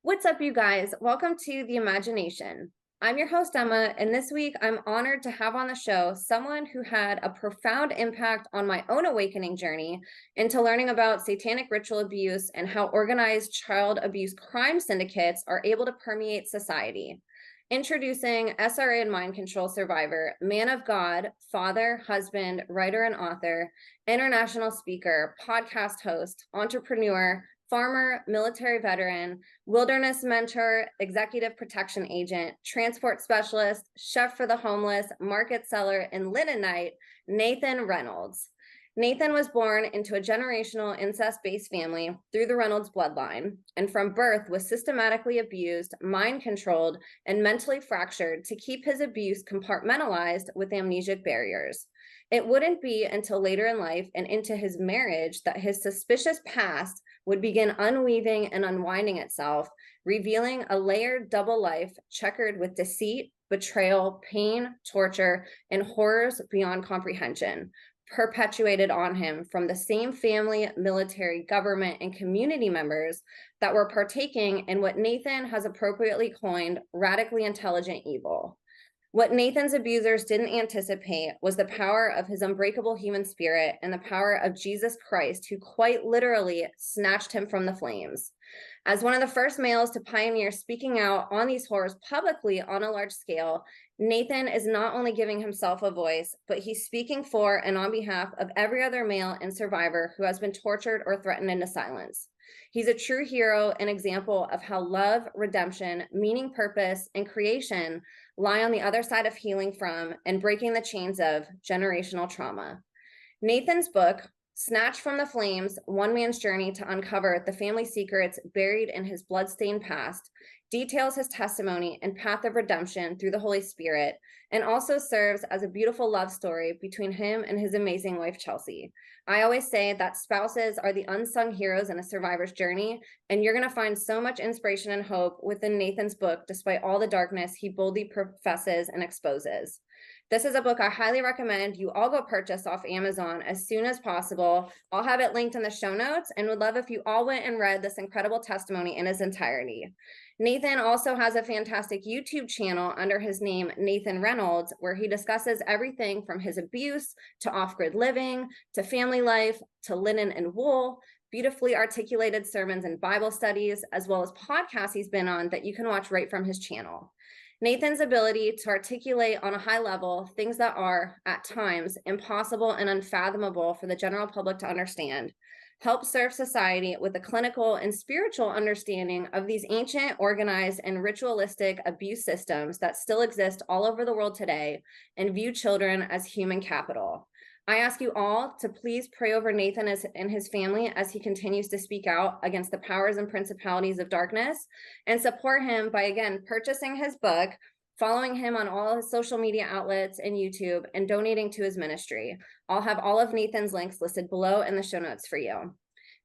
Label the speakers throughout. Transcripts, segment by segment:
Speaker 1: What's up, you guys? Welcome to The Imagination. I'm your host, Emma, and this week I'm honored to have on the show someone who had a profound impact on my own awakening journey into learning about satanic ritual abuse and how organized child abuse crime syndicates are able to permeate society. Introducing SRA and mind control survivor, man of God, father, husband, writer, and author, international speaker, podcast host, entrepreneur, farmer, military veteran, wilderness mentor, executive protection agent, transport specialist, chef for the homeless, market seller, and linen knight, Nathan Reynolds. Nathan was born into a generational incest-based family through the Reynolds bloodline, and from birth was systematically abused, mind-controlled, and mentally fractured to keep his abuse compartmentalized with amnesic barriers. It wouldn't be until later in life and into his marriage that his suspicious past would begin unweaving and unwinding itself, revealing a layered double life checkered with deceit, betrayal, pain, torture, and horrors beyond comprehension, perpetuated on him from the same family, military, government, and community members that were partaking in what Nathan has appropriately coined radically intelligent evil. What Nathan's abusers didn't anticipate was the power of his unbreakable human spirit and the power of Jesus Christ, who quite literally snatched him from the flames. As one of the first males to pioneer speaking out on these horrors publicly on a large scale, Nathan is not only giving himself a voice, but he's speaking for and on behalf of every other male and survivor who has been tortured or threatened into silence. He's a true hero and example of how love, redemption, meaning, purpose, and creation lie on the other side of healing from and breaking the chains of generational trauma. Nathan's book, Snatched from the Flames, One Man's Journey to Uncover the Family Secrets Buried in His Bloodstained Past, details his testimony and path of redemption through the Holy Spirit, and also serves as a beautiful love story between him and his amazing wife, Chelsea. I always say that spouses are the unsung heroes in a survivor's journey, and you're going to find so much inspiration and hope within Nathan's book, despite all the darkness he boldly professes and exposes. This is a book I highly recommend you all go purchase off Amazon as soon as possible. I'll have it linked in the show notes and would love if you all went and read this incredible testimony in its entirety. Nathan also has a fantastic YouTube channel under his name, Nathan Reynolds, where he discusses everything from his abuse to off-grid living, to family life, to linen and wool, beautifully articulated sermons and Bible studies, as well as podcasts he's been on that you can watch right from his channel. Nathan's ability to articulate on a high level things that are, at times, impossible and unfathomable for the general public to understand helps serve society with a clinical and spiritual understanding of these ancient, organized, and ritualistic abuse systems that still exist all over the world today and view children as human capital. I ask you all to please pray over Nathan and his family as he continues to speak out against the powers and principalities of darkness, and support him by, again, purchasing his book, following him on all his social media outlets and YouTube, and donating to his ministry. I'll have all of Nathan's links listed below in the show notes for you.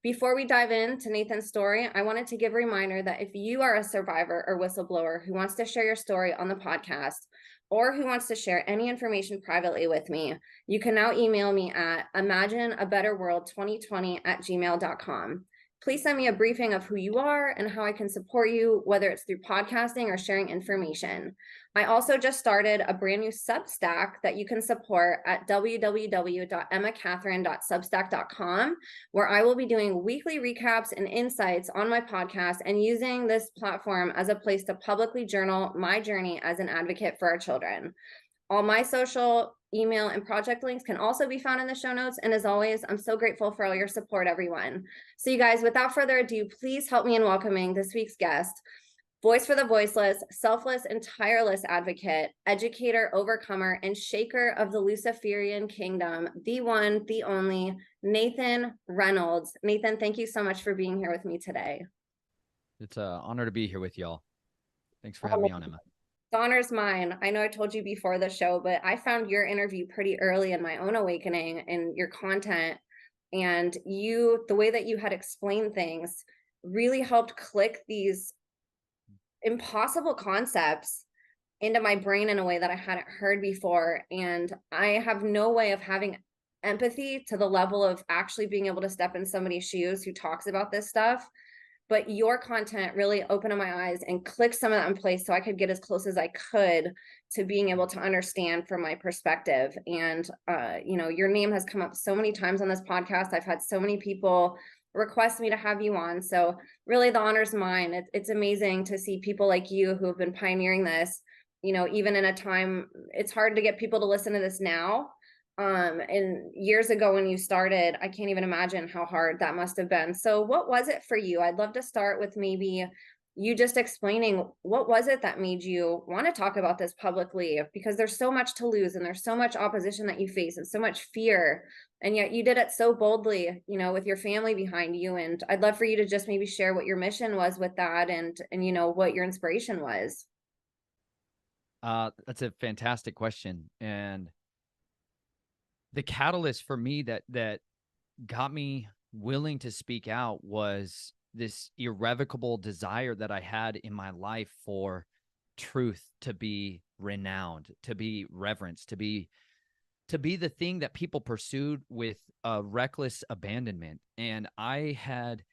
Speaker 1: Before we dive into Nathan's story, I wanted to give a reminder that if you are a survivor or whistleblower who wants to share your story on the podcast, or who wants to share any information privately with me, you can now email me at imagineabetterworld2020@gmail.com. Please send me a briefing of who you are and how I can support you, whether it's through podcasting or sharing information. I also just started a brand new Substack that you can support at www.emmakatherine.substack.com, where I will be doing weekly recaps and insights on my podcast and using this platform as a place to publicly journal my journey as an advocate for our children. All my social, email, and project links can also be found in the show notes. And as always, I'm so grateful for all your support, everyone. So you guys, without further ado, please help me in welcoming this week's guest, voice for the voiceless, selfless and tireless advocate, educator, overcomer, and shaker of the Luciferian kingdom, the one, the only, Nathan Reynolds. Nathan, thank you so much for being here with me today.
Speaker 2: It's an honor to be here with y'all. Thanks for having me on, Emma.
Speaker 1: The honor's mine. I know I told you before the show, but I found your interview pretty early in my own awakening and your content, and the way that you had explained things really helped click these impossible concepts into my brain in a way that I hadn't heard before. And I have no way of having empathy to the level of actually being able to step in somebody's shoes who talks about this stuff but your content really opened my eyes and clicked some of that in place so I could get as close as I could to being able to understand from my perspective. And, your name has come up so many times on this podcast. I've had so many people request me to have you on. So really the honor's mine. It's amazing to see people like you who have been pioneering this, even in a time, it's hard to get people to listen to this now. And years ago when you started, I can't even imagine how hard that must have been. So what was it for you? I'd love to start with maybe you just explaining what was it that made you want to talk about this publicly, because there's so much to lose and there's so much opposition that you face and so much fear. And yet you did it so boldly, with your family behind you. And I'd love for you to just maybe share what your mission was with that and what your inspiration was.
Speaker 2: That's a fantastic question. And the catalyst for me that got me willing to speak out was this irrevocable desire that I had in my life for truth to be renowned, to be reverenced, to be the thing that people pursued with a reckless abandonment. And I had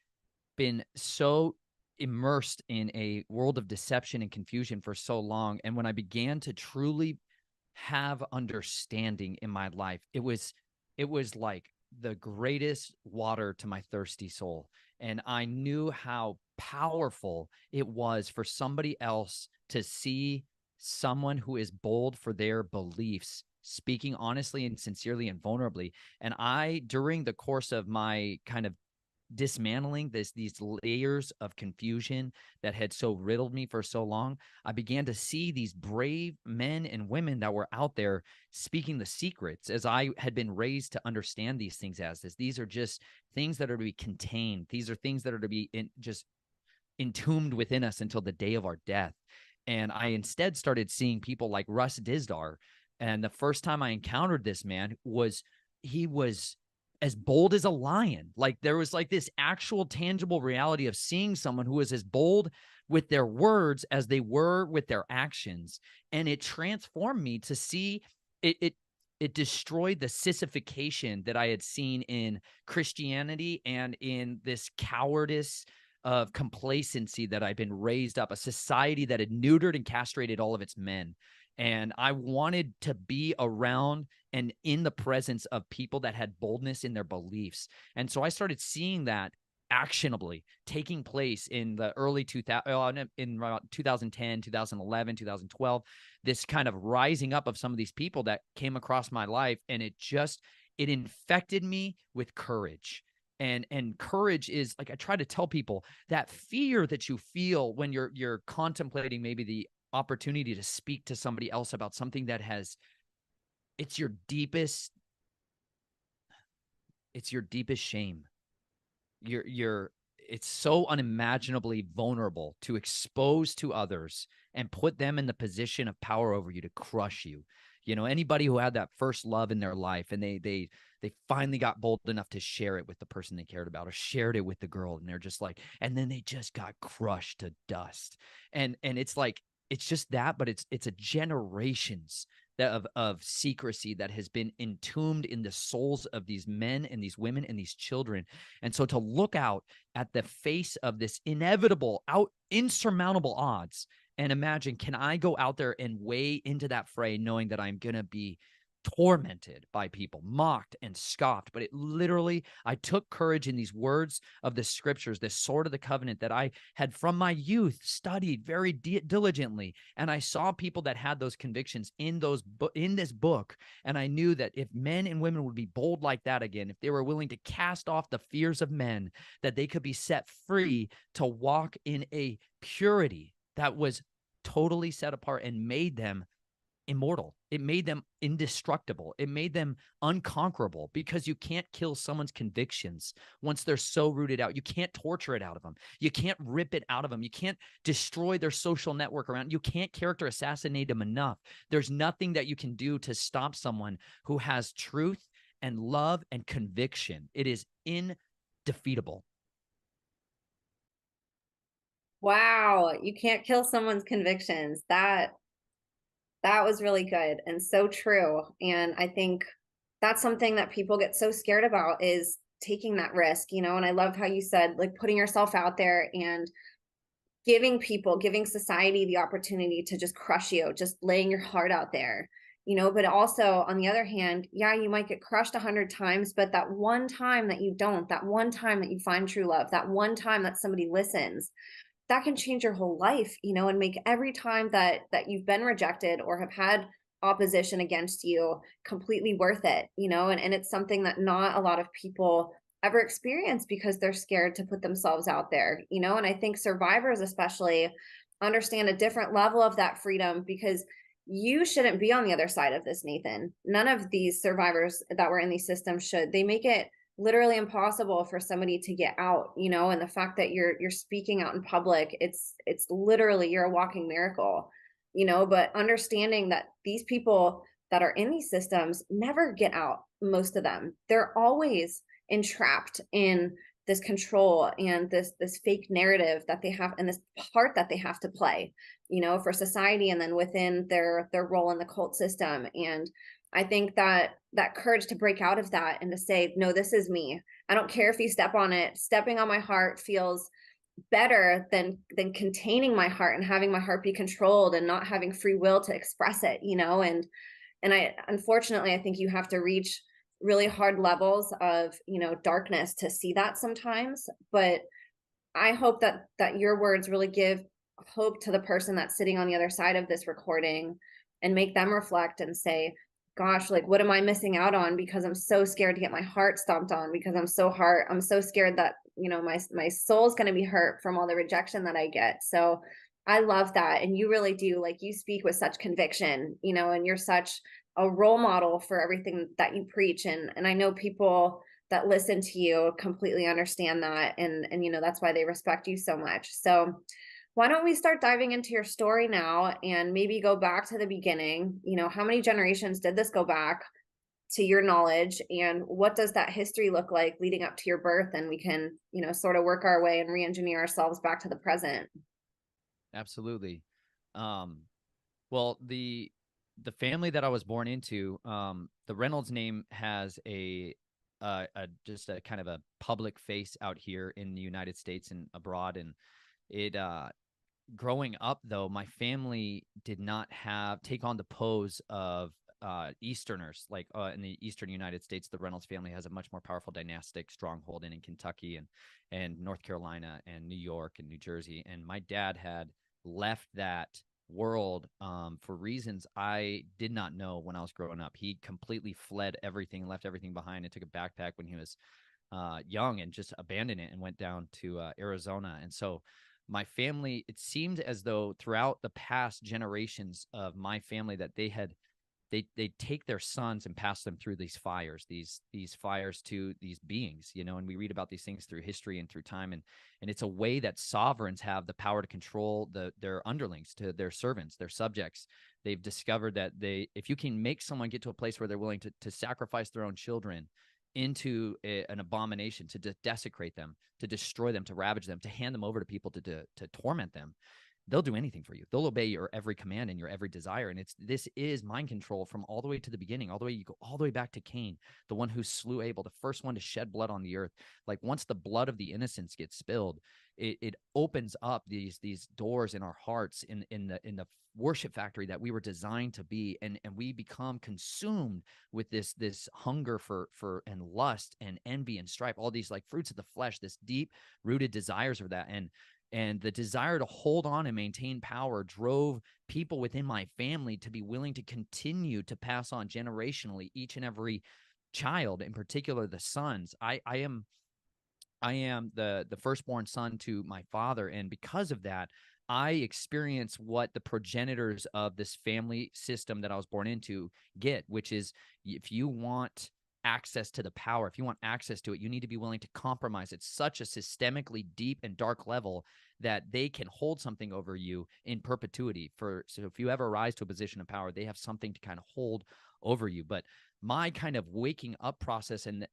Speaker 2: been so immersed in a world of deception and confusion for so long. And when I began to truly have understanding in my life, it was like the greatest water to my thirsty soul. And I knew how powerful it was for somebody else to see someone who is bold for their beliefs, speaking honestly and sincerely and vulnerably. And I, during the course of my kind of dismantling these layers of confusion that had so riddled me for so long, I began to see these brave men and women that were out there speaking the secrets, as I had been raised to understand these things as this. These are just things that are to be contained. These are things that are to be just entombed within us until the day of our death. And I instead started seeing people like Russ Dizdar. And the first time I encountered this man he was as bold as a lion. Like there was like this actual tangible reality of seeing someone who was as bold with their words as they were with their actions. And it transformed me to see it destroyed the sissification that I had seen in Christianity and in this cowardice of complacency that I'd been raised up, a society that had neutered and castrated all of its men. And I wanted to be around and in the presence of people that had boldness in their beliefs. And so I started seeing that actionably taking place in the early 2000, in 2010, 2011, 2012, this kind of rising up of some of these people that came across my life. And it infected me with courage. And courage is, like, I try to tell people, that fear that you feel when you're contemplating maybe the opportunity to speak to somebody else about something that it's your deepest shame. It's so unimaginably vulnerable to expose to others and put them in the position of power over you to crush you. Anybody who had that first love in their life and they finally got bold enough to share it with the person they cared about, or shared it with the girl, and they're just like, and then they just got crushed to dust. And it's like, it's just that, but it's a generations of secrecy that has been entombed in the souls of these men and these women and these children. And so to look out at the face of this insurmountable odds and imagine, can I go out there and weigh into that fray, knowing that I'm going to be tormented by people, mocked and scoffed? But I took courage in these words of the scriptures, this sword of the covenant that I had from my youth studied very diligently. And I saw people that had those convictions in this book. And I knew that if men and women would be bold like that again, if they were willing to cast off the fears of men, that they could be set free to walk in a purity that was totally set apart and made them immortal. It made them indestructible. It made them unconquerable, because you can't kill someone's convictions once they're so rooted out. You can't torture it out of them. You can't rip it out of them. You can't destroy their social network around. You can't character assassinate them enough. There's nothing that you can do to stop someone who has truth and love and conviction. It is indefeatable.
Speaker 1: Wow, you can't kill someone's convictions. That was really good and so true. And I think that's something that people get so scared about, is taking that risk, you know. And I loved how you said, like, putting yourself out there and giving society the opportunity to just crush you, just laying your heart out there, you know. But also on the other hand, yeah, you might get crushed 100 times, but that one time that you don't, that one time that you find true love, that one time that somebody listens, that can change your whole life, you know, and make every time that you've been rejected or have had opposition against you completely worth it, you know. And it's something that not a lot of people ever experience because they're scared to put themselves out there, you know. And I think survivors especially understand a different level of that freedom, because you shouldn't be on the other side of this, Nathan. None of these survivors that were in these systems should. They make it literally impossible for somebody to get out, you know. And the fact that you're speaking out in public, it's literally, you're a walking miracle, you know. But understanding that these people that are in these systems never get out, most of them, they're always entrapped in this control and this fake narrative that they have, and this part that they have to play, you know, for society, and then within their role in the cult system. And I think that that courage to break out of that and to say, no, this is me. I don't care if you step on it. Stepping on my heart feels better than containing my heart and having my heart be controlled and not having free will to express it, you know. And I, unfortunately, I think you have to reach really hard levels of, you know, darkness to see that sometimes. But I hope that your words really give hope to the person that's sitting on the other side of this recording, and make them reflect and say, gosh, like, what am I missing out on because I'm so scared to get my heart stomped on, because I'm so scared that, you know, my soul's going to be hurt from all the rejection that I get. So I love that. And you really do, like, you speak with such conviction, you know, and you're such a role model for everything that you preach. And I know people that listen to you completely understand that, and you know, that's why they respect you so much. So why don't we start diving into your story now, and maybe go back to the beginning? You know, how many generations did this go back to your knowledge, and what does that history look like leading up to your birth? And we can, you know, sort of work our way and re-engineer ourselves back to the present.
Speaker 2: Absolutely. Well, the family that I was born into, the Reynolds name has just a kind of a public face out here in the United States and abroad. And it growing up, though, my family did not take on the pose of Easterners. Like in the Eastern United States, the Reynolds family has a much more powerful dynastic stronghold in Kentucky and North Carolina and New York and New Jersey. And my dad had left that world for reasons I did not know when I was growing up. He completely fled everything, left everything behind, and took a backpack when he was young, and just abandoned it and went down to Arizona. And so my family, it seemed as though throughout the past generations of my family that they take their sons and pass them through these fires to these beings, you know. And we read about these things through history and through time, and it's a way that sovereigns have the power to control their underlings, to their servants, their subjects. They've discovered that if you can make someone get to a place where they're willing to sacrifice their own children into an abomination, to desecrate them, to destroy them, to ravage them, to hand them over to people to torment them, they'll do anything for you. They'll obey your every command and your every desire. And this is mind control from all the way to the beginning, all the way, you go all the way back to Cain, the one who slew Abel, the first one to shed blood on the earth. Like, once the blood of the innocents gets spilled, it opens up these doors in our hearts, in the worship factory that we were designed to be, and we become consumed with this hunger for and lust and envy and strife, all these like fruits of the flesh, this deep rooted desires of that. And the desire to hold on and maintain power drove people within my family to be willing to continue to pass on generationally each and every child, in particular the sons. I am the firstborn son to my father, and because of that, I experience what the progenitors of this family system that I was born into get, which is, if you want access to the power, if you want access to it, you need to be willing to compromise at such a systemically deep and dark level that they can hold something over you in perpetuity. So if you ever rise to a position of power, they have something to kind of hold over you. But my kind of waking up process and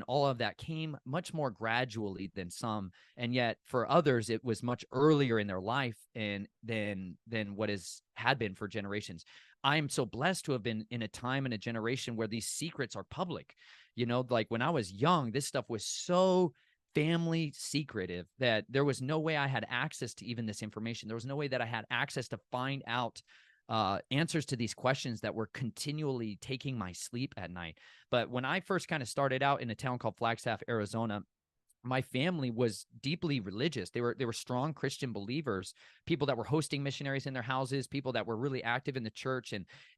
Speaker 2: all of that came much more gradually than some, and yet for others it was much earlier in their life and than what had been for generations. I am so blessed to have been in a time and a generation where these secrets are public. Like when I was young, this stuff was so family secretive that there was no way I had access to even this information. There was no way that I had access to find out answers to these questions that were continually taking my sleep at night. But when I first kind of started out in a town called Flagstaff, Arizona, my family was deeply religious. They were strong Christian believers, people that were hosting missionaries in their houses, people that were really active in the church,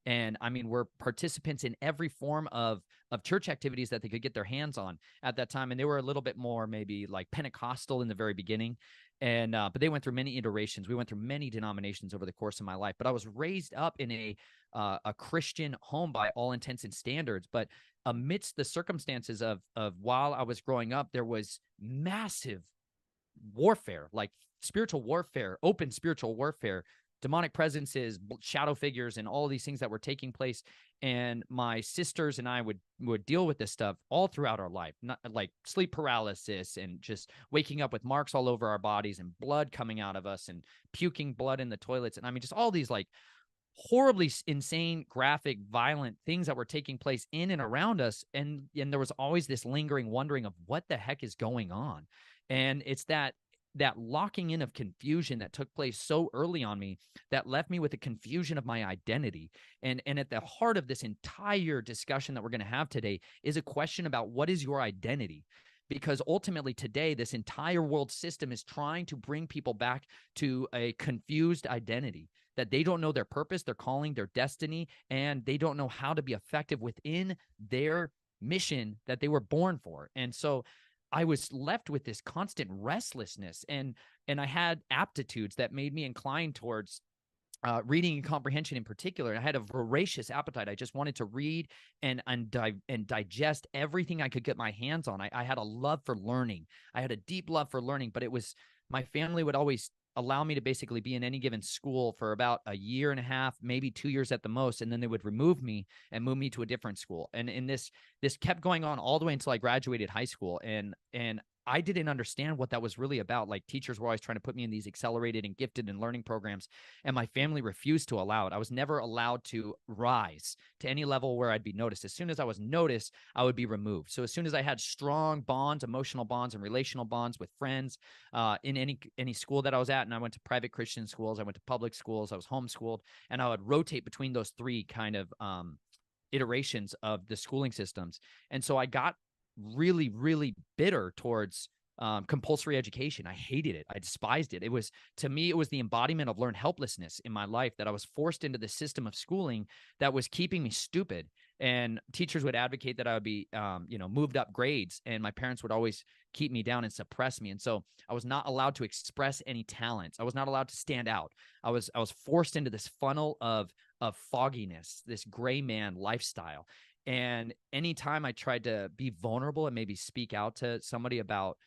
Speaker 2: and I mean, were participants in every form of church activities that they could get their hands on at that time. And they were a little bit more maybe like Pentecostal in the very beginning. And but they went through many iterations. We went through many denominations over the course of my life. But I was raised up in a Christian home by all intents and standards. But amidst the circumstances of while I was growing up, there was massive warfare, like spiritual warfare, open spiritual warfare, demonic presences, shadow figures, and all of these things that were taking place. And my sisters and I would deal with this stuff all throughout our life, not like sleep paralysis and just waking up with marks all over our bodies and blood coming out of us and puking blood in the toilets. And I mean, just all these like horribly insane, graphic, violent things that were taking place in and around us. And there was always this lingering wondering of what the heck is going on. And it's that locking in of confusion that took place so early on me that left me with the confusion of my identity. And at the heart of this entire discussion that we're going to have today is a question about what is your identity? Because ultimately today, this entire world system is trying to bring people back to a confused identity, that they don't know their purpose, their calling, their destiny, and they don't know how to be effective within their mission that they were born for. And so I was left with this constant restlessness, and I had aptitudes that made me inclined towards reading and comprehension in particular. I had a voracious appetite. I just wanted to read and digest everything I could get my hands on. I had a love for learning. I had a deep love for learning, but it was my family would always allow me to basically be in any given school for about a year and a half, maybe 2 years at the most, and then they would remove me and move me to a different school. And this kept going on all the way until I graduated high school. And I didn't understand what that was really about. Like teachers were always trying to put me in these accelerated and gifted and learning programs, and my family refused to allow it. I was never allowed to rise to any level where I'd be noticed. As soon as I was noticed, I would be removed. So as soon as I had strong bonds, emotional bonds and relational bonds with friends in any school that I was at, and I went to private Christian schools, I went to public schools, I was homeschooled, and I would rotate between those three kind of iterations of the schooling systems. And so I got really, really bitter towards compulsory education. I hated it. I despised it. It was, to me, it was the embodiment of learned helplessness in my life, that I was forced into the system of schooling that was keeping me stupid. And teachers would advocate that I would be, moved up grades, and my parents would always keep me down and suppress me. And so I was not allowed to express any talents. I was not allowed to stand out. I was forced into this funnel of fogginess, this gray man lifestyle. And anytime I tried to be vulnerable and maybe speak out to somebody about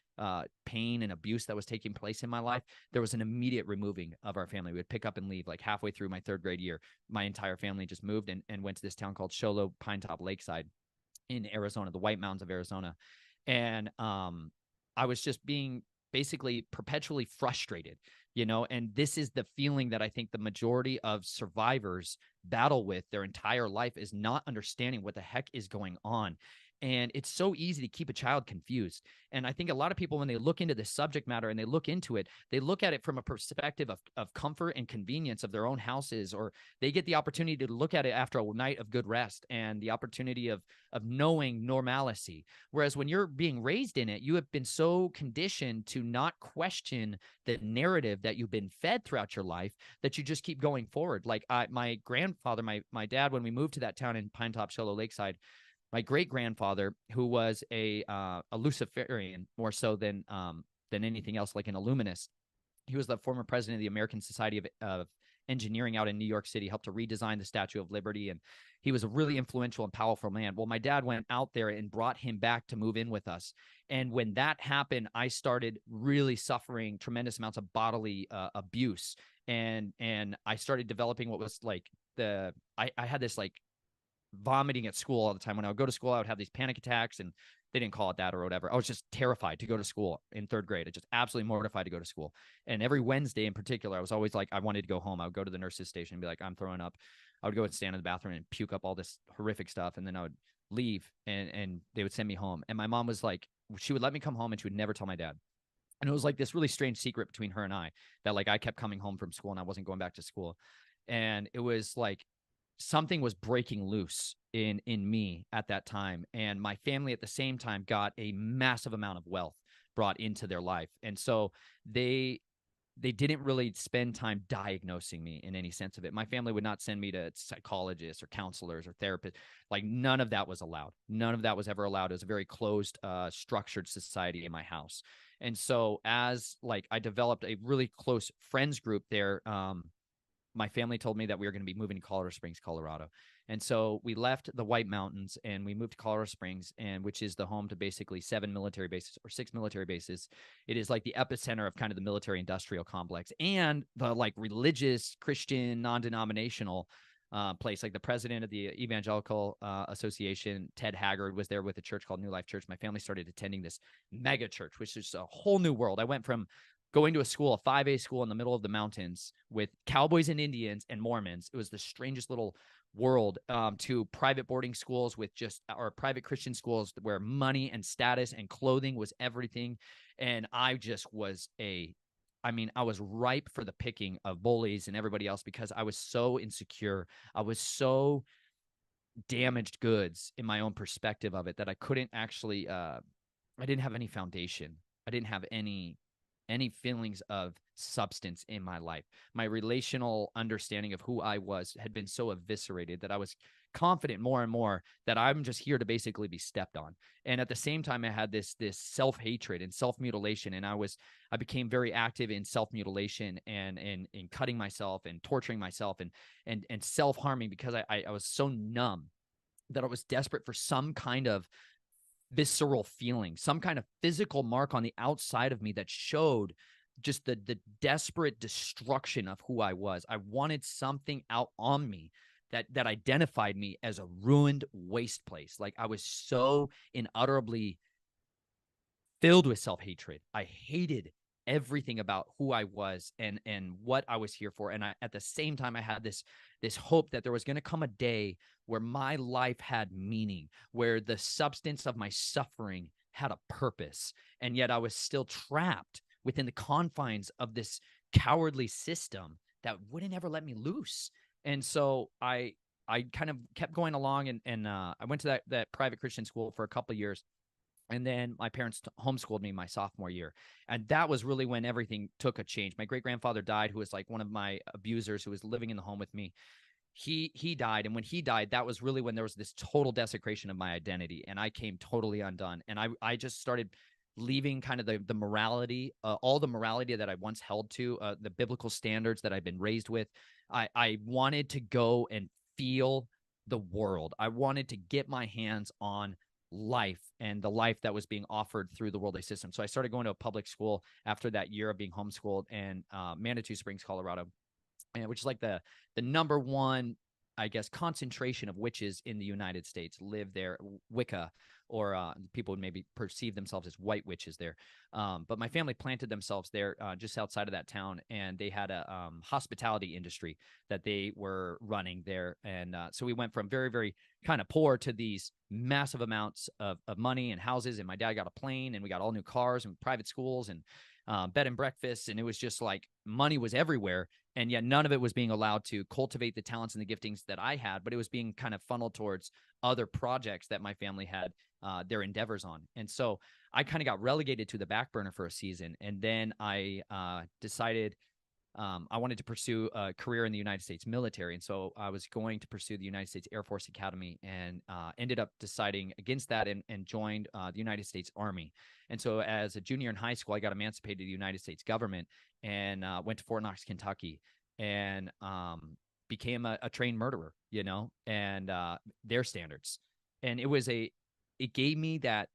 Speaker 2: pain and abuse that was taking place in my life, there was an immediate removing of our family. We would pick up and leave. Like halfway through my third grade year, my entire family just moved and went to this town called Sholo Pine Top Lakeside in Arizona, the White Mountains of Arizona. And I was just being basically perpetually frustrated, and this is the feeling that I think the majority of survivors battle with their entire life, is not understanding what the heck is going on. And it's so easy to keep a child confused. And I think a lot of people, when they look into this subject matter and they look into it, they look at it from a perspective of comfort and convenience of their own houses, or they get the opportunity to look at it after a night of good rest and the opportunity of knowing normalcy. Whereas when you're being raised in it, you have been so conditioned to not question the narrative that you've been fed throughout your life, that you just keep going forward. Like my grandfather, my dad, when we moved to that town in Pine Top, Sholo Lakeside, my great grandfather, who was a Luciferian more so than anything else, like an Illuminist. He was the former president of the American Society of Engineering out in New York City, helped to redesign the Statue of Liberty, and he was a really influential and powerful man. Well, my dad went out there and brought him back to move in with us. And when that happened, I started really suffering tremendous amounts of bodily abuse. And I started developing what was like I had this like vomiting at school all the time. When I would go to school, I would have these panic attacks, and they didn't call it that or whatever. I was just terrified to go to school in third grade. I just absolutely mortified to go to school. And every Wednesday in particular, I was always like, I wanted to go home. I would go to the nurse's station and be like, I'm throwing up. I would go and stand in the bathroom and puke up all this horrific stuff. And then I would leave, and they would send me home. And my mom was like, she would let me come home and she would never tell my dad. And it was like this really strange secret between her and I, that like I kept coming home from school and I wasn't going back to school. And it was like something was breaking loose in me at that time. And my family at the same time got a massive amount of wealth brought into their life. And so they they didn't really spend time diagnosing me in any sense of it. My family would not send me to psychologists or counselors or therapists. Like none of that was allowed. None of that was ever allowed. It was a very closed, structured society in my house. And so as like I developed a really close friends group there, my family told me that we were going to be moving to Colorado Springs, Colorado. And so we left the White Mountains and we moved to Colorado Springs, and which is the home to basically 7 military bases or 6 military bases. It is like the epicenter of kind of the military industrial complex and the like religious Christian non-denominational place. Like the president of the Evangelical Association, Ted Haggard, was there with a church called New Life Church. My family started attending this mega church, which is a whole new world. I went from going to a school, a 5A school in the middle of the mountains with cowboys and Indians and Mormons. It was the strangest little world, to private boarding schools with just, or private Christian schools where money and status and clothing was everything. And I just was I was ripe for the picking of bullies and everybody else because I was so insecure. I was so damaged goods in my own perspective of it that I couldn't actually, I didn't have any foundation. I didn't have any feelings of substance in my life. My relational understanding of who I was had been so eviscerated that I was confident more and more that I'm just here to basically be stepped on. And at the same time, I had this self-hatred and self-mutilation. And I became very active in self-mutilation and in cutting myself and torturing myself and self-harming because I was so numb that I was desperate for some kind of visceral feeling, some kind of physical mark on the outside of me that showed just the desperate destruction of who I was. I wanted something out on me that identified me as a ruined waste place. Like I was so unutterably filled with self-hatred. I hated everything about who I was and what I was here for. And at the same time, I had this hope that there was going to come a day where my life had meaning, where the substance of my suffering had a purpose. And yet I was still trapped within the confines of this cowardly system that wouldn't ever let me loose. And so I kind of kept going along and I went to that private Christian school for a couple of years. And then my parents homeschooled me my sophomore year. And that was really when everything took a change. My great grandfather died, who was like one of my abusers who was living in the home with me. He died. And when he died, that was really when there was this total desecration of my identity. And I came totally undone. And I just started leaving kind of the morality, all the morality that I once held to, the biblical standards that I've been raised with. I wanted to go and feel the world. I wanted to get my hands on life and the life that was being offered through the worldly system. So I started going to a public school after that year of being homeschooled in Manitou Springs, Colorado, and which is like the number one, I guess, concentration of witches in the United States live there. Wicca, or people would maybe perceive themselves as white witches there. But my family planted themselves there just outside of that town, and they had a hospitality industry that they were running there. And so we went from very, very kind of poor to these massive amounts of money and houses. And my dad got a plane, and we got all new cars and private schools and bed and breakfasts. And it was just like money was everywhere. And yet none of it was being allowed to cultivate the talents and the giftings that I had, but it was being kind of funneled towards other projects that my family had their endeavors on. And so I kind of got relegated to the back burner for a season. And then I decided I wanted to pursue a career in the United States military. And so I was going to pursue the United States Air Force Academy, and ended up deciding against that and joined the United States Army. And so as a junior in high school, I got emancipated to the United States government and went to Fort Knox, Kentucky, and became a trained murderer, and their standards. And it gave me that,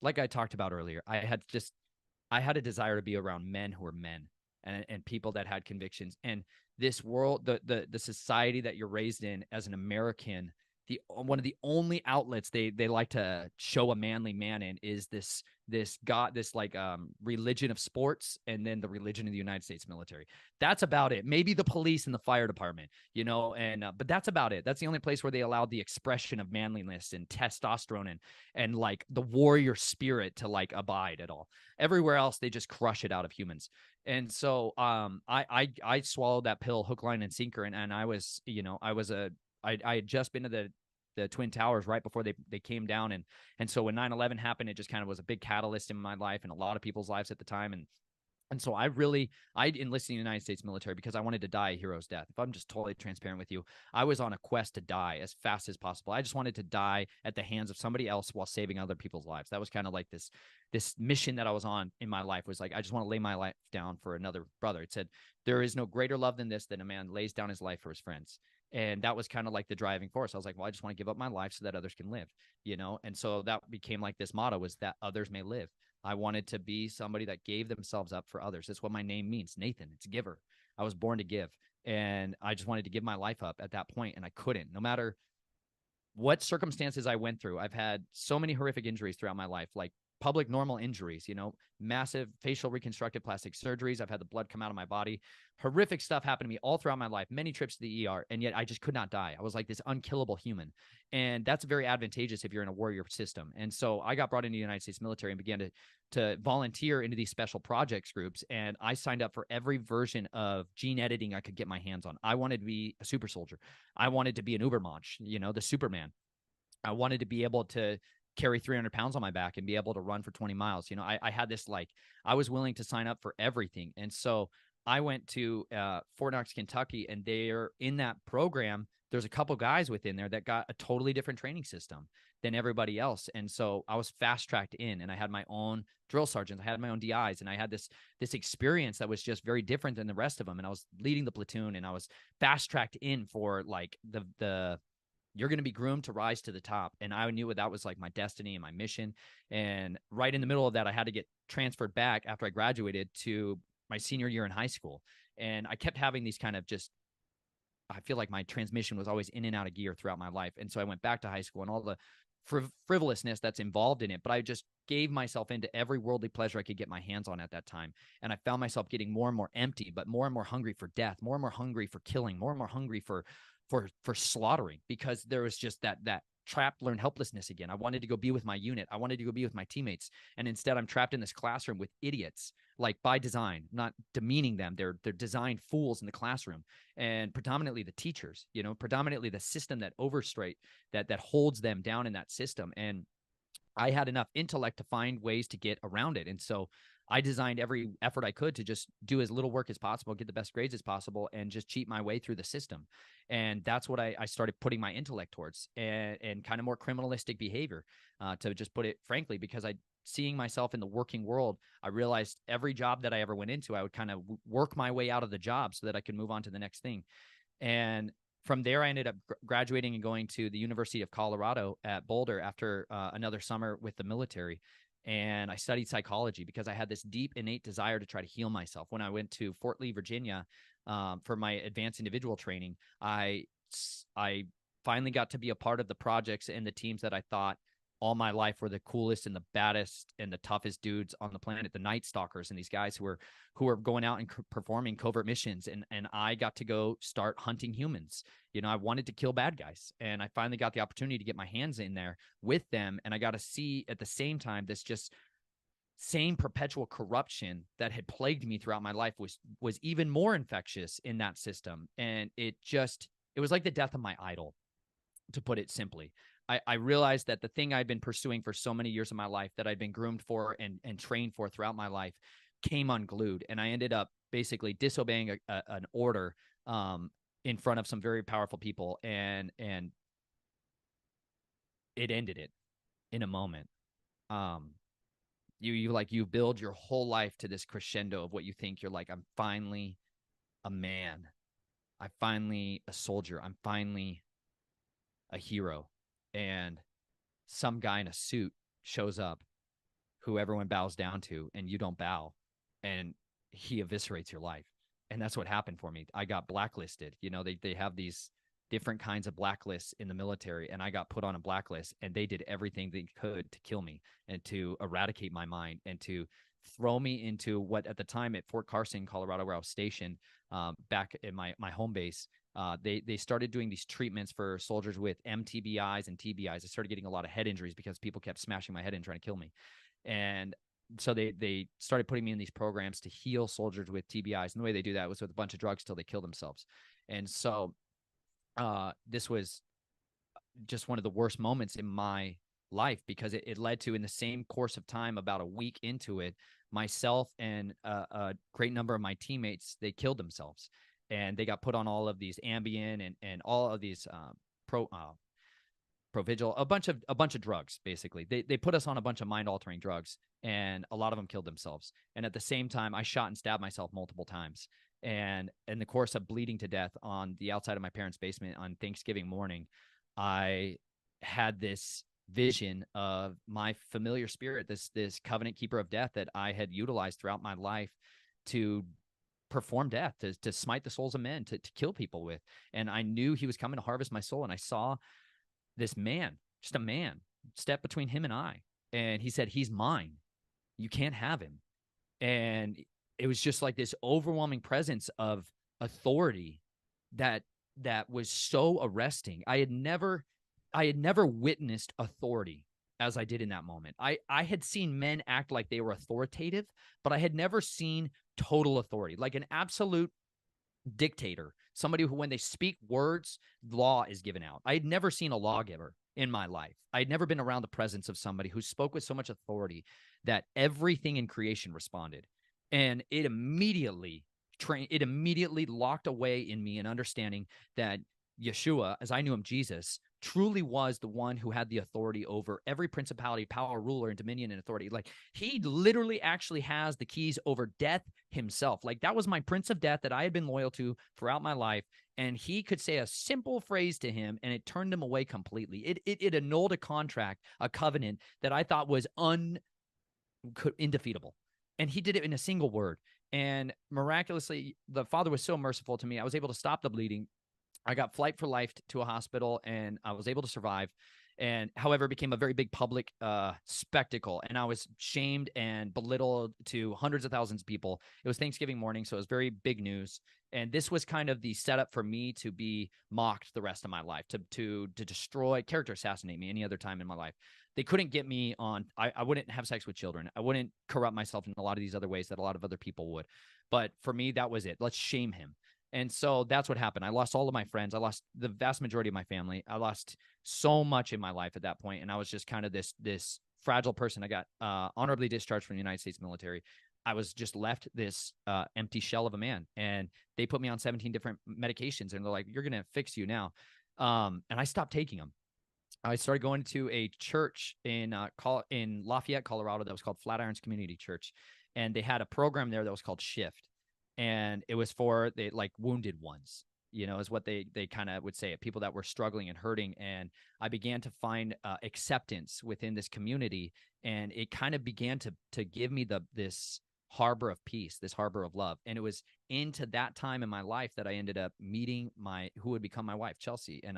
Speaker 2: like I talked about earlier, I had a desire to be around men who were men, and people that had convictions. And this world, the society that you're raised in as an American, the one of the only outlets they like to show a manly man in is this god this like religion of sports, and then the religion of the United States military. That's about it. Maybe the police and the fire department, and but that's about it. That's the only place where they allowed the expression of manliness and testosterone and like the warrior spirit to like abide at all. Everywhere else they just crush it out of humans. And so I swallowed that pill hook, line, and sinker, and I was, I had just been to the Twin Towers right before they came down. And so when 9/11 happened, it just kind of was a big catalyst in my life and a lot of people's lives at the time. And so I enlisted in the United States military because I wanted to die a hero's death. If I'm just totally transparent with you, I was on a quest to die as fast as possible. I just wanted to die at the hands of somebody else while saving other people's lives. That was kind of like this mission that I was on in my life, was like, I just want to lay my life down for another brother. It said, there is no greater love than this, than a man lays down his life for his friends. And that was kind of like the driving force. I was like, well, I just want to give up my life so that others can live, And so that became like this motto, was that others may live. I wanted to be somebody that gave themselves up for others. That's what my name means, Nathan. It's giver. I was born to give. And I just wanted to give my life up at that point, and I couldn't. No matter what circumstances I went through, I've had so many horrific injuries throughout my life, like public normal injuries, massive facial reconstructive plastic surgeries. I've had the blood come out of my body. Horrific stuff happened to me all throughout my life, many trips to the ER, and yet I just could not die. I was like this unkillable human. And that's very advantageous if you're in a warrior system. And so I got brought into the United States military and began to volunteer into these special projects groups. And I signed up for every version of gene editing I could get my hands on. I wanted to be a super soldier. I wanted to be an Ubermensch, the Superman. I wanted to be able to carry 300 pounds on my back and be able to run for 20 miles. I had this, like, I was willing to sign up for everything. And so I went to Fort Knox, Kentucky, and they're in that program. There's a couple guys within there that got a totally different training system than everybody else. And so I was fast tracked in, and I had my own drill sergeants. I had my own DIs, and I had this experience that was just very different than the rest of them. And I was leading the platoon, and I was fast tracked in for like the you're going to be groomed to rise to the top. And I knew that was like my destiny and my mission. And right in the middle of that, I had to get transferred back after I graduated to my senior year in high school. And I kept having these kind of I feel like my transmission was always in and out of gear throughout my life. And so I went back to high school and all the frivolousness that's involved in it. But I just gave myself into every worldly pleasure I could get my hands on at that time. And I found myself getting more and more empty, but more and more hungry for death, more and more hungry for killing, more and more hungry for slaughtering, because there was just that trapped learned helplessness again. I wanted to go be with my unit. I wanted to go be with my teammates. And instead I'm trapped in this classroom with idiots, like by design, not demeaning them. They're designed fools in the classroom, and predominantly the teachers, predominantly the system that that holds them down in that system. And I had enough intellect to find ways to get around it. And so I designed every effort I could to just do as little work as possible, get the best grades as possible, and just cheat my way through the system. And that's what I started putting my intellect towards, and kind of more criminalistic behavior, to just put it frankly, because seeing myself in the working world, I realized every job that I ever went into, I would kind of work my way out of the job so that I could move on to the next thing. And from there, I ended up graduating and going to the University of Colorado at Boulder after another summer with the military. And I studied psychology because I had this deep innate desire to try to heal myself. When I went to Fort Lee, Virginia, for my advanced individual training, I finally got to be a part of the projects and the teams that I thought all my life were the coolest and the baddest and the toughest dudes on the planet, the Night Stalkers, and these guys who were going out and performing covert missions. And I got to go start hunting humans. I wanted to kill bad guys, and I finally got the opportunity to get my hands in there with them. And I got to see at the same time this just same perpetual corruption that had plagued me throughout my life was even more infectious in that system. And it was like the death of my idol, to put it simply. I realized that the thing I'd been pursuing for so many years of my life, that I'd been groomed for and trained for throughout my life, came unglued. And I ended up basically disobeying an order in front of some very powerful people. And it ended it in a moment. You build your whole life to this crescendo of what you think you're like. I'm finally a man. I'm finally a soldier. I'm finally a hero. And some guy in a suit shows up who everyone bows down to, and you don't bow, and he eviscerates your life. And that's what happened for me. I got blacklisted. They have these different kinds of blacklists in the military, and I got put on a blacklist, and they did everything they could to kill me and to eradicate my mind and to throw me into what at the time at Fort Carson, Colorado, where I was stationed, back in my home base. They started doing these treatments for soldiers with MTBIs and TBIs. I started getting a lot of head injuries because people kept smashing my head in trying to kill me. And so they started putting me in these programs to heal soldiers with TBIs. And the way they do that was with a bunch of drugs till they kill themselves. And so this was just one of the worst moments in my life, because it led to, in the same course of time, about a week into it, myself and a great number of my teammates, they killed themselves, and they got put on all of these Ambien and all of these Provigil, a bunch of drugs. Basically, they put us on a bunch of mind altering drugs, and a lot of them killed themselves. And at the same time, I shot and stabbed myself multiple times. And in the course of bleeding to death on the outside of my parents' basement on Thanksgiving morning, I had this vision of my familiar spirit, this covenant keeper of death that I had utilized throughout my life to perform death, to smite the souls of men, to kill people with. And I knew he was coming to harvest my soul. And I saw this man, just a man, step between him and I. And he said, he's mine. You can't have him. And it was just like this overwhelming presence of authority that was so arresting. I had never witnessed authority as I did in that moment. I had seen men act like they were authoritative, but I had never seen total authority, like an absolute dictator, somebody who, when they speak words, law is given out. I had never seen a lawgiver in my life. I had never been around the presence of somebody who spoke with so much authority that everything in creation responded. And it immediately locked away in me an understanding that Yeshua, as I knew him, Jesus, truly was the one who had the authority over every principality, power, ruler, and dominion and authority. Like, he literally actually has the keys over death himself. Like, that was my prince of death that I had been loyal to throughout my life. And he could say a simple phrase to him and it turned him away completely. It annulled a contract, a covenant that I thought was indefeatable. And he did it in a single word. And miraculously, the Father was so merciful to me. I was able to stop the bleeding. I got flight for life to a hospital, and I was able to survive. And however, it became a very big public spectacle, and I was shamed and belittled to hundreds of thousands of people. It was Thanksgiving morning, so it was very big news. And this was kind of the setup for me to be mocked the rest of my life, to destroy, character assassinate me any other time in my life. They couldn't get me on. I wouldn't have sex with children. I wouldn't corrupt myself in a lot of these other ways that a lot of other people would. But for me, that was it. Let's shame him. And so that's what happened. I lost all of my friends. I lost the vast majority of my family. I lost so much in my life at that point. And I was just kind of this fragile person. I got honorably discharged from the United States military. I was just left this empty shell of a man. And they put me on 17 different medications. And they're like, you're going to fix you now. And I stopped taking them. I started going to a church in Lafayette, Colorado, that was called Flatirons Community Church. And they had a program there that was called Shift. And it was for the like wounded ones, is what they kind of would say it, people that were struggling and hurting. And I began to find acceptance within this community, and it kind of began to give me this harbor of peace, this harbor of love. And it was into that time in my life that I ended up meeting who would become my wife, Chelsea. And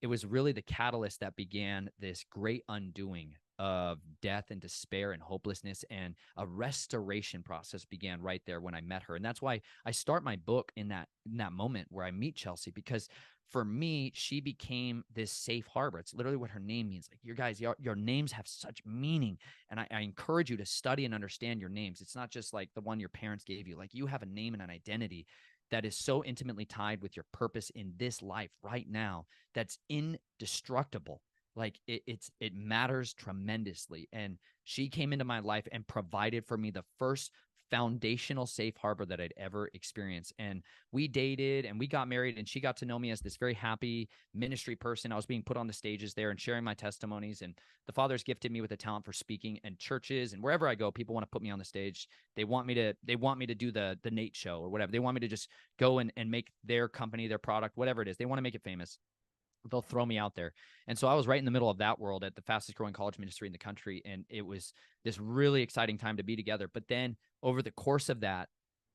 Speaker 2: it was really the catalyst that began this great undoing of death and despair and hopelessness, and a restoration process began right there when I met her. And that's why I start my book in that moment where I meet Chelsea, because for me, she became this safe harbor. It's literally what her name means. Like, your names have such meaning. And I encourage you to study and understand your names. It's not just like the one your parents gave you. Like, you have a name and an identity that is so intimately tied with your purpose in this life right now, that's indestructible. Like, it matters tremendously. And she came into my life and provided for me the first foundational safe harbor that I'd ever experienced. And we dated and we got married, and she got to know me as this very happy ministry person. I was being put on the stages there and sharing my testimonies. And the Father's gifted me with a talent for speaking, and churches and wherever I go, people want to put me on the stage. They want me to do the Nate show or whatever. They want me to just go and make their company, their product, whatever it is. They want to make it famous. They'll throw me out there. And so I was right in the middle of that world at the fastest growing college ministry in the country. And it was this really exciting time to be together. But then over the course of that,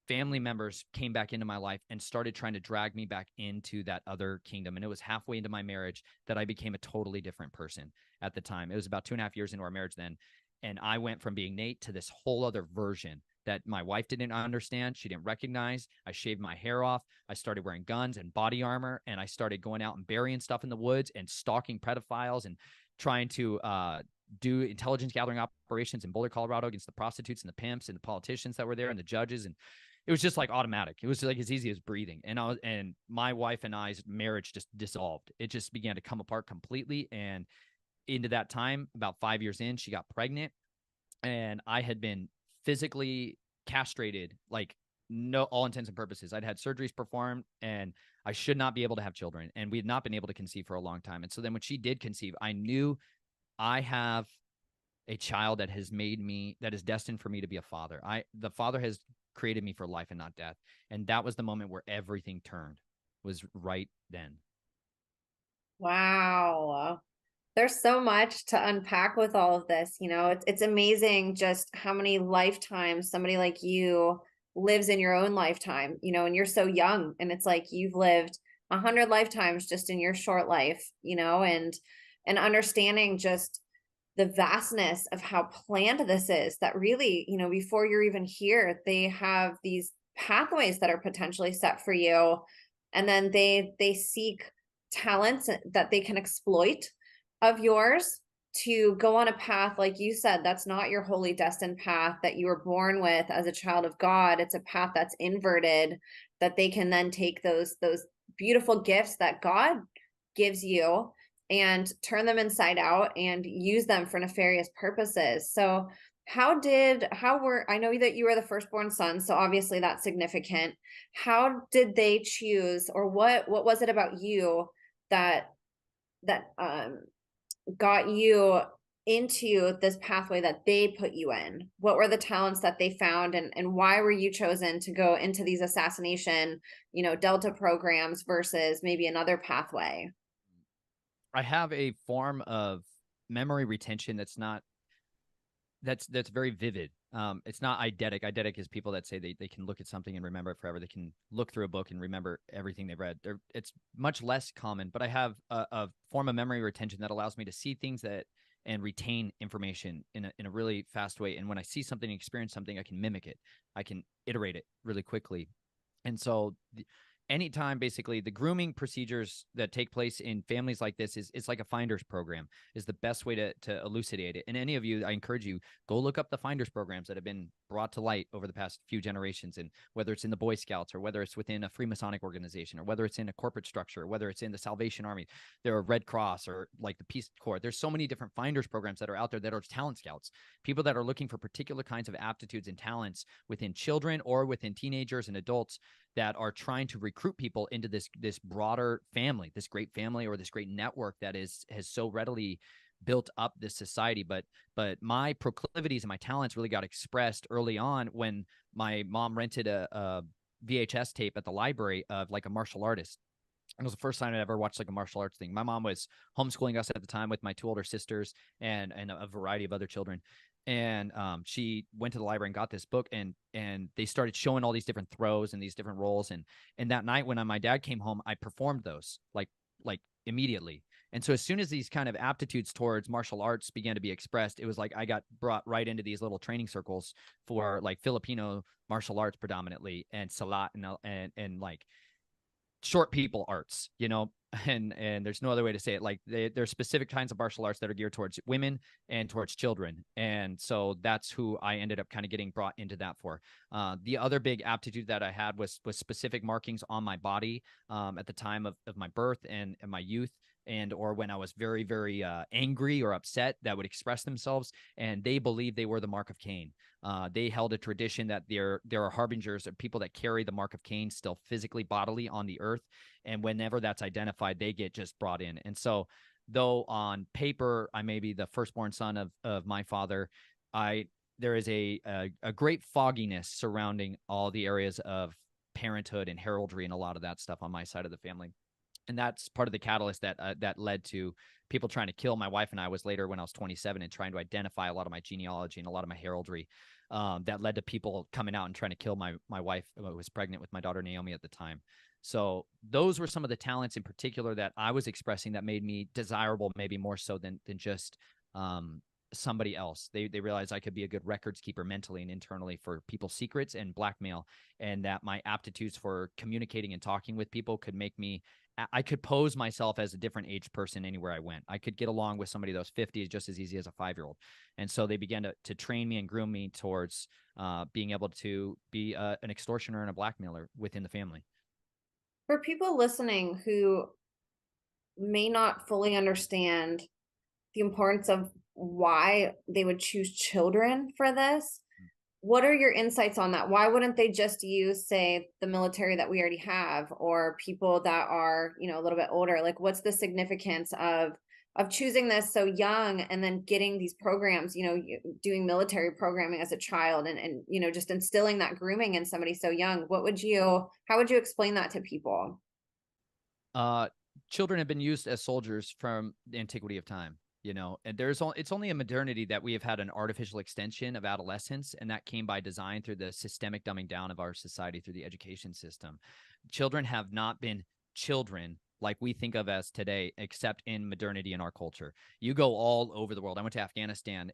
Speaker 2: family members came back into my life and started trying to drag me back into that other kingdom. And it was halfway into my marriage that I became a totally different person at the time. It was about 2.5 years into our marriage then. And I went from being Nate to this whole other version that my wife didn't understand. She didn't recognize. I shaved my hair off. I started wearing guns and body armor. And I started going out and burying stuff in the woods and stalking pedophiles and trying to do intelligence gathering operations in Boulder, Colorado against the prostitutes and the pimps and the politicians that were there and the judges. And it was just like automatic. It was like as easy as breathing. And my wife and I's marriage just dissolved. It just began to come apart completely. And into that time, about 5 years in, she got pregnant, and I had been physically castrated, like no, all intents and purposes. I'd had surgeries performed, and I should not be able to have children. And we had not been able to conceive for a long time. And so then when she did conceive, I knew I have a child that has made me, that is destined for me to be a father. The Father has created me for life and not death. And that was the moment where everything turned, was right then.
Speaker 1: Wow. There's so much to unpack with all of this. It's amazing just how many lifetimes somebody like you lives in your own lifetime, and you're so young, and it's like you've lived 100 lifetimes just in your short life, and understanding just the vastness of how planned this is, that really, before you're even here, they have these pathways that are potentially set for you. And then they seek talents that they can exploit of yours to go on a path, like you said, that's not your holy destined path that you were born with as a child of God. It's a path that's inverted, that they can then take those beautiful gifts that God gives you and turn them inside out and use them for nefarious purposes. So I know that you were the firstborn son, so obviously that's significant. How did they choose, or what was it about you that got you into this pathway that they put you in? What were the talents that they found, and why were you chosen to go into these assassination, Delta programs versus maybe another pathway?
Speaker 2: I have a form of memory retention that's very vivid. It's not eidetic. Eidetic is people that say they can look at something and remember it forever. They can look through a book and remember everything they've read. It's much less common, but I have a form of memory retention that allows me to see things and retain information in a really fast way. And when I see something, experience something, I can mimic it. I can iterate it really quickly. And so anytime, basically, the grooming procedures that take place in families like this it's like a finders program, is the best way to elucidate it. And any of you, I encourage you, go look up the finders programs that have been brought to light over the past few generations, and whether it's in the Boy Scouts, or whether it's within a Freemasonic organization, or whether it's in a corporate structure, or whether it's in the Salvation Army, there are Red Cross, or like the Peace Corps. There's so many different finders programs that are out there that are talent scouts, people that are looking for particular kinds of aptitudes and talents within children or within teenagers and adults, that are trying to recruit people into this broader family, this great family, or this great network that has so readily built up this society. But my proclivities and my talents really got expressed early on when my mom rented a VHS tape at the library of like a martial artist. It was the first time I ever watched like a martial arts thing. My mom was homeschooling us at the time with my two older sisters and a variety of other children. And she went to the library and got this book, and they started showing all these different throws and these different roles. And that night when my dad came home, I performed those like immediately. And so as soon as these kind of aptitudes towards martial arts began to be expressed, it was like I got brought right into these little training circles for like Filipino martial arts predominantly, and Salat, and like short people arts, and there's no other way to say it. Like there's specific kinds of martial arts that are geared towards women and towards children. And so that's who I ended up kind of getting brought into that for. The other big aptitude that I had was specific markings on my body at the time of my birth and my youth, and or when I was very, very angry or upset, that would express themselves. And they believed they were the mark of Cain. They held a tradition that there are harbingers of people that carry the mark of Cain still physically, bodily on the earth. And whenever that's identified, they get just brought in. And so though on paper, I may be the firstborn son of my father, there is a great fogginess surrounding all the areas of parenthood and heraldry and a lot of that stuff on my side of the family. And that's part of the catalyst that led to people trying to kill my wife and I was later when I was 27 and trying to identify a lot of my genealogy and a lot of my heraldry. that led to people coming out and trying to kill my wife, who was pregnant with my daughter Naomi at the time. So those were some of the talents in particular that I was expressing that made me desirable, maybe more so than just somebody else. They realized I could be a good records keeper mentally and internally for people's secrets and blackmail, and that my aptitudes for communicating and talking with people could make me. I could pose myself as a different age person anywhere I went. I could get along with somebody that was 50 just as easy as a 5-year-old. And so they began to train me and groom me towards being able to be an extortioner and a blackmailer within the family.
Speaker 1: For people listening who may not fully understand the importance of why they would choose children for this, what are your insights on that? Why wouldn't they just use, say, the military that we already have, or people that are, a little bit older? Like, what's the significance of choosing this so young and then getting these programs, doing military programming as a child, and just instilling that grooming in somebody so young? How would you explain that to people?
Speaker 2: Children have been used as soldiers from the antiquity of time, and it's only in modernity that we have had an artificial extension of adolescence, and that came by design through the systemic dumbing down of our society through the education system. Children have not been children like we think of as today, except in modernity in our culture. You go all over the world. I went to Afghanistan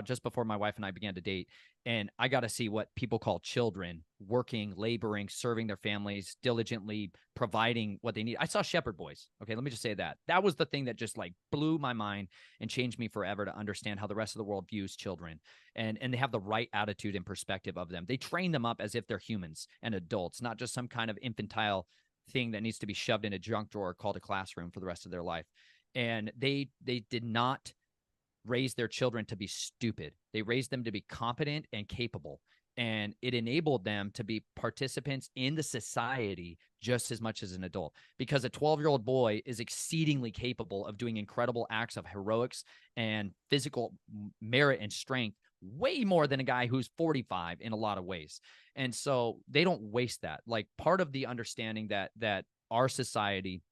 Speaker 2: just before my wife and I began to date, and I got to see what people call children working, laboring, serving their families, diligently providing what they need. I saw shepherd boys. Okay, let me just say that was the thing that just like blew my mind and changed me forever to understand how the rest of the world views children, and they have the right attitude and perspective of them. They train them up as if they're humans and adults, not just some kind of infantile thing that needs to be shoved in a junk drawer called a classroom for the rest of their life. And they did not raise their children to be stupid. They raised them to be competent and capable. And it enabled them to be participants in the society just as much as an adult, because a 12-year-old boy is exceedingly capable of doing incredible acts of heroics and physical merit and strength, way more than a guy who's 45 in a lot of ways. And so they don't waste that. Like, part of the understanding that our society,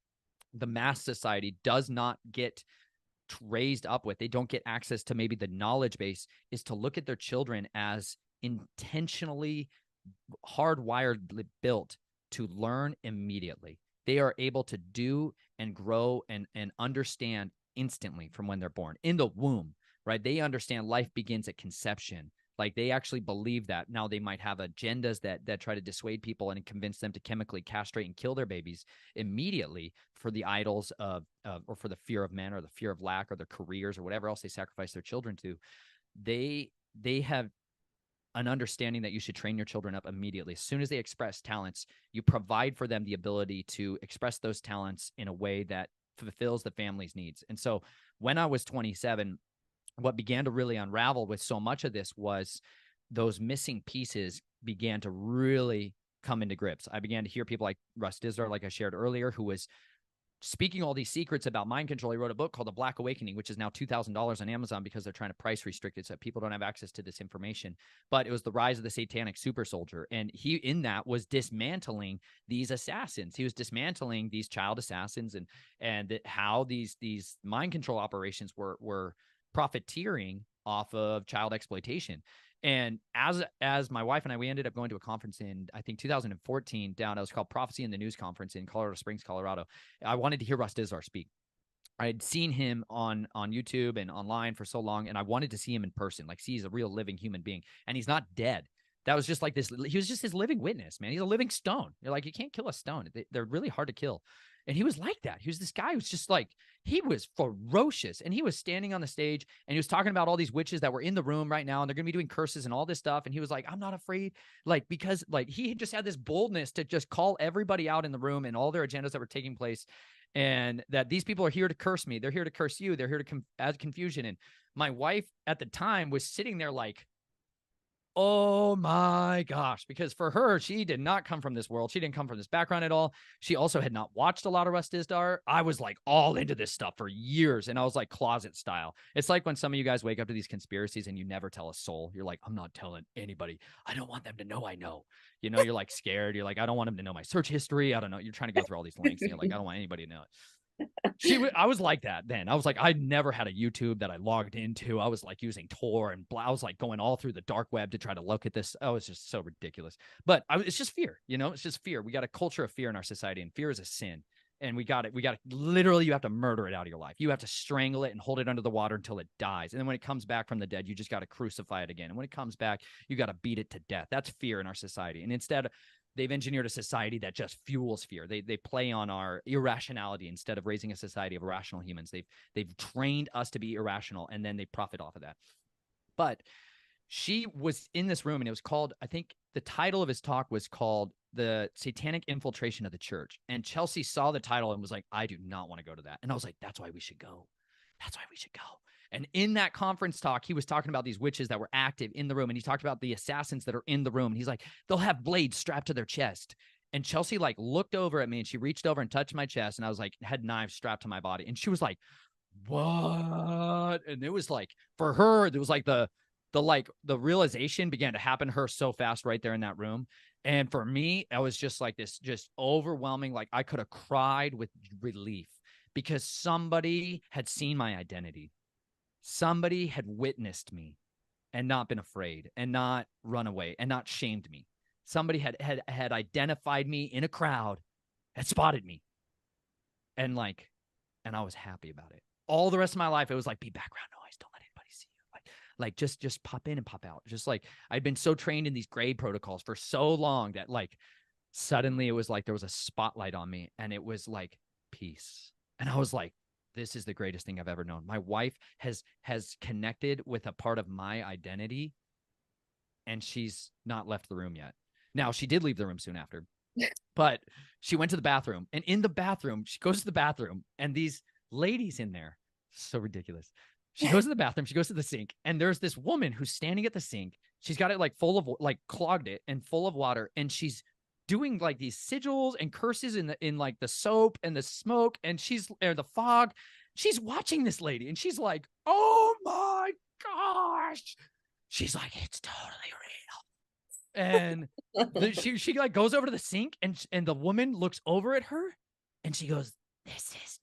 Speaker 2: the mass society, does not get raised up with, they don't get access to maybe the knowledge base, is to look at their children as intentionally hardwired, built to learn immediately. They are able to do and grow and understand instantly from when they're born in the womb, right? They understand life begins at conception. Like, they actually believe that. Now, they might have agendas that try to dissuade people and convince them to chemically castrate and kill their babies immediately for the idols of or for the fear of men or the fear of lack or their careers or whatever else they sacrifice their children to. They have an understanding that you should train your children up immediately. As soon as they express talents, you provide for them the ability to express those talents in a way that fulfills the family's needs. And so when I was 27, what began to really unravel with so much of this was those missing pieces began to really come into grips. I began to hear people like Russ Dizdar, like I shared earlier, who was speaking all these secrets about mind control. He wrote a book called The Black Awakening, which is now $2,000 on Amazon because they're trying to price restrict it so people don't have access to this information. But it was the rise of the satanic super soldier. And he, in that, was dismantling these assassins. He was dismantling these child assassins and how these mind control operations were profiteering off of child exploitation. And as my wife and I, we ended up going to a conference in, I think, 2014 down. It was called Prophecy in the News Conference in Colorado Springs, Colorado. I wanted to hear Russ Dizdar speak. I had seen him on YouTube and online for so long, and I wanted to see him in person, like see he's a real living human being. And he's not dead. That was just like this. He was just his living witness, man. He's a living stone. You're like, you can't kill a stone. They're really hard to kill. And he was like that. He was this guy who's just like, he was ferocious. And he was standing on the stage and he was talking about all these witches that were in the room right now. And they're going to be doing curses and all this stuff. And he was like, I'm not afraid. Like, because like he just had this boldness to just call everybody out in the room and all their agendas that were taking place. And that these people are here to curse me. They're here to curse you. They're here to add confusion. And my wife at the time was sitting there like, oh my gosh, because for her, she did not come from this world. She didn't come from this background at all. She also had not watched a lot of Russ Dizdar. I was like all into this stuff for years, and I was like closet style. It's like when some of you guys wake up to these conspiracies and you never tell a soul. You're like, I'm not telling anybody. I don't want them to know I know. You know, you're like scared. You're like, I don't want them to know my search history. I don't know. You're trying to go through all these links, and you're like, I don't want anybody to know it. I was like that then. I was like, I never had a YouTube that I logged into. I was like using Tor and I was like going all through the dark web to try to look at this. Oh, it's just so ridiculous. But it's just fear, it's just fear. We got a culture of fear in our society, and fear is a sin. And we got it. Literally, you have to murder it out of your life. You have to strangle it and hold it under the water until it dies. And then when it comes back from the dead, you just got to crucify it again. And when it comes back, you got to beat it to death. That's fear in our society. And instead, they've engineered a society that just fuels fear. They play on our irrationality instead of raising a society of rational humans. They've trained us to be irrational, and then they profit off of that. But she was in this room, and it was called, I think the title of his talk was called The Satanic Infiltration of the Church. And Chelsea saw the title and was like, I do not want to go to that. And I was like, that's why we should go. That's why we should go. And in that conference talk, he was talking about these witches that were active in the room. And he talked about the assassins that are in the room. And he's like, they'll have blades strapped to their chest. And Chelsea like looked over at me, and she reached over and touched my chest. And I was like, had knives strapped to my body. And she was like, what? And it was like, for her, there was like the realization began to happen to her so fast right there in that room. And for me, I was just like this, just overwhelming. Like I could have cried with relief because somebody had seen my identity. Somebody had witnessed me and not been afraid and not run away and not shamed me. Somebody had identified me in a crowd, had spotted me. And I was happy about it. All the rest of my life, it was like, be background noise. Don't let anybody see you. Like just pop in and pop out. Just like I'd been so trained in these grade protocols for so long that like suddenly it was like there was a spotlight on me, and it was like peace. And I was like, this is the greatest thing I've ever known. My wife has connected with a part of my identity, and she's not left the room yet. Now, she did leave the room soon after, but she went to the bathroom, and in the bathroom, she goes to the bathroom, and these ladies in there, so ridiculous. She goes to the bathroom, she goes to the sink, and there's this woman who's standing at the sink. She's got it like full of like clogged it and full of water, and she's doing like these sigils and curses in like the soap and the smoke, and the fog. She's watching this lady, and she's like, oh my gosh. She's like, it's totally real. And she like goes over to the sink, and the woman looks over at her, and she goes, this is,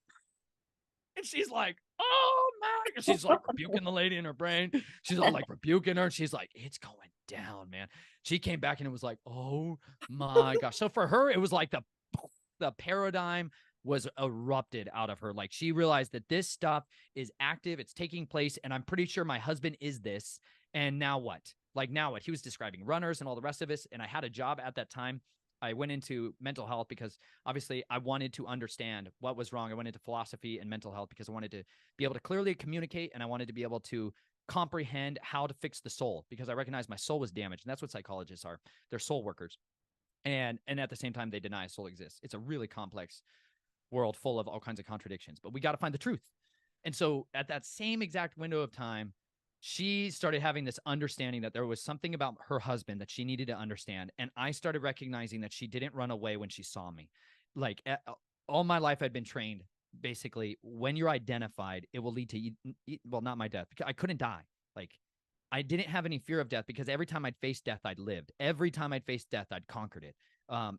Speaker 2: and she's like, oh my, and she's like rebuking the lady in her brain. She's all like rebuking her. And she's like, it's going down, man. She came back, and it was like, oh my gosh. So for her, it was like the paradigm was erupted out of her. Like she realized that this stuff is active, it's taking place, and I'm pretty sure my husband is this. And now what? Like now what? He was describing runners and all the rest of us. And I had a job at that time. I went into mental health because obviously I wanted to understand what was wrong. I went into philosophy and mental health because I wanted to be able to clearly communicate, and I wanted to be able to comprehend how to fix the soul, because I recognized my soul was damaged. And that's what psychologists are. They're soul workers. And at the same time, they deny a soul exists. It's a really complex world full of all kinds of contradictions, but we got to find the truth. And so at that same exact window of time, she started having this understanding that there was something about her husband that she needed to understand. And I started recognizing that she didn't run away when she saw me. Like all my life, I'd been trained basically, when you're identified, it will lead to, well, not my death, because I couldn't die. Like I didn't have any fear of death, because every time I'd faced death, I'd lived. Every time I'd faced death, I'd conquered it.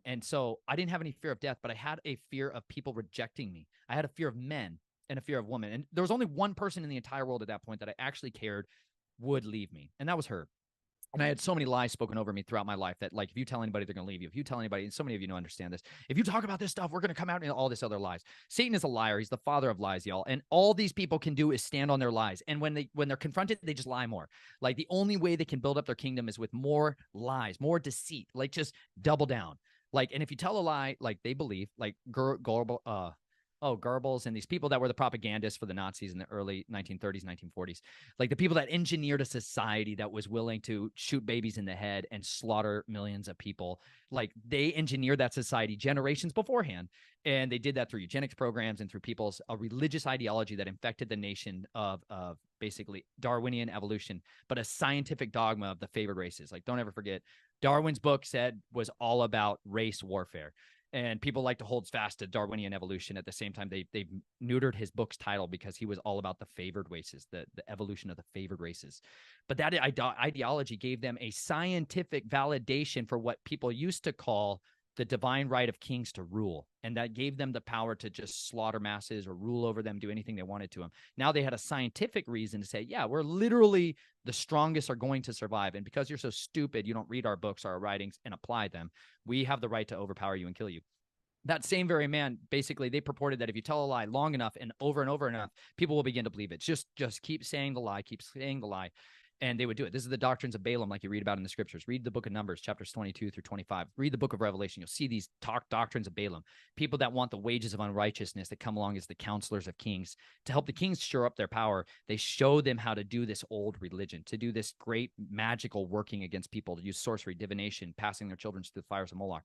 Speaker 2: And so I didn't have any fear of death, but I had a fear of people rejecting me. I had a fear of men and a fear of women. And there was only one person in the entire world at that point that I actually cared would leave me, and that was her. And I had so many lies spoken over me throughout my life that, like, if you tell anybody, they're going to leave you. If you tell anybody, and so many of you know understand this, if you talk about this stuff, we're going to come out in all this other lies. Satan is a liar. He's the father of lies, y'all. And all these people can do is stand on their lies. And when they're confronted, they just lie more. Like the only way they can build up their kingdom is with more lies, more deceit. Like just double down. Like, and if you tell a lie, like they believe, like Goebbels and these people that were the propagandists for the Nazis in the early 1930s, 1940s, like the people that engineered a society that was willing to shoot babies in the head and slaughter millions of people. Like they engineered that society generations beforehand. And they did that through eugenics programs and through people's religious ideology that infected the nation of basically Darwinian evolution, but a scientific dogma of the favored races. Like, don't ever forget, Darwin's book was all about race warfare. And people like to hold fast to Darwinian evolution. At the same time, they've neutered his book's title because he was all about the favored races, the evolution of the favored races. But that ideology gave them a scientific validation for what people used to call the divine right of kings to rule. And that gave them the power to just slaughter masses or rule over them, do anything they wanted to them. Now they had a scientific reason to say, yeah, we're literally the strongest are going to survive. And because you're so stupid, you don't read our books or our writings and apply them, we have the right to overpower you and kill you. That same very man, basically, they purported that if you tell a lie long enough and over enough, people will begin to believe it. Just keep saying the lie, keep saying the lie. And they would do it. This is the doctrines of Balaam, like you read about in the scriptures. Read the book of Numbers, chapters 22 through 25. Read the book of Revelation. You'll see these doctrines of Balaam, people that want the wages of unrighteousness that come along as the counselors of kings. To help the kings shore up their power, they show them how to do this old religion, to do this great magical working against people, to use sorcery, divination, passing their children through the fires of Moloch.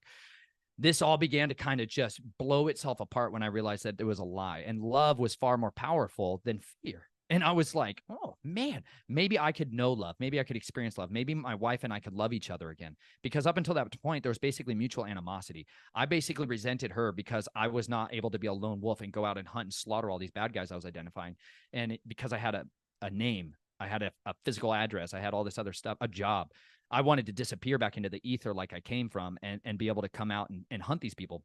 Speaker 2: This all began to kind of just blow itself apart when I realized that there was a lie, and love was far more powerful than fear. And I was like, oh man, maybe I could know love. Maybe I could experience love. Maybe my wife and I could love each other again. Because up until that point, there was basically mutual animosity. I basically resented her because I was not able to be a lone wolf and go out and hunt and slaughter all these bad guys I was identifying. And because I had a name, I had a physical address, I had all this other stuff, a job. I wanted to disappear back into the ether like I came from and be able to come out and hunt these people.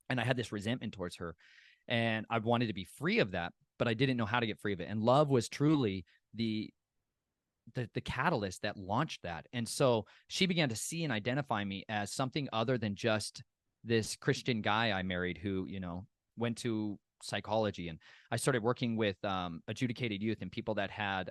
Speaker 2: And I had this resentment towards her. And I wanted to be free of that, but I didn't know how to get free of it. And love was truly the catalyst that launched that. And so she began to see and identify me as something other than just this Christian guy I married who, went to psychology. And I started working with adjudicated youth and people that had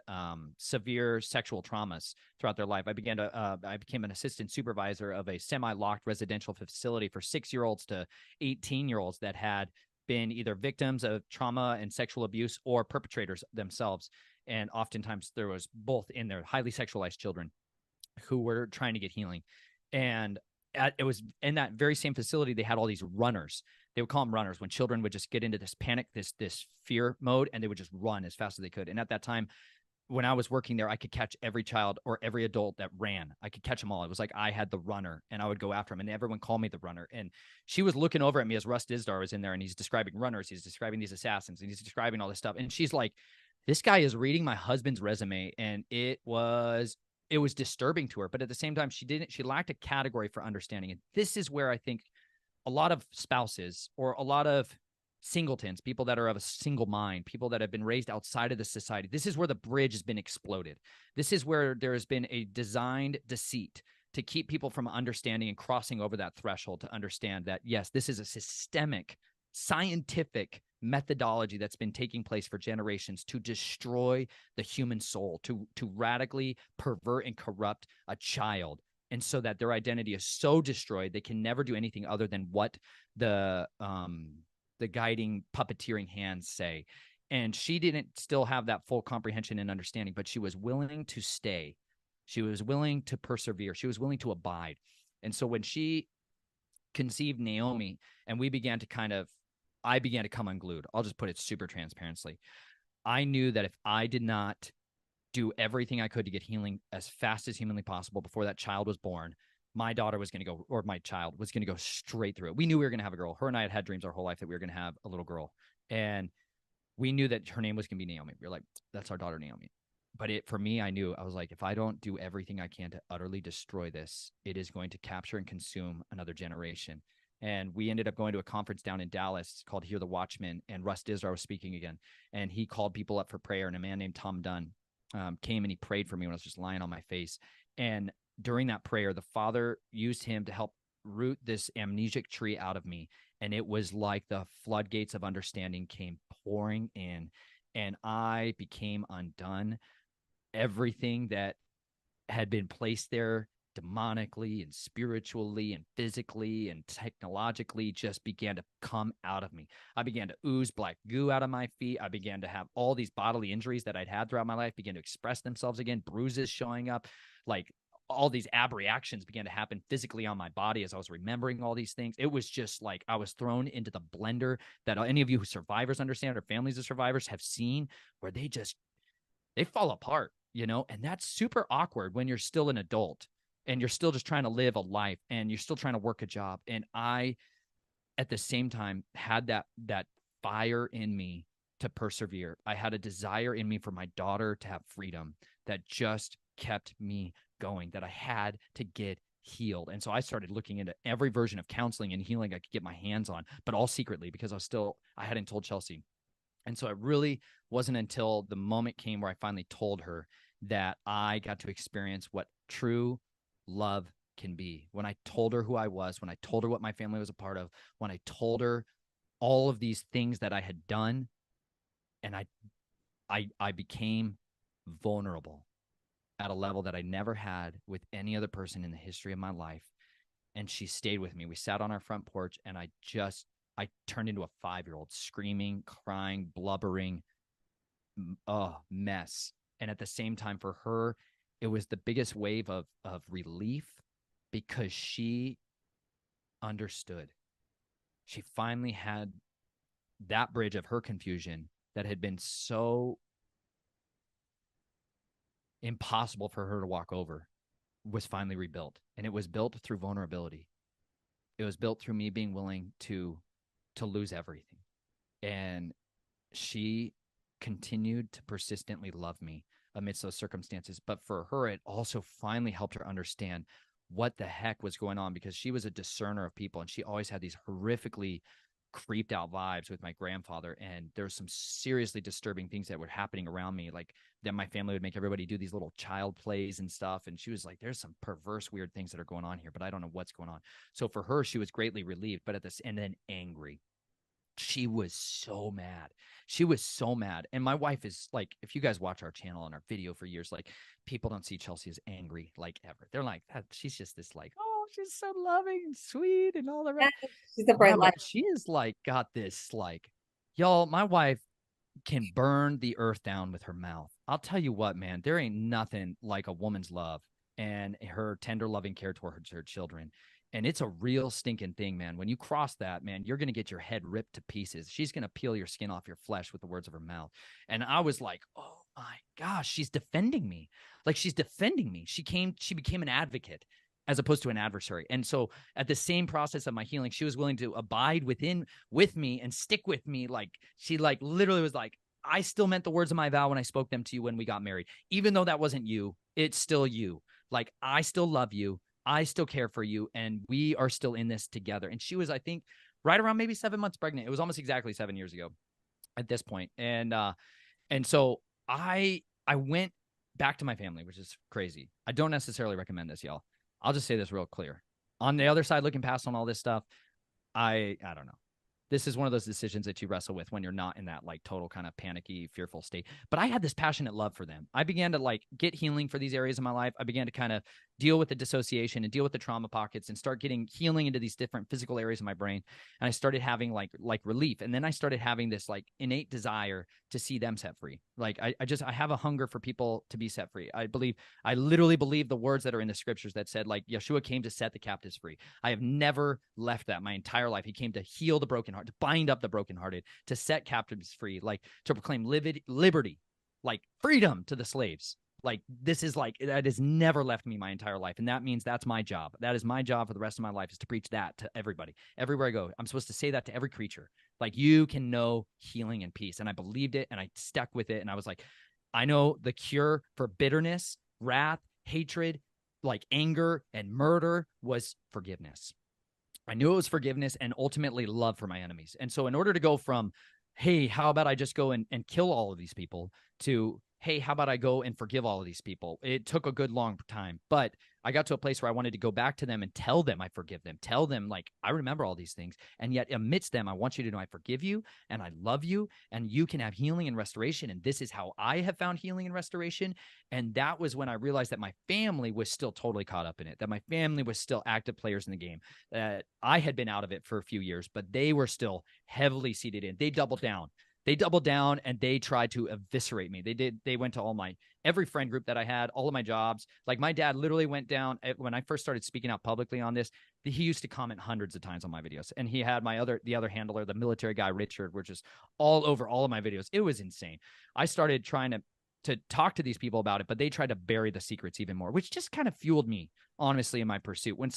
Speaker 2: severe sexual traumas throughout their life. I became an assistant supervisor of a semi-locked residential facility for 6-year-olds to 18-year-olds that had been either victims of trauma and sexual abuse or perpetrators themselves. And oftentimes there was both in there, highly sexualized children who were trying to get healing. And it was in that very same facility, they had all these runners. They would call them runners when children would just get into this panic, this fear mode, and they would just run as fast as they could. And at that time, when I was working there, I could catch every child or every adult that ran. I could catch them all. It was like I had the runner and I would go after him, and everyone called me the runner. And she was looking over at me as Russ Dizdar was in there, and he's describing runners. He's describing these assassins, and he's describing all this stuff. And she's like, this guy is reading my husband's resume, and it was disturbing to her. But at the same time, she lacked a category for understanding. And this is where I think a lot of spouses or a lot of singletons, people that are of a single mind, people that have been raised outside of the society, this is where the bridge has been exploded. This is where there has been a designed deceit to keep people from understanding and crossing over that threshold to understand that, yes, this is a systemic, scientific methodology that's been taking place for generations to destroy the human soul, to radically pervert and corrupt a child. And so that their identity is so destroyed, they can never do anything other than what the guiding puppeteering hands say. And she didn't still have that full comprehension and understanding, but she was willing to stay. She was willing to persevere. She was willing to abide. And so when she conceived Naomi and I began to come unglued, I'll just put it super transparently. I knew that if I did not do everything I could to get healing as fast as humanly possible before that child was born, my daughter was going to go, or my child was going to go straight through it. We knew we were going to have a girl. Her and I had dreams our whole life that we were going to have a little girl. And we knew that her name was going to be Naomi. We were like, that's our daughter, Naomi. But for me, I was like, if I don't do everything I can to utterly destroy this, it is going to capture and consume another generation. And we ended up going to a conference down in Dallas called Hear the Watchman, and Russ Dizdar was speaking again. And he called people up for prayer, and a man named Tom Dunn came and he prayed for me when I was just lying on my face. And during that prayer, the Father used him to help root this amnesic tree out of me. And it was like the floodgates of understanding came pouring in, and I became undone. Everything that had been placed there demonically and spiritually and physically and technologically just began to come out of me. I began to ooze black goo out of my feet. I began to have all these bodily injuries that I'd had throughout my life begin to express themselves again, bruises showing up, like all these abreactions began to happen physically on my body as I was remembering all these things. It was just like I was thrown into the blender that any of you who survivors understand or families of survivors have seen, where they fall apart, and that's super awkward when you're still an adult and you're still just trying to live a life and you're still trying to work a job. And I, at the same time, had that fire in me to persevere. I had a desire in me for my daughter to have freedom that just kept me going, that I had to get healed. And so I started looking into every version of counseling and healing I could get my hands on, but all secretly because I hadn't told Chelsea. And so it really wasn't until the moment came where I finally told her that I got to experience what true love can be. When I told her who I was, when I told her what my family was a part of, when I told her all of these things that I had done, and I became vulnerable at a level that I never had with any other person in the history of my life. And she stayed with me. We sat on our front porch, and I turned into a 5-year-old, screaming, crying, blubbering, mess. And at the same time, for her, it was the biggest wave of relief because she understood. She finally had that bridge of her confusion that had been so impossible for her to walk over was finally rebuilt. And it was built through vulnerability. It was built through me being willing to lose everything. And she continued to persistently love me amidst those circumstances. But for her, it also finally helped her understand what the heck was going on, because she was a discerner of people, and she always had these horrifically creeped out vibes with my grandfather. And there was some seriously disturbing things that were happening around me, like that my family would make everybody do these little child plays and stuff. And she was like, there's some perverse, weird things that are going on here, but I don't know what's going on. So for her, she was greatly relieved, but and then angry. She was so mad. She was so mad. And my wife is like, if you guys watch our channel and our video for years, like, people don't see Chelsea as angry, like, ever. They're like, she's just this, like, oh, she's so loving and sweet and all the rest.
Speaker 1: Yeah, she's a bright
Speaker 2: However,
Speaker 1: light.
Speaker 2: she is like, got this, like, y'all, my wife can burn the earth down with her mouth. I'll tell you what, man, there ain't nothing like a woman's love and her tender, loving care towards her children. And it's a real stinking thing, man. When you cross that, man, you're going to get your head ripped to pieces. She's going to peel your skin off your flesh with the words of her mouth. And I was like, oh my gosh, she's defending me. Like, she's defending me. She became an advocate as opposed to an adversary. And so at the same process of my healing, she was willing to abide with me and stick with me. Like, she like literally was like, I still meant the words of my vow when I spoke them to you when we got married. Even though that wasn't you, it's still you. Like, I still love you. I still care for you, and we are still in this together. And she was, I think, right around maybe 7 months pregnant. It was almost exactly 7 years ago at this point. And so I went back to my family, which is crazy. I don't necessarily recommend this, y'all. I'll just say this real clear. On the other side, looking past on all this stuff, I don't know. This is one of those decisions that you wrestle with when you're not in that like total kind of panicky, fearful state. But I had this passionate love for them. I began to like get healing for these areas of my life. I began to kind of deal with the dissociation and deal with the trauma pockets and start getting healing into these different physical areas of my brain. And I started having like relief. And then I started having this like innate desire to see them set free. Like I have a hunger for people to be set free. I literally believe the words that are in the scriptures that said like Yeshua came to set the captives free. I have never left that my entire life. He came to heal the broken heart, to bind up the brokenhearted, to set captives free, like to proclaim liberty, like freedom to the slaves. Like, this is like, that has never left me my entire life. And that means that's my job. That is my job for the rest of my life, is to preach that to everybody. Everywhere I go, I'm supposed to say that to every creature. Like, you can know healing and peace. And I believed it, and I stuck with it. And I was like, I know the cure for bitterness, wrath, hatred, like anger and murder was forgiveness. I knew it was forgiveness and ultimately love for my enemies. And so in order to go from, hey, how about I just go and kill all of these people, to, hey, how about I go and forgive all of these people? It took a good long time, but I got to a place where I wanted to go back to them and tell them I forgive them, tell them like, I remember all these things. And yet amidst them, I want you to know I forgive you and I love you, and you can have healing and restoration. And this is how I have found healing and restoration. And that was when I realized that my family was still totally caught up in it, that my family was still active players in the game, that I had been out of it for a few years, but they were still heavily seated in. They doubled down. And they tried to eviscerate me. They went to every friend group that I had, all of my jobs. Like, my dad literally went down when I first started speaking out publicly on this. He used to comment hundreds of times on my videos. And he had the other handler, the military guy, Richard, were just all over all of my videos. It was insane. I started trying to to talk to these people about it, but they tried to bury the secrets even more, which just kind of fueled me, honestly, in my pursuit. When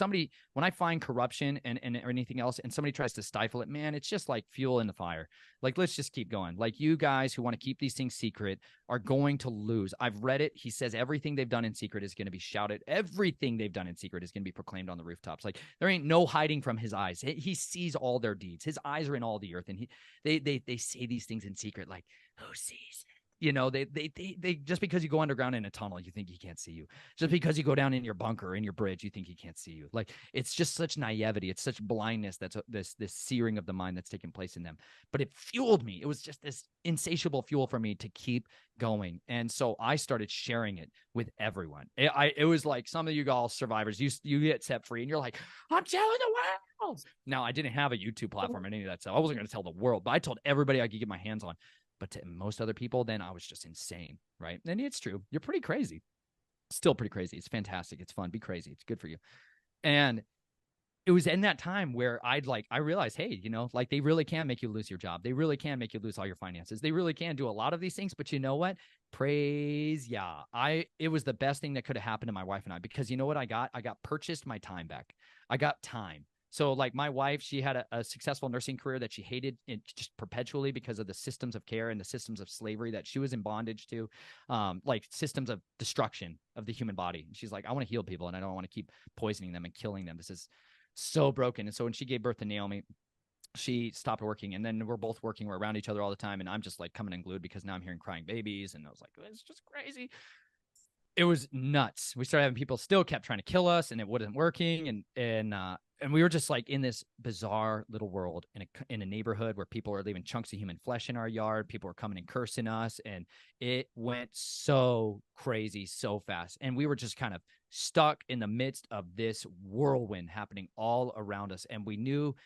Speaker 2: I find corruption and or anything else, and somebody tries to stifle it, man, it's just like fuel in the fire. Like, let's just keep going. Like, you guys who want to keep these things secret are going to lose. I've read it. He says everything they've done in secret is going to be shouted. Everything they've done in secret is going to be proclaimed on the rooftops. Like, there ain't no hiding from his eyes. He sees all their deeds. His eyes are in all the earth, and they say these things in secret. Like, who sees? They just because you go underground in a tunnel, you think he can't see you. Just because you go down in your bunker, in your bridge, you think he can't see you. Like, it's just such naivety. It's such blindness. That's this searing of the mind that's taking place in them. But it fueled me. It was just this insatiable fuel for me to keep going. And so I started sharing it with everyone. It was like, some of you all survivors, you get set free and you're like, I'm telling the world. Now, I didn't have a YouTube platform or any of that stuff. I wasn't going to tell the world, but I told everybody I could get my hands on. But to most other people, then I was just insane, right? And it's true. You're pretty crazy. Still pretty crazy. It's fantastic. It's fun. Be crazy. It's good for you. And it was in that time where I realized, hey, like, they really can make you lose your job. They really can make you lose all your finances. They really can do a lot of these things. But you know what? Praise yeah. It was the best thing that could have happened to my wife and I, because you know what I got? I got purchased my time back. I got time. So, like, my wife, she had a successful nursing career that she hated just perpetually because of the systems of care and the systems of slavery that she was in bondage to, like systems of destruction of the human body. And she's like, I want to heal people, and I don't want to keep poisoning them and killing them. This is so broken. And so when she gave birth to Naomi, she stopped working, and then we're both working. We're around each other all the time, and I'm just like coming unglued because now I'm hearing crying babies, and I was like, it's just crazy. It was nuts. We started having people still kept trying to kill us, and it wasn't working. And we were just like in this bizarre little world in a neighborhood where people were leaving chunks of human flesh in our yard. People were coming and cursing us, and it went so crazy so fast. And we were just kind of stuck in the midst of this whirlwind happening all around us. And we knew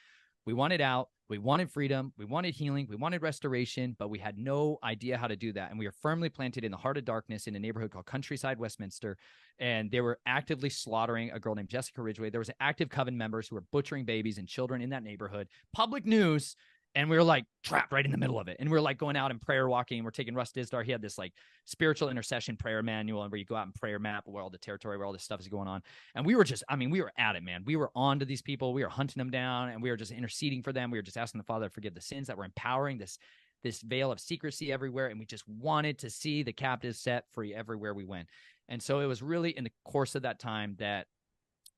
Speaker 2: we wanted out. We wanted freedom. We wanted healing. We wanted restoration, but we had no idea how to do that. And we were firmly planted in the heart of darkness in a neighborhood called Countryside, Westminster. And they were actively slaughtering a girl named Jessica Ridgway. There was active coven members who were butchering babies and children in that neighborhood. Public news. And we were like trapped right in the middle of it. And we were like going out and prayer walking. And we're taking Russ Dizdar. He had this like spiritual intercession prayer manual, and where you go out and prayer map where all the territory, where all this stuff is going on. And we were just, we were at it, man. We were on to these people. We were hunting them down, and we were just interceding for them. We were just asking the Father to forgive the sins that were empowering this veil of secrecy everywhere. And we just wanted to see the captives set free everywhere we went. And so it was really in the course of that time that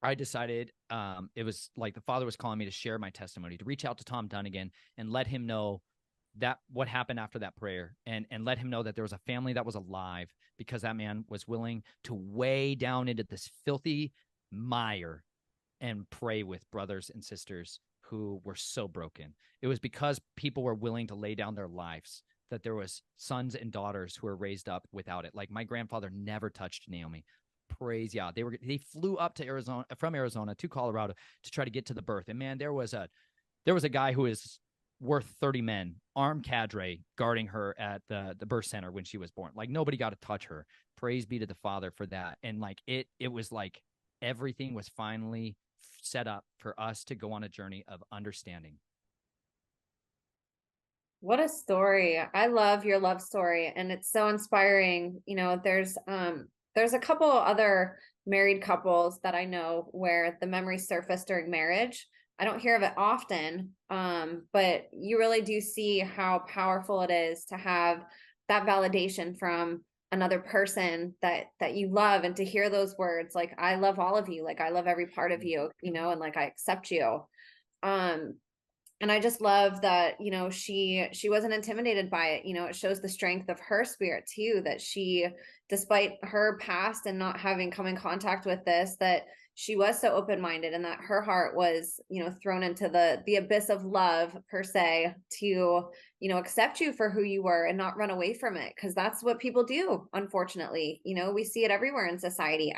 Speaker 2: I decided it was like the Father was calling me to share my testimony, to reach out to Tom Dunnigan and let him know that what happened after that prayer, and let him know that there was a family that was alive because that man was willing to wade down into this filthy mire and pray with brothers and sisters who were so broken. It was because people were willing to lay down their lives that there was sons and daughters who were raised up without it. Like, my grandfather never touched Naomi. Praise yeah. They flew up to Arizona, from Arizona to Colorado, to try to get to the birth. And man, there was a guy who is worth 30 men, armed cadre, guarding her at the birth center when she was born. Like, nobody got to touch her. Praise be to the Father for that. And like it was like everything was finally set up for us to go on a journey of understanding.
Speaker 1: What a story. I love your love story, and it's so inspiring. There's a couple other married couples that I know where the memories surface during marriage. I don't hear of it often, but you really do see how powerful it is to have that validation from another person that you love, and to hear those words like, I love all of you, like, I love every part of you, and like, I accept you. And I just love that, she wasn't intimidated by it. It shows the strength of her spirit too, that she, despite her past and not having come in contact with this, that she was so open-minded, and that her heart was, thrown into the abyss of love, per se, to, accept you for who you were and not run away from it. Cause that's what people do. Unfortunately, we see it everywhere in society.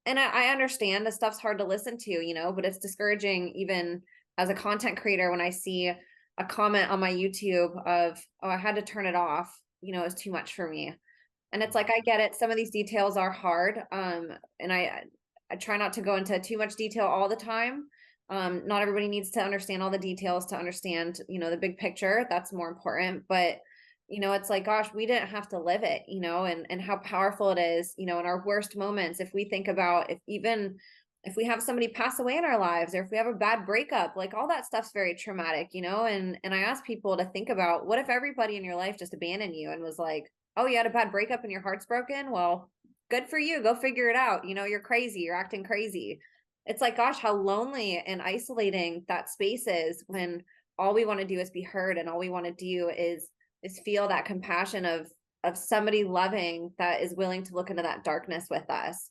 Speaker 1: And I understand this stuff's hard to listen to, but it's discouraging even as a content creator when I see a comment on my YouTube of, oh, I had to turn it off, it was too much for me. And it's like, I get it. Some of these details are hard. And I try not to go into too much detail all the time. Not everybody needs to understand all the details to understand, the big picture. That's more important. But It's like, gosh, we didn't have to live it, and how powerful it is, in our worst moments. If we think about, if we have somebody pass away in our lives, or if we have a bad breakup, like all that stuff's very traumatic, and I ask people to think about, what if everybody in your life just abandoned you and was like, oh, you had a bad breakup and your heart's broken? Well, good for you. Go figure it out. You're crazy. You're acting crazy. It's like, gosh, how lonely and isolating that space is, when all we want to do is be heard, and all we want to do is feel that compassion of somebody loving, that is willing to look into that darkness with us.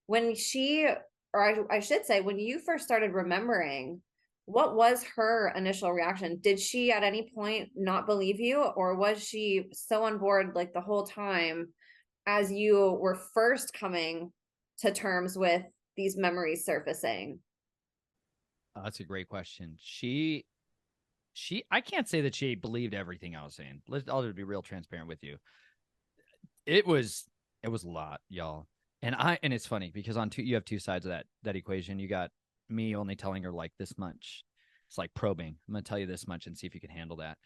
Speaker 1: When she, or I should say, when you first started remembering, what was her initial reaction? Did she at any point not believe you, or was she so on board like the whole time, as you were first coming to terms with these memories surfacing?
Speaker 2: That's a great question. I can't say that she believed everything I was saying. I'll just be real transparent with you. It was a lot, y'all. And it's funny because you have two sides of that equation. You got me only telling her like this much. It's like probing. I'm gonna tell you this much and see if you can handle that.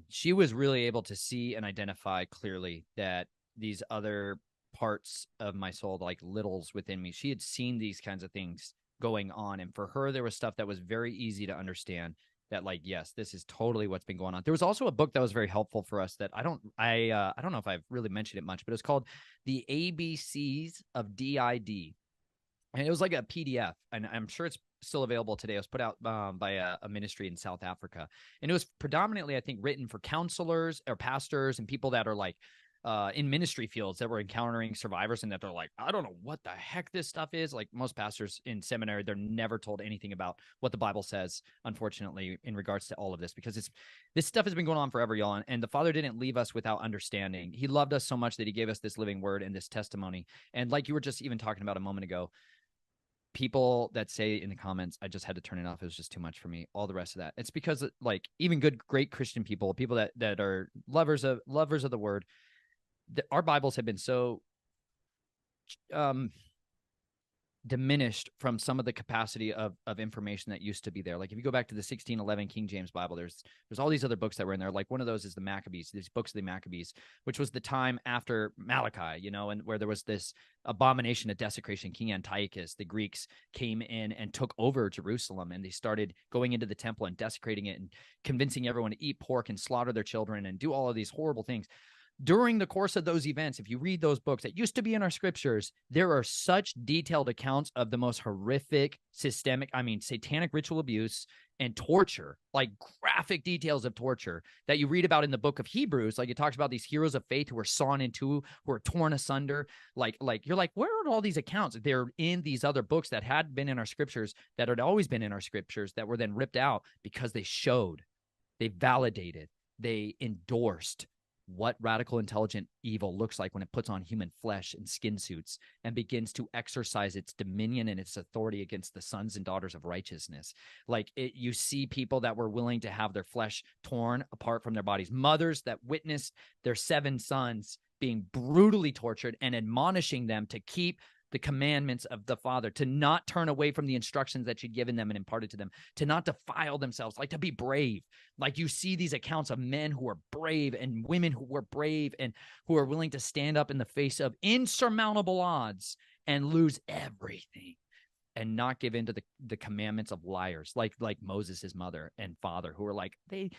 Speaker 2: She was really able to see and identify clearly that these other parts of my soul, like littles within me, she had seen these kinds of things going on. And for her, there was stuff that was very easy to understand, that like, yes, this is totally what's been going on. There was also a book that was very helpful for us that I don't know if I've really mentioned it much, but it's called The ABCs of DID. And it was like a PDF, and I'm sure it's still available today. It was put out by a ministry in South Africa, and it was predominantly, I think, written for counselors or pastors and people that are like in ministry fields that were encountering survivors, and that they're like, I don't know what the heck this stuff is. Like most pastors in seminary, they're never told anything about what the Bible says, unfortunately, in regards to all of this, because this stuff has been going on forever, y'all. And the Father didn't leave us without understanding. He loved us so much that he gave us this living word and this testimony. And like you were just even talking about a moment ago, people that say in the comments, I just had to turn it off, it was just too much for me, all the rest of that, it's because like even great Christian people that are lovers of the word, our Bibles have been so um diminished from some of the capacity of information that used to be there. Like if you go back to the 1611 King James Bible, there's all these other books that were in there. Like one of those is the Maccabees, these books of the Maccabees, which was the time after Malachi, and where there was this abomination of desecration. King Antiochus, the Greeks came in and took over Jerusalem, and they started going into the temple and desecrating it and convincing everyone to eat pork and slaughter their children and do all of these horrible things. During the course of those events, if you read those books that used to be in our scriptures, there are such detailed accounts of the most horrific satanic ritual abuse and torture, like graphic details of torture that you read about in the book of Hebrews. Like it talks about these heroes of faith who were sawn in two, who were torn asunder. Like you're like, where are all these accounts? They're in these other books that had been in our scriptures, that had always been in our scriptures, that were then ripped out because they showed, they validated, they endorsed what radical intelligent evil looks like when it puts on human flesh and skin suits and begins to exercise its dominion and its authority against the sons and daughters of righteousness. You see people that were willing to have their flesh torn apart from their bodies, mothers that witnessed their 7 sons being brutally tortured and admonishing them to keep the commandments of the Father, to not turn away from the instructions that she'd given them and imparted to them, to not defile themselves, like to be brave. Like you see these accounts of men who are brave and women who were brave and who are willing to stand up in the face of insurmountable odds and lose everything and not give in to the commandments of liars, like Moses' mother and father, who were like, they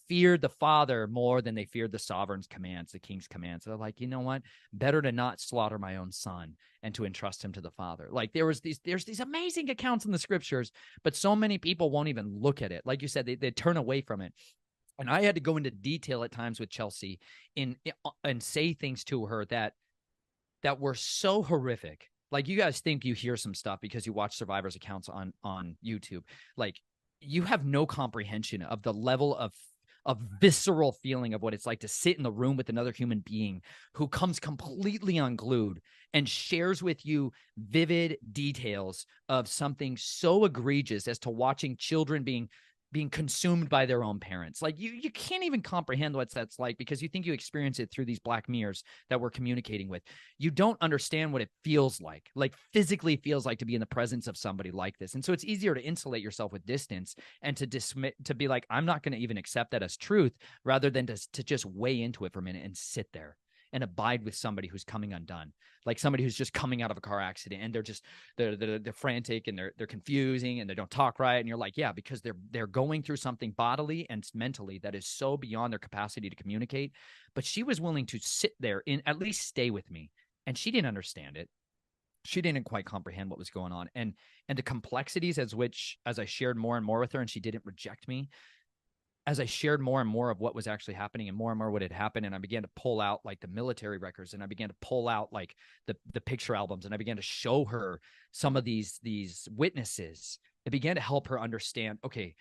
Speaker 2: feared the Father more than they feared the sovereign's commands, the king's commands. They're like, you know what? Better to not slaughter my own son and to entrust him to the Father. Like there's these amazing accounts in the scriptures, but so many people won't even look at it. Like you said, they turn away from it. And I had to go into detail at times with Chelsea and say things to her that were so horrific. Like you guys think you hear some stuff because you watch survivors' accounts on YouTube. Like you have no comprehension of the level of visceral feeling of what it's like to sit in the room with another human being who comes completely unglued and shares with you vivid details of something so egregious as to watching children being being consumed by their own parents. Like you can't even comprehend what that's like, because you think you experience it through these black mirrors that we're communicating with. You don't understand what it feels like physically feels like to be in the presence of somebody like this. And so it's easier to insulate yourself with distance and to dismiss, to be like, I'm not going to even accept that as truth, rather than to just weigh into it for a minute and sit there and abide with somebody who's coming undone, like somebody who's just coming out of a car accident, and they're frantic, and they're confusing, and they don't talk right. And you're like, yeah, because they're going through something bodily and mentally that is so beyond their capacity to communicate. But she was willing to sit there and at least stay with me. And she didn't understand it. She didn't quite comprehend what was going on. And the complexities as I shared more and more with her, and she didn't reject me, as I shared more and more of what was actually happening and more what had happened, and I began to pull out like the military records, and I began to pull out like the picture albums, and I began to show her some of these witnesses, it began to help her understand, okay,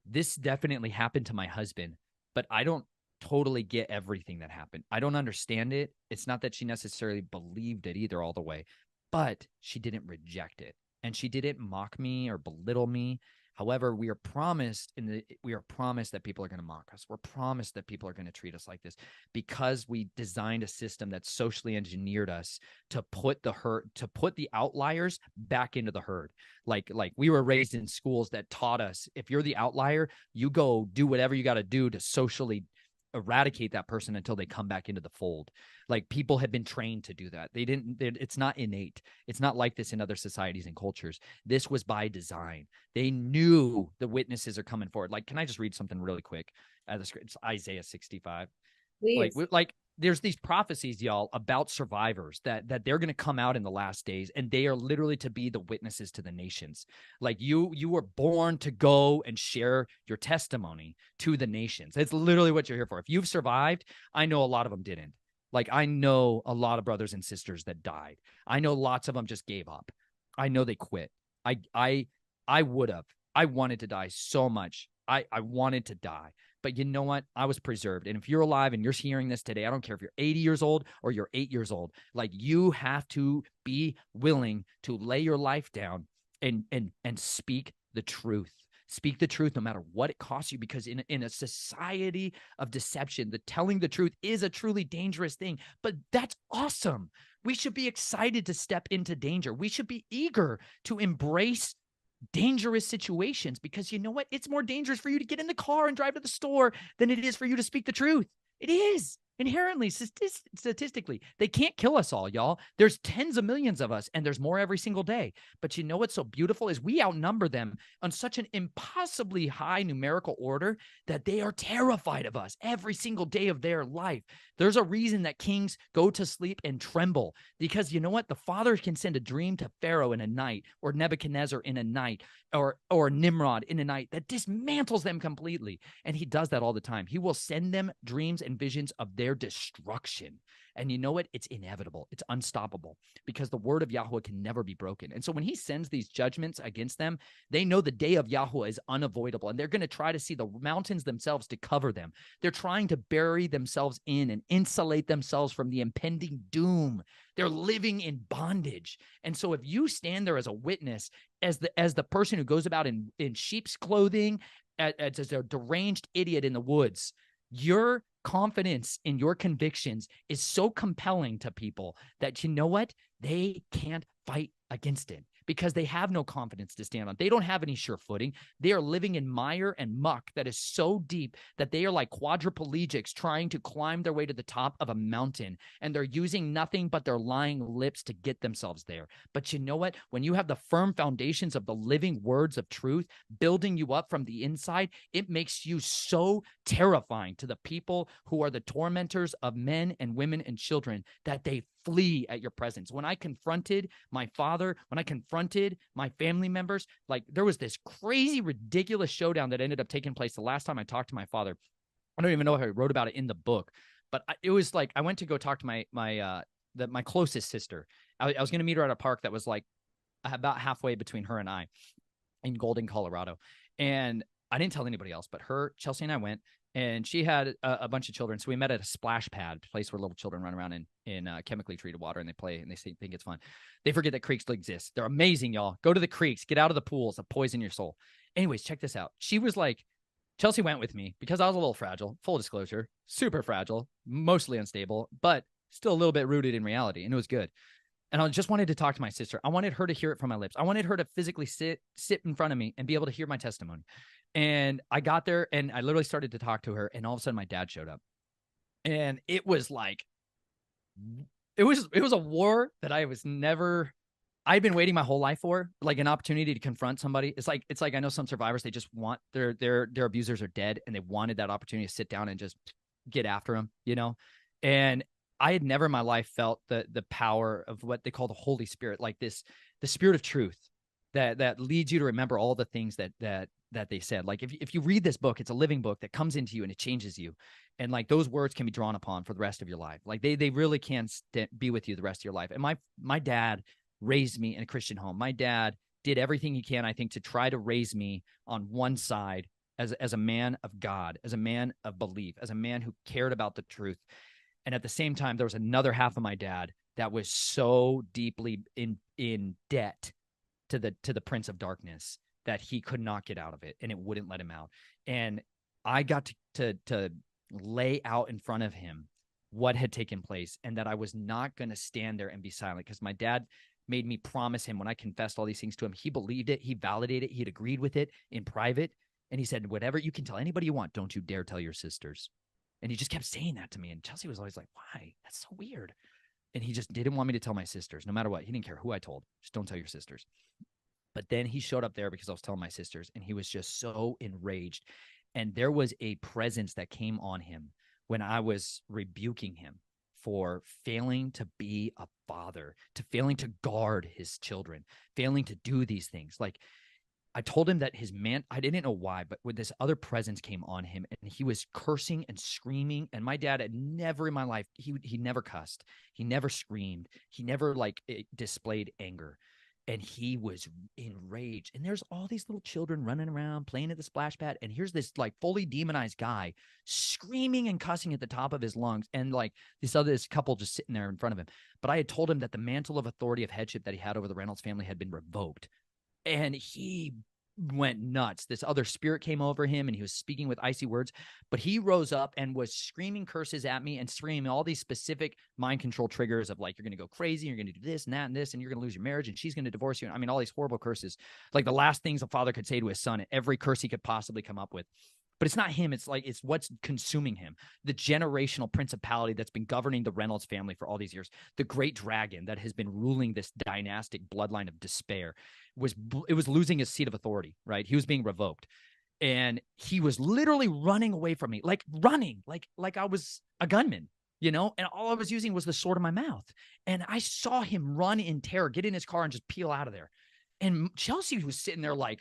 Speaker 2: this definitely happened to my husband, but I don't totally get everything that happened. I don't understand it. It's not that she necessarily believed it either all the way, but she didn't reject it, and she didn't mock me or belittle me. However, we are promised that people are going to mock us. We're promised that people are going to treat us like this, because we designed a system that socially engineered us to put the outliers back into the herd. Like we were raised in schools that taught us, if you're the outlier, you go do whatever you got to do to socially eradicate that person until they come back into the fold. Like people have been trained to do that. It's not innate. It's not like this in other societies and cultures. This was by design. They knew the witnesses are coming forward. Like, can I just read something really quick? It's Isaiah 65.
Speaker 1: Please.
Speaker 2: Like there's these prophecies, y'all, about survivors that they're going to come out in the last days, and they are literally to be the witnesses to the nations. Like you were born to go and share your testimony to the nations. It's literally what you're here for. If you've survived, I know a lot of them didn't. Like I know a lot of brothers and sisters that died. I know lots of them just gave up. I know they quit. I would have. I wanted to die so much. I wanted to die. But you know what? I was preserved. And if you're alive and you're hearing this today, I don't care if you're 80 years old or you're 8 years old, like you have to be willing to lay your life down and speak the truth. Speak the truth no matter what it costs you, because in a society of deception, the telling the truth is a truly dangerous thing. But that's awesome. We should be excited to step into danger. We should be eager to embrace dangerous situations, because you know what? It's more dangerous for you to get in the car and drive to the store than it is for you to speak the truth. It is inherently, statistically. They can't kill us all, y'all. There's tens of millions of us, and there's more every single day. But you know what's so beautiful is we outnumber them on such an impossibly high numerical order that they are terrified of us every single day of their life. There's a reason that kings go to sleep and tremble, because you know what? The Father can send a dream to Pharaoh in a night, or Nebuchadnezzar in a night, or Nimrod in a night that dismantles them completely. And he does that all the time. He will send them dreams and visions of their destruction. And you know what? It's inevitable. It's unstoppable, because the word of Yahweh can never be broken. And so when he sends these judgments against them, they know the day of Yahweh is unavoidable, and they're going to try to see the mountains themselves to cover them. They're trying to bury themselves in and insulate themselves from the impending doom. They're living in bondage. And so if you stand there as a witness, as the person who goes about in sheep's clothing, as a deranged idiot in the woods, your confidence in your convictions is so compelling to people that you know what? They can't fight against it, because they have no confidence to stand on. They don't have any sure footing. They are living in mire and muck that is so deep that they are like quadriplegics trying to climb their way to the top of a mountain, and they're using nothing but their lying lips to get themselves there. But you know what? When you have the firm foundations of the living words of truth building you up from the inside, it makes you so terrifying to the people who are the tormentors of men and women and children that they flee at your presence. When I confronted my father, when I confronted my family members, like there was this crazy, ridiculous showdown that ended up taking place the last time I talked to my father. I don't even know if I wrote about it in the book, but it was like I went to go talk to my closest sister. I was going to meet her at a park that was like about halfway between her and I in Golden, Colorado. And I didn't tell anybody else, but Chelsea and I went, and she had a bunch of children. So we met at a splash pad, place where little children run around in chemically treated water, and they play and they think it's fun. They forget that creeks exist. They're amazing, y'all. Go to the creeks, get out of the pools that poison your soul. Anyways, check this out. She was like, Chelsea went with me because I was a little fragile, full disclosure, super fragile, mostly unstable, but still a little bit rooted in reality. And it was good. And I just wanted to talk to my sister. I wanted her to hear it from my lips. I wanted her to physically sit in front of me and be able to hear my testimony. And I got there and I literally started to talk to her. And all of a sudden my dad showed up. And it was like, it was a war that I've been waiting my whole life for, like an opportunity to confront somebody. It's like I know some survivors, they just want their abusers are dead and they wanted that opportunity to sit down and just get after them, you know? And I had never in my life felt the power of what they call the Holy Spirit, like the spirit of truth that leads you to remember all the things that they said. Like if you read this book, it's a living book that comes into you and it changes you. And like those words can be drawn upon for the rest of your life. Like they really can be with you the rest of your life. And my dad raised me in a Christian home. My dad did everything he can, I think, to try to raise me on one side as a man of God, as a man of belief, as a man who cared about the truth. And at the same time, there was another half of my dad that was so deeply in debt to the Prince of Darkness that he could not get out of it, and it wouldn't let him out. And I got to lay out in front of him what had taken place, and that I was not going to stand there and be silent, because my dad made me promise him when I confessed all these things to him, he believed it, he validated it, he'd agreed with it in private. And he said, whatever, you can tell anybody you want, don't you dare tell your sisters. And he just kept saying that to me. And Chelsea was always like, why? That's so weird. And he just didn't want me to tell my sisters, no matter what. He didn't care who I told. Just don't tell your sisters. But then he showed up there because I was telling my sisters, and he was just so enraged. And there was a presence that came on him when I was rebuking him for failing to be a father, to failing to guard his children, failing to do these things. Like, I told him that I didn't know why, but when this other presence came on him and he was cursing and screaming, and my dad had never in my life, he never cussed. He never screamed. He never displayed anger. And he was enraged. And there's all these little children running around playing at the splash pad. And here's this like fully demonized guy screaming and cussing at the top of his lungs. And like this couple just sitting there in front of him. But I had told him that the mantle of authority of headship that he had over the Reynolds family had been revoked. And he went nuts. This other spirit came over him and he was speaking with icy words, but he rose up and was screaming curses at me and screaming all these specific mind control triggers of like, you're going to go crazy, you're going to do this and that and this, and you're going to lose your marriage, and she's going to divorce you. I mean, all these horrible curses, like the last things a father could say to his son, every curse he could possibly come up with. But it's not him. It's what's consuming him. The generational principality that's been governing the Reynolds family for all these years. The great dragon that has been ruling this dynastic bloodline of despair was losing his seat of authority, right? He was being revoked. And he was literally running away from me, like I was a gunman, you know? And all I was using was the sword in my mouth. And I saw him run in terror, get in his car and just peel out of there. And Chelsea was sitting there like,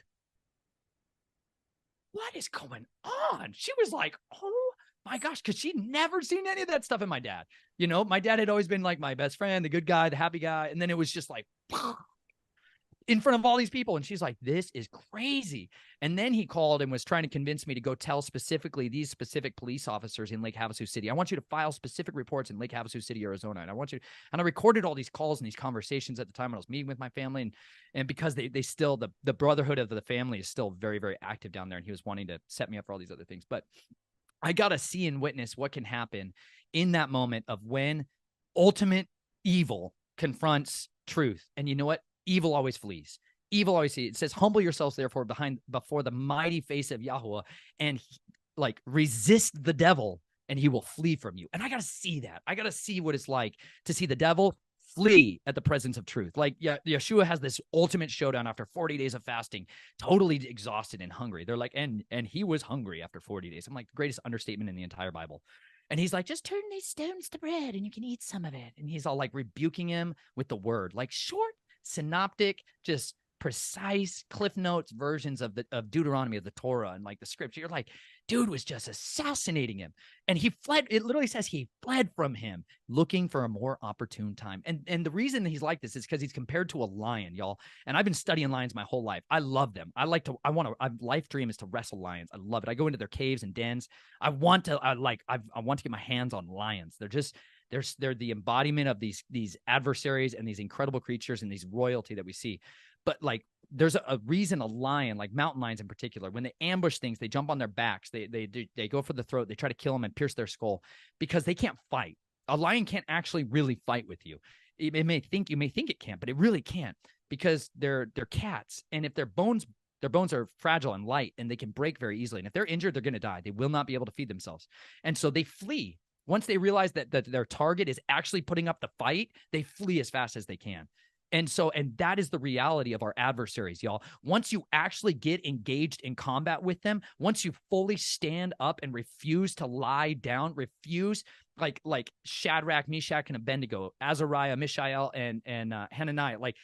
Speaker 2: what is going on? She was like, oh my gosh, because she'd never seen any of that stuff in my dad. You know, my dad had always been like my best friend, the good guy, the happy guy. And then it was just like in front of all these people. And she's like, this is crazy. And then he called and was trying to convince me to go tell specifically these specific police officers in Lake Havasu City. I want you to file specific reports in Lake Havasu City, Arizona. And I recorded all these calls and these conversations at the time when I was meeting with my family. And because they still, the brotherhood of the family is still very, very active down there. And he was wanting to set me up for all these other things. But I got to see and witness what can happen in that moment of when ultimate evil confronts truth. And you know what? Evil always flees. Evil always flees. It says, humble yourselves, therefore, before the mighty face of Yahweh, and resist the devil, and he will flee from you. And I got to see that. I got to see what it's like to see the devil flee at the presence of truth. Like, yeah, Yeshua has this ultimate showdown after 40 days of fasting, totally exhausted and hungry. They're like, and he was hungry after 40 days. I'm like, the greatest understatement in the entire Bible. And he's like, just turn these stones to bread and you can eat some of it. And he's all like rebuking him with the word, like short, synoptic, just precise Cliff Notes versions of Deuteronomy, of the Torah and like the scripture. You're like, dude was just assassinating him. And he fled. It literally says he fled from him, looking for a more opportune time. And the reason he's like this is because he's compared to a lion, y'all. And I've been studying lions my whole life. I love them. Life dream is to wrestle lions. I love it. I go into their caves and dens. I want to get my hands on lions. They're the embodiment of these adversaries and these incredible creatures and these royalty that we see. But like there's a reason a lion, like mountain lions in particular, when they ambush things, they jump on their backs, they go for the throat, they try to kill them and pierce their skull because they can't fight. A lion can't actually really fight with you. It may think, you may think it can't, but it really can't, because they're cats, and if their bones are fragile and light, and they can break very easily. And if they're injured, they're going to die. They will not be able to feed themselves. And so they flee. Once they realize that their target is actually putting up the fight, they flee as fast as they can. And that is the reality of our adversaries, y'all. Once you actually get engaged in combat with them, once you fully stand up and refuse to lie down, refuse, like Shadrach, Meshach, and Abednego, Azariah, Mishael, and Hananiah, like,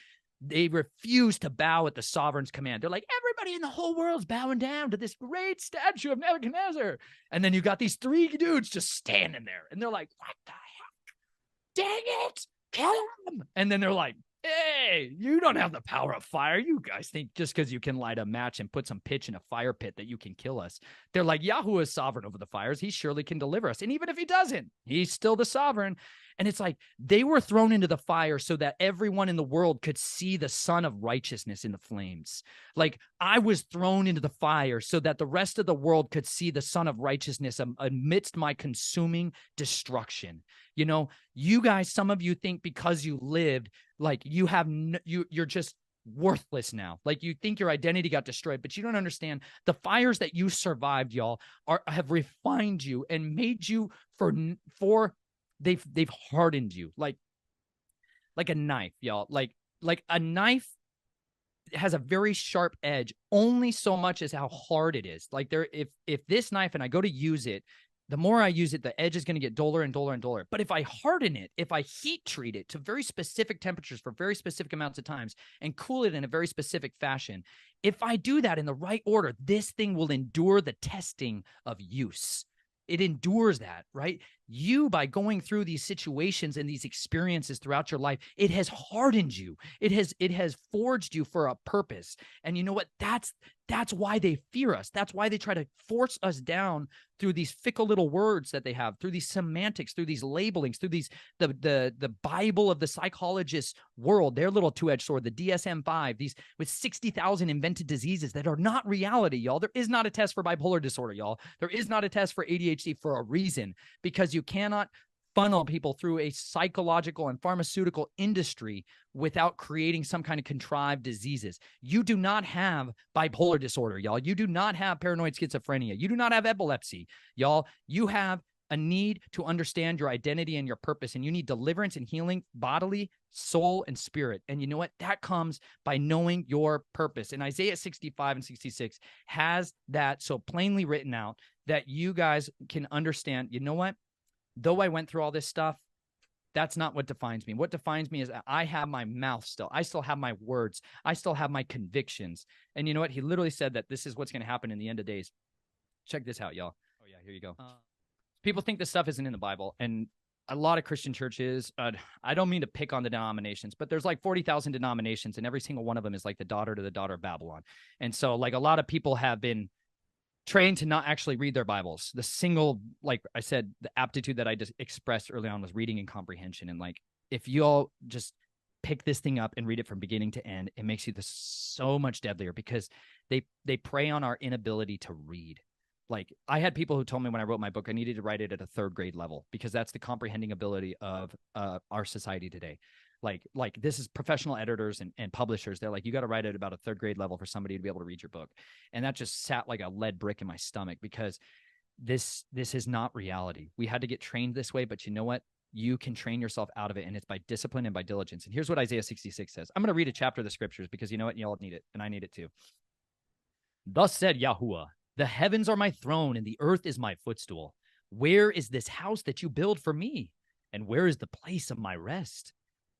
Speaker 2: they refuse to bow at the sovereign's command. They're like, everybody in the whole world's bowing down to this great statue of Nebuchadnezzar. And then you got these three dudes just standing there, and they're like, what the heck? Dang it, kill him. And then they're like, hey, you don't have the power of fire. You guys think just because you can light a match and put some pitch in a fire pit that you can kill us. They're like, Yahweh is sovereign over the fires. He surely can deliver us. And even if he doesn't, he's still the sovereign. And it's like they were thrown into the fire so that everyone in the world could see the Son of Righteousness in the flames. Like, I was thrown into the fire so that the rest of the world could see the Son of Righteousness amidst my consuming destruction. You know, you guys, some of you think because you lived, like, you're just worthless now. Like, you think your identity got destroyed, but you don't understand the fires that you survived, y'all, have refined you and made you for they've hardened you like a knife, y'all. Like a knife has a very sharp edge only so much as how hard it is. Like, if this knife, and I go to use it, the more I use it, the edge is going to get duller and duller and duller. But if I harden it, if I heat treat it to very specific temperatures for very specific amounts of times and cool it in a very specific fashion, if I do that in the right order, this thing will endure the testing of use. It endures that, right? You, by going through these situations and these experiences throughout your life, it has hardened you. It has forged you for a purpose. And you know what? That's why they fear us. That's why they try to force us down through these fickle little words that they have, through these semantics, through these labelings, through these the Bible of the psychologist's world, their little two-edged sword, the DSM-5, these with 60,000 invented diseases that are not reality, y'all. There is not a test for bipolar disorder, y'all. There is not a test for ADHD for a reason, because you cannot funnel people through a psychological and pharmaceutical industry without creating some kind of contrived diseases. You do not have bipolar disorder, y'all. You do not have paranoid schizophrenia. You do not have epilepsy, y'all. You have a need to understand your identity and your purpose, and you need deliverance and healing, bodily, soul, and spirit. And you know what? That comes by knowing your purpose. And Isaiah 65 and 66 has that so plainly written out that you guys can understand, you know what? Though I went through all this stuff, that's not what defines me. What defines me is I have my mouth still. I still have my words. I still have my convictions. And you know what? He literally said that this is what's going to happen in the end of days. Check this out, y'all. Oh, yeah, here you go. People think this stuff isn't in the Bible. And a lot of Christian churches, I don't mean to pick on the denominations, but there's like 40,000 denominations, and every single one of them is like the daughter to the daughter of Babylon. And so, like, a lot of people have been trained to not actually read their Bibles. The single, like I said, the aptitude that I just expressed early on was reading and comprehension. And like, if you all just pick this thing up and read it from beginning to end, it makes you so much deadlier, because they prey on our inability to read. Like, I had people who told me when I wrote my book, I needed to write it at a third grade level, because that's the comprehending ability of our society today. Like this is professional editors and publishers. They're like, you got to write it about a third grade level for somebody to be able to read your book. And that just sat like a lead brick in my stomach, because this is not reality. We had to get trained this way, but you know what? You can train yourself out of it, and it's by discipline and by diligence. And here's what Isaiah 66 says. I'm going to read a chapter of the scriptures, because you know what? You all need it, and I need it too. Thus said Yahuwah, the heavens are my throne, and the earth is my footstool. Where is this house that you build for me? And where is the place of my rest?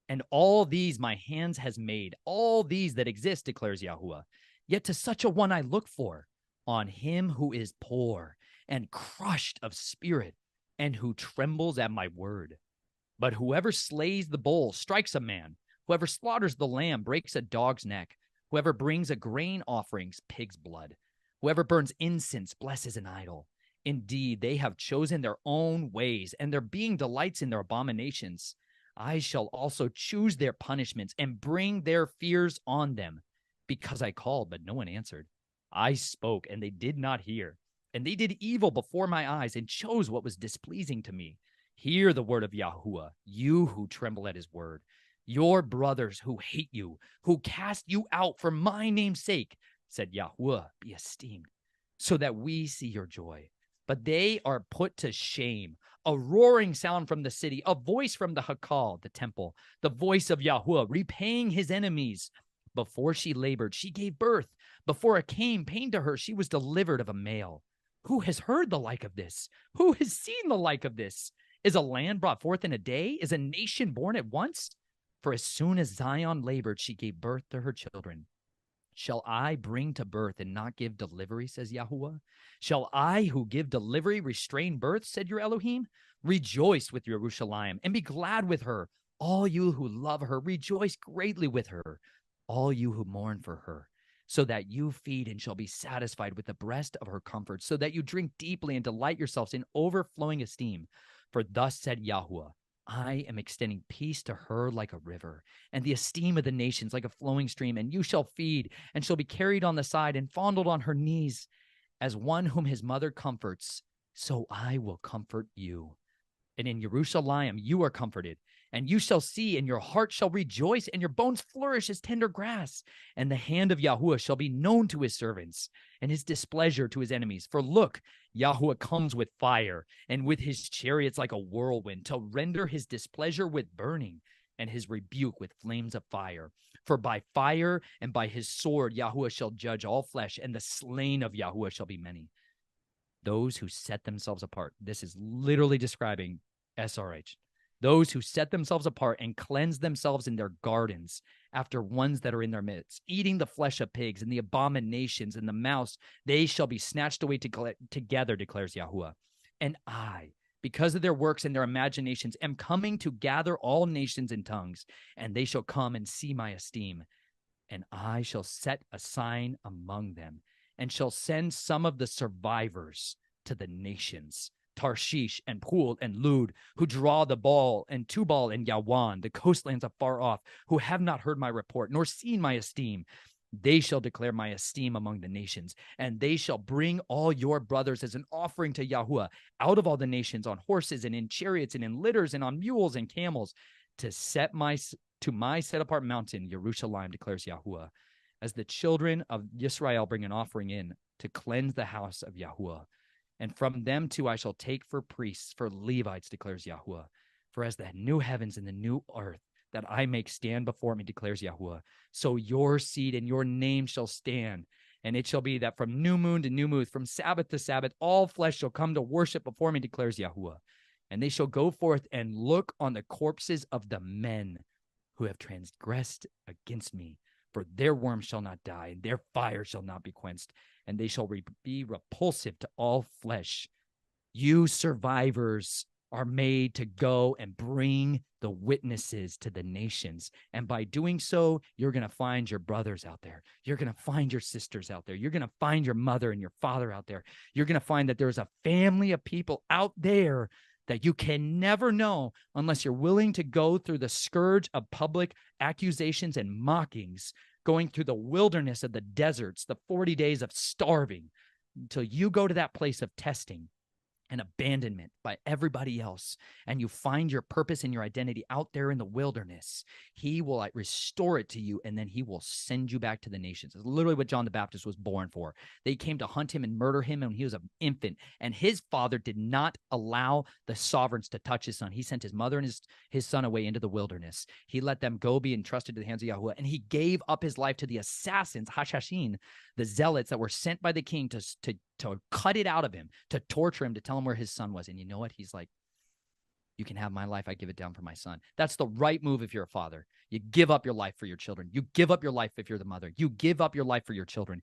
Speaker 2: And all these my hands has made, all these that exist, declares Yahuwah. Yet to such a one I look for, on him who is poor and crushed of spirit, and who trembles at my word. But whoever slays the bull strikes a man. Whoever slaughters the lamb breaks a dog's neck. Whoever brings a grain offerings, pig's blood. Whoever burns incense blesses an idol. Indeed, they have chosen their own ways, and their being delights in their abominations. I shall also choose their punishments and bring their fears on them. because I called, but no one answered. I spoke, and they did not hear. And they did evil before my eyes and chose what was displeasing to me. Hear the word of Yahuwah, you who tremble at his word. Your brothers who hate you, who cast you out for my name's sake, said Yahuwah, be esteemed, so that we see your joy. But they are put to shame. A roaring sound from the city, a voice from the Hakal, the temple, the voice of Yahuwah, repaying his enemies. Before she labored, she gave birth. Before it came pain to her, she was delivered of a male. Who has heard the like of this? Who has seen the like of this? Is a land brought forth in a day? Is a nation born at once? For as soon as Zion labored, she gave birth to her children. Shall I bring to birth and not give delivery, says Yahuwah? Shall I who give delivery restrain birth, said your Elohim? Rejoice with Jerusalem and be glad with her. All you who love her, rejoice greatly with her. All you who mourn for her, so that you feed and shall be satisfied with the breast of her comfort, so that you drink deeply and delight yourselves in overflowing esteem. For thus said Yahuwah, I am extending peace to her like a river, and the esteem of the nations like a flowing stream. And you shall feed, and shall be carried on the side, and fondled on her knees. As one whom his mother comforts, so I will comfort you. And in Jerusalem you are comforted, and you shall see, and your heart shall rejoice, and your bones flourish as tender grass. And the hand of Yahuwah shall be known to his servants, and his displeasure to his enemies. For look, Yahuwah comes with fire, and with his chariots like a whirlwind, to render his displeasure with burning, and his rebuke with flames of fire. For by fire and by his sword Yahuwah shall judge all flesh, and the slain of Yahuwah shall be many. Those who set themselves apart. This is literally describing SRH. Those who set themselves apart and cleanse themselves in their gardens after ones that are in their midst, eating the flesh of pigs and the abominations and the mouse, they shall be snatched away together, declares Yahuwah. And I, because of their works and their imaginations, am coming to gather all nations and tongues, and they shall come and see my esteem. And I shall set a sign among them, and shall send some of the survivors to the nations, Tarshish and Pul and Lud, who draw the ball, and Tubal and Yawan, the coastlands afar off, who have not heard my report, nor seen my esteem. They shall declare my esteem among the nations, and they shall bring all your brothers as an offering to Yahuwah out of all the nations, on horses and in chariots and in litters and on mules and camels, to my set apart mountain, Jerusalem, declares Yahuwah, as the children of Israel bring an offering in to cleanse the house of Yahuwah. And from them too I shall take for priests, for Levites, declares Yahuwah. For as the new heavens and the new earth that I make stand before me, declares Yahuwah, so your seed and your name shall stand. And it shall be that from new moon to new moon, from Sabbath to Sabbath, all flesh shall come to worship before me, declares Yahuwah. And they shall go forth and look on the corpses of the men who have transgressed against me. For their worms shall not die, and their fire shall not be quenched, and they shall be repulsive to all flesh. You survivors are made to go and bring the witnesses to the nations. And by doing so, you're going to find your brothers out there. You're going to find your sisters out there. You're going to find your mother and your father out there. You're going to find that there's a family of people out there that you can never know unless you're willing to go through the scourge of public accusations and mockings, going through the wilderness of the deserts, the 40 days of starving, until you go to that place of testing and abandonment by everybody else, and you find your purpose and your identity out there in the wilderness. He will restore it to you, and then he will send you back to the nations. It's literally what John the Baptist was born for. They came to hunt him and murder him when he was an infant, and his father did not allow the sovereigns to touch his son. He sent his mother and his son away into the wilderness. He let them go be entrusted to the hands of Yahuwah, and he gave up his life to the assassins, Hashashin, the zealots that were sent by the king to cut it out of him, to torture him, to tell him where his son was. And you know what? He's like, you can have my life. I give it down for my son. That's the right move if you're a father. You give up your life for your children. You give up your life if you're the mother. You give up your life for your children.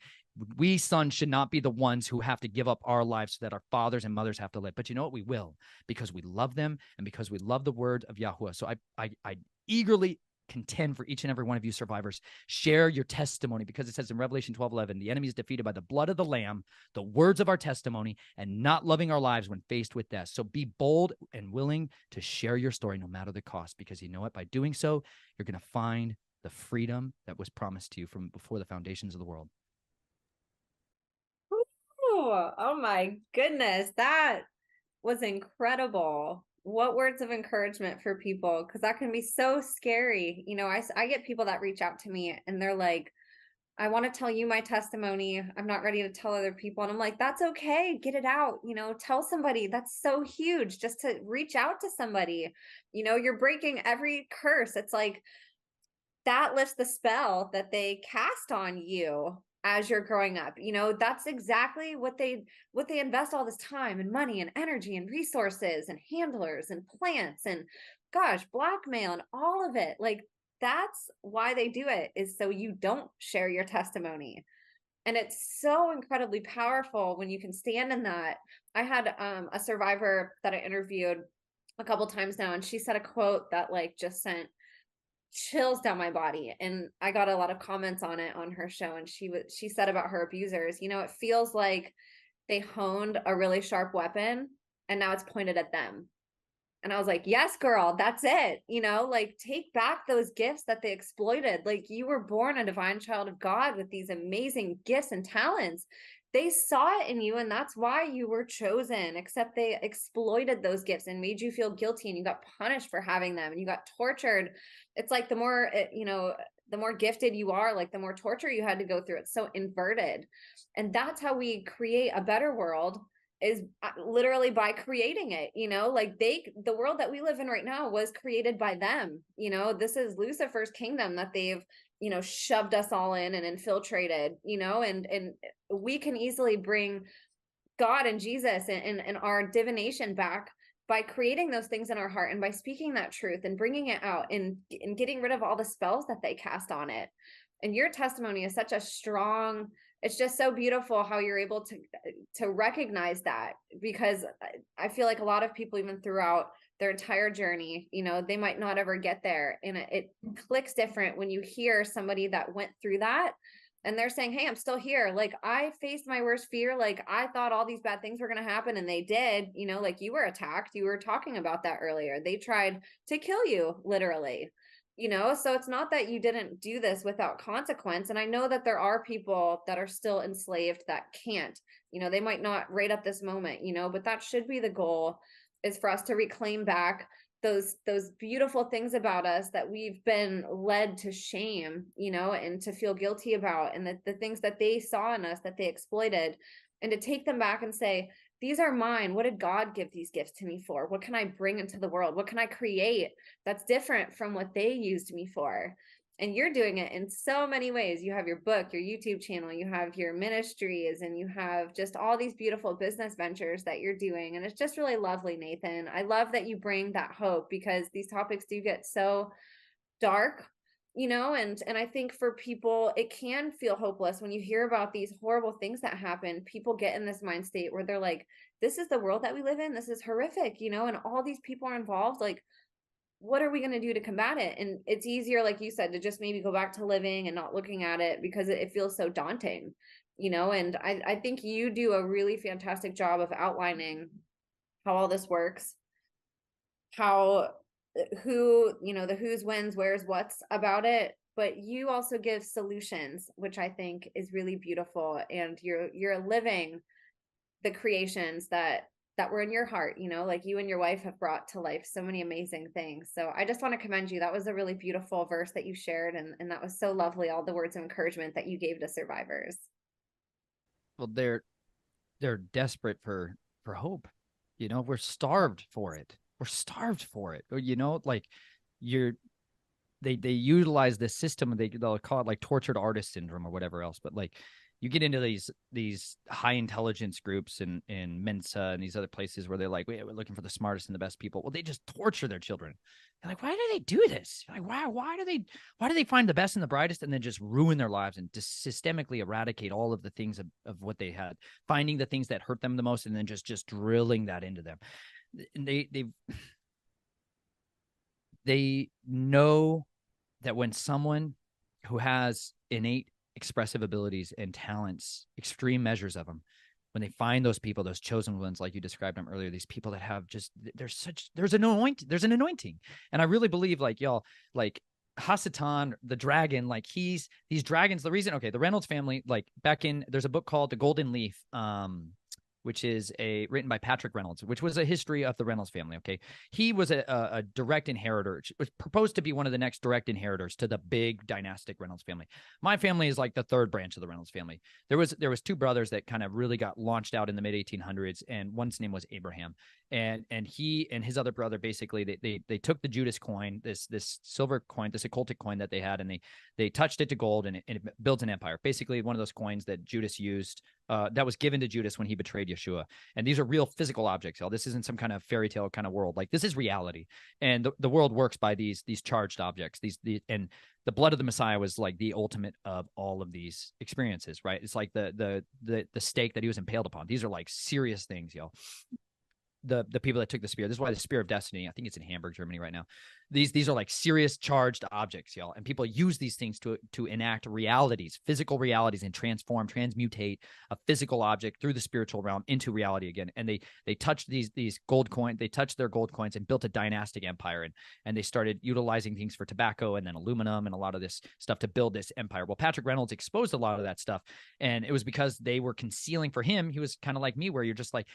Speaker 2: We sons should not be the ones who have to give up our lives so that our fathers and mothers have to live. But you know what? We will, because we love them and because we love the word of Yahuwah. So I eagerly contend for each and every one of you survivors. Share your testimony, because it says in Revelation 12:11, the enemy is defeated by the blood of the Lamb, the words of our testimony, and not loving our lives when faced with death. So be bold and willing to share your story no matter the cost, because you know what? By doing so, you're going to find the freedom that was promised to you from before the foundations of the world.
Speaker 1: Oh my goodness. That was incredible. What words of encouragement for people? Because that can be so scary. I get people that reach out to me and they're like, I want to tell you my testimony. I'm not ready to tell other people. And I'm like, that's okay. Get it out. Tell somebody. That's so huge just to reach out to somebody. You're breaking every curse. It's like that lifts the spell that they cast on you as you're growing up. That's exactly what they invest all this time and money and energy and resources and handlers and plants and gosh, blackmail and all of it. Like that's why they do it, is so you don't share your testimony. And it's so incredibly powerful when you can stand in that. I had a survivor that I interviewed a couple times now, and she said a quote that like just sent chills down my body, and I got a lot of comments on it on her show. And she said about her abusers, it feels like they honed a really sharp weapon and now it's pointed at them. And I was like, yes, girl, that's it. Like take back those gifts that they exploited. Like you were born a divine child of God with these amazing gifts and talents. They saw it in you, and that's why you were chosen, except they exploited those gifts and made you feel guilty, and you got punished for having them and you got tortured. It's like the more gifted you are, like the more torture you had to go through. It's so inverted. And that's how we create a better world, is literally by creating it. Like the world that we live in right now was created by them. This is Lucifer's kingdom that they've shoved us all in and infiltrated. And we can easily bring God and Jesus and our divination back by creating those things in our heart and by speaking that truth and bringing it out and getting rid of all the spells that they cast on it. And your testimony is such a strong, it's just so beautiful how you're able to recognize that, because I feel like a lot of people, even throughout their entire journey, they might not ever get there. And it clicks different when you hear somebody that went through that and they're saying, hey, I'm still here. Like I faced my worst fear. Like I thought all these bad things were going to happen, and they did. Like you were attacked. You were talking about that earlier. They tried to kill you, literally. So it's not that you didn't do this without consequence. And I know that there are people that are still enslaved that can't, they might not right at this moment, but that should be the goal, is for us to reclaim back those beautiful things about us that we've been led to shame, and to feel guilty about, and the things that they saw in us that they exploited, and to take them back and say, these are mine. What did God give these gifts to me for? What can I bring into the world? What can I create that's different from what they used me for? And you're doing it in so many ways. You have your book, your YouTube channel, you have your ministries, and you have just all these beautiful business ventures that you're doing. And it's just really lovely, Nathan. I love that you bring that hope, because these topics do get so dark, and I think for people, it can feel hopeless when you hear about these horrible things that happen. People get in this mind state where they're like, this is the world that we live in. This is horrific, and all these people are involved. Like, what are we going to do to combat it? And it's easier, like you said, to just maybe go back to living and not looking at it, because it feels so daunting, and I think you do a really fantastic job of outlining how all this works, how the who's, when's, where's, what's about it, but you also give solutions, which I think is really beautiful. And you're living the creations that were in your heart, like you and your wife have brought to life so many amazing things. So I just want to commend you. That was a really beautiful verse that you shared, and that was so lovely, all the words of encouragement that you gave to survivors.
Speaker 2: Well, they're desperate for hope. We're starved for it. We're starved for it. Like they utilize this system. They'll call it like tortured artist syndrome or whatever else. But like you get into these high intelligence groups and Mensa and these other places where they're like, we're looking for the smartest and the best people. Well, they just torture their children. They're like, why do they do this? Like, why do they find the best and the brightest and then just ruin their lives and just systemically eradicate all of the things of what they had, finding the things that hurt them the most and then just drilling that into them. And they know that when someone who has innate expressive abilities and talents, extreme measures of them, when they find those people, those chosen ones, like you described them earlier, these people that have just, there's an anointing. And I really believe, like, y'all, like Hasatan, the dragon, like these dragons, the reason, okay, the Reynolds family, like there's a book called The Golden Leaf, which is written by Patrick Reynolds, which was a history of the Reynolds family. Okay. He was a direct inheritor. It was proposed to be one of the next direct inheritors to the big dynastic Reynolds family. My family is like the third branch of the Reynolds family. There was two brothers that kind of really got launched out in the mid 1800s, and one's name was Abraham. And he and his other brother, basically they took the Judas coin, this silver coin, this occultic coin that they had, and they touched it to gold, and it built an empire. Basically, one of those coins that Judas used, that was given to Judas when he betrayed Yeshua. And these are real physical objects, y'all. This isn't some kind of fairy tale kind of world. Like, this is reality. And the world works by these charged objects. And the blood of the Messiah was like the ultimate of all of these experiences, right? It's like the stake that he was impaled upon. These are like serious things, y'all. The people that took the spear. This is why the Spear of Destiny, I think it's in Hamburg, Germany right now. These are like serious charged objects, y'all. And people use these things to enact realities, physical realities, and transmutate a physical object through the spiritual realm into reality again. And they touched these gold coins, they touched their gold coins and built a dynastic empire. And they started utilizing things for tobacco and then aluminum and a lot of this stuff to build this empire. Well, Patrick Reynolds exposed a lot of that stuff. And it was because they were concealing for him. He was kind of like me, where you're just like,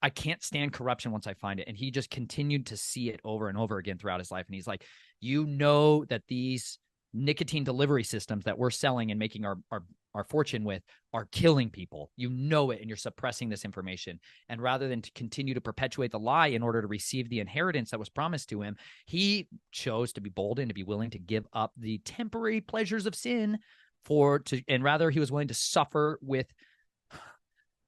Speaker 2: I can't stand corruption once I find it. And he just continued to see it over and over again throughout his life. And he's like, that these nicotine delivery systems that we're selling and making our fortune with are killing people. You know it, and you're suppressing this information. And rather than to continue to perpetuate the lie in order to receive the inheritance that was promised to him, he chose to be bold and to be willing to give up the temporary pleasures of sin and rather he was willing to suffer with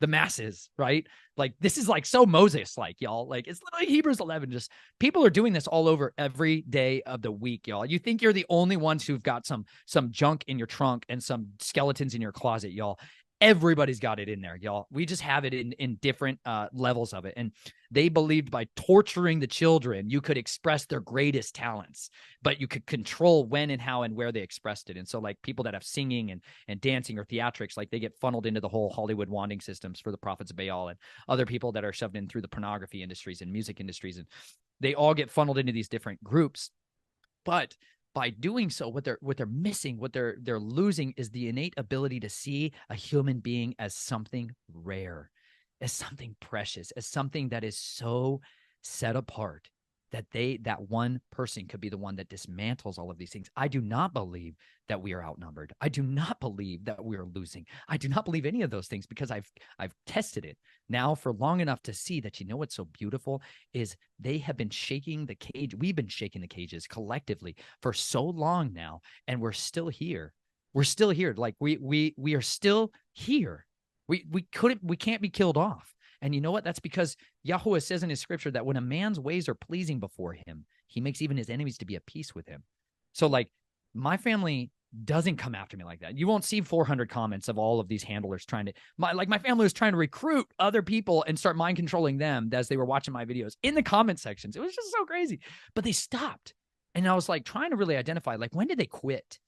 Speaker 2: the masses, right? Like, this is like so Moses, like, y'all, like, it's literally Hebrews 11. Just people are doing this all over every day of the week, y'all. You think you're the only ones who've got some junk in your trunk and some skeletons in your closet, y'all. Everybody's got it in there, y'all. We just have it in different levels of it. And they believed by torturing the children, you could express their greatest talents, but you could control when and how and where they expressed it. And so, like, people that have singing and dancing or theatrics, like, they get funneled into the whole Hollywood wanding systems for the prophets of Baal, and other people that are shoved in through the pornography industries and music industries. And they all get funneled into these different groups. But by doing so, what they're missing, what they're losing, is the innate ability to see a human being as something rare, as something precious, as something that is so set apart that one person could be the one that dismantles all of these things. I do not believe that we are outnumbered. I do not believe that we are losing. I do not believe any of those things, because I've tested it now for long enough to see that, you know, what's so beautiful is they have been shaking the cage. We've been shaking the cages collectively for so long now, and we're still here. We're still here. Like, we are still here. We can't be killed off. And you know what? That's because Yahweh says in his scripture that when a man's ways are pleasing before him, he makes even his enemies to be at peace with him. So, like, my family doesn't come after me like that. You won't see 400 comments of all of these handlers my family was trying to recruit other people and start mind controlling them as they were watching my videos in the comment sections. It was just so crazy, but they stopped. And I was like trying to really identify, like, when did they quit?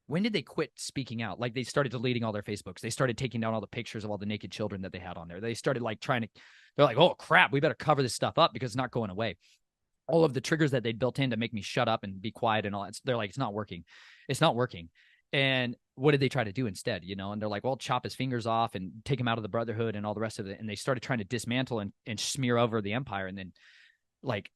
Speaker 2: When did they quit speaking out? Like, they started deleting all their Facebooks. They started taking down all the pictures of all the naked children that they had on there. They started like they're like, oh crap, we better cover this stuff up because it's not going away. All of the triggers that they'd built in to make me shut up and be quiet and all that, they're like, it's not working. It's not working. And what did they try to do instead? You know, and they're like, well, chop his fingers off and take him out of the brotherhood and all the rest of it. And they started trying to dismantle and smear over the empire. And then, like,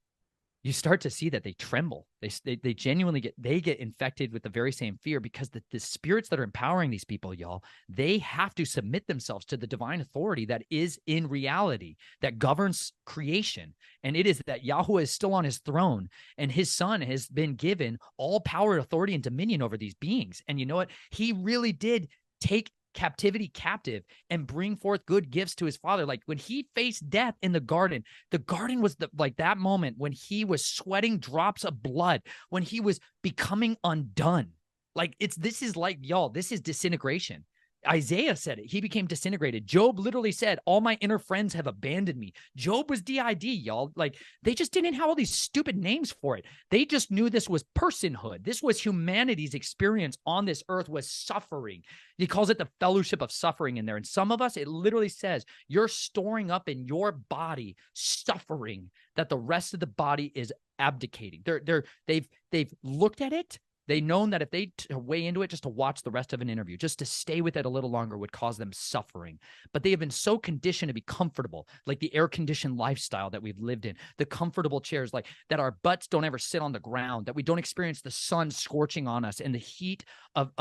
Speaker 2: you start to see that they tremble. They genuinely get infected with the very same fear, because the spirits that are empowering these people, y'all, they have to submit themselves to the divine authority that is in reality, that governs creation. And it is that Yahweh is still on his throne, and his son has been given all power, authority, and dominion over these beings. And you know what? He really did take captivity captive and bring forth good gifts to his father. Like, when he faced death in the garden was that moment when he was sweating drops of blood, when he was becoming undone. Like, this is disintegration. Isaiah said it. He became disintegrated. Job literally said, all my inner friends have abandoned me. Job was DID, y'all. Like, they just didn't have all these stupid names for it. They just knew this was personhood. This was humanity's experience on this earth, was suffering. He calls it the fellowship of suffering in there. And some of us, it literally says, you're storing up in your body suffering that the rest of the body is abdicating. They've looked at it. They known that if they weigh into it just to watch the rest of an interview, just to stay with it a little longer would cause them suffering. But they have been so conditioned to be comfortable, like the air-conditioned lifestyle that we've lived in, the comfortable chairs, like that our butts don't ever sit on the ground, that we don't experience the sun scorching on us and the heat of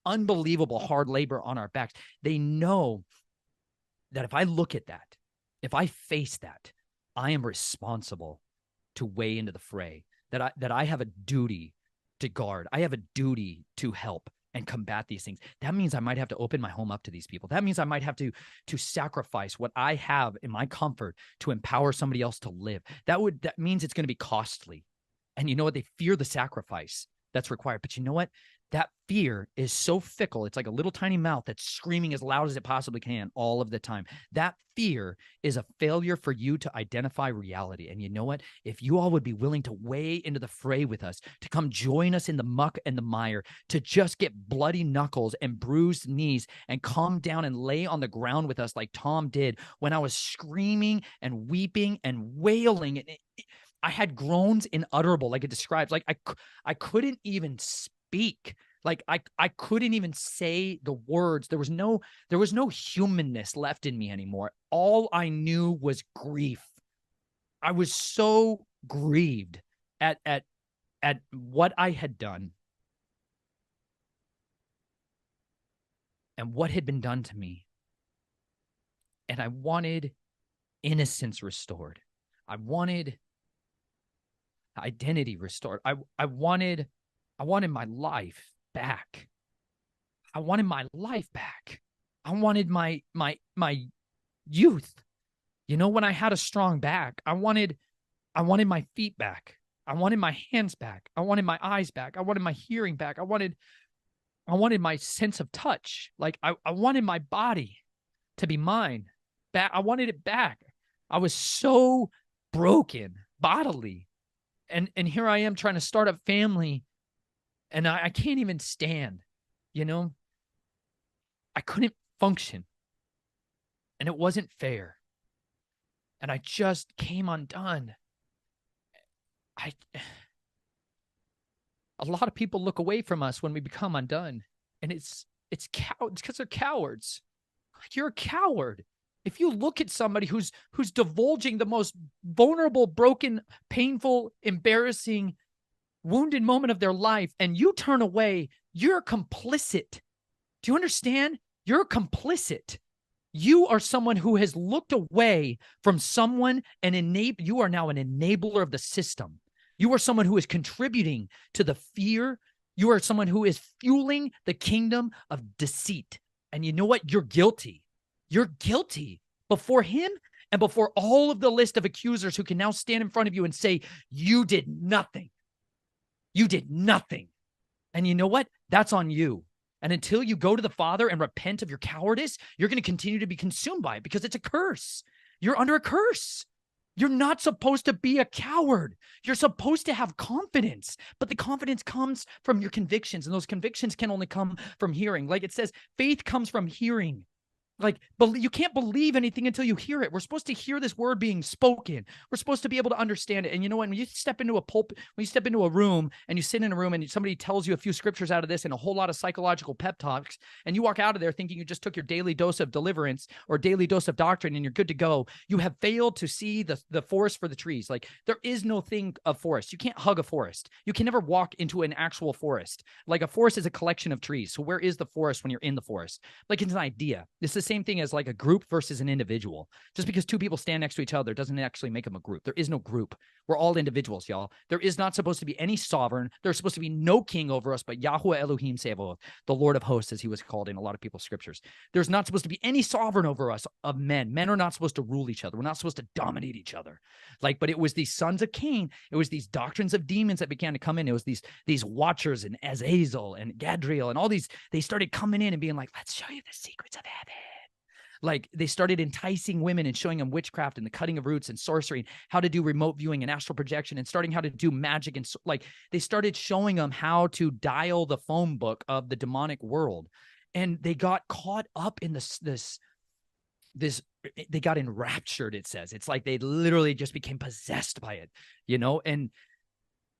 Speaker 2: unbelievable hard labor on our backs. They know that if I look at that, if I face that, I am responsible to weigh into the fray, that I have a duty to guard. I have a duty to help and combat these things. That means I might have to open my home up to these people. That means I might have to sacrifice what I have in my comfort to empower somebody else to live. That means it's going to be costly. And you know what? They fear the sacrifice that's required. But you know what? That fear is so fickle. It's like a little tiny mouth that's screaming as loud as it possibly can all of the time. That fear is a failure for you to identify reality. And you know what? If you all would be willing to weigh into the fray with us, to come join us in the muck and the mire, to just get bloody knuckles and bruised knees and calm down and lay on the ground with us like Tom did when I was screaming and weeping and wailing. And I had groans inutterable, like it describes. Like I couldn't even speak. Like I couldn't even say the words. There was no humanness left in me anymore. All I knew was grief. I was so grieved at what I had done and what had been done to me. And I wanted innocence restored. I wanted identity restored. I wanted my life back. I wanted my life back. I wanted my youth. You know, when I had a strong back, I wanted my feet back. I wanted my hands back. I wanted my eyes back. I wanted my hearing back. I wanted my sense of touch. Like I wanted my body to be mine back. I wanted it back. I was so broken bodily. And here I am trying to start a family, and I can't even stand, you know? I couldn't function, and it wasn't fair. And I just came undone. A lot of people look away from us when we become undone, and it's because they're cowards. You're a coward. If you look at somebody who's divulging the most vulnerable, broken, painful, embarrassing, wounded moment of their life, and you turn away, you're complicit. Do you understand? You're complicit. You are someone who has looked away from someone and you are now an enabler of the system. You are someone who is contributing to the fear. You are someone who is fueling the kingdom of deceit. And you know what? You're guilty. You're guilty before him and before all of the list of accusers who can now stand in front of you and say, you did nothing. You did nothing. And you know what? That's on you. And until you go to the Father and repent of your cowardice, you're going to continue to be consumed by it because it's a curse. You're under a curse. You're not supposed to be a coward. You're supposed to have confidence, but the confidence comes from your convictions, and those convictions can only come from hearing. Like it says, faith comes from hearing. Like, you can't believe anything until you hear it. We're supposed to hear this word being spoken. We're supposed to be able to understand it. And you know what? When you step into a pulpit, when you step into a room and you sit in a room and somebody tells you a few scriptures out of this and a whole lot of psychological pep talks, and you walk out of there thinking you just took your daily dose of deliverance or daily dose of doctrine and you're good to go, you have failed to see the forest for the trees. Like, there is no thing of forest. You can't hug a forest. You can never walk into an actual forest. Like, a forest is a collection of trees. So where is the forest when you're in the forest? Like, it's an idea. It's the same thing as like a group versus an individual. Just because two people stand next to each other doesn't actually make them a group. There is no group. We're all individuals, y'all. There is not supposed to be any sovereign. There's supposed to be no king over us but Yahweh Elohim Sebaoth, the Lord of hosts, as he was called in a lot of people's scriptures. There's not supposed to be any sovereign over us of men. Men are not supposed to rule each other. We're not supposed to dominate each other. Like, but it was these sons of Cain. It was these doctrines of demons that began to come in. It was these watchers and Azazel and Gadriel and all these. They started coming in and being like, let's show you the secrets of heaven. Like, they started enticing women and showing them witchcraft and the cutting of roots and sorcery and how to do remote viewing and astral projection and starting how to do magic. And like, they started showing them how to dial the phone book of the demonic world. And they got caught up in this, they got enraptured, it says. It's like they literally just became possessed by it, you know? And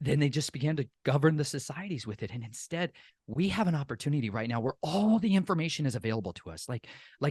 Speaker 2: then they just began to govern the societies with it. And instead, we have an opportunity right now where all the information is available to us, like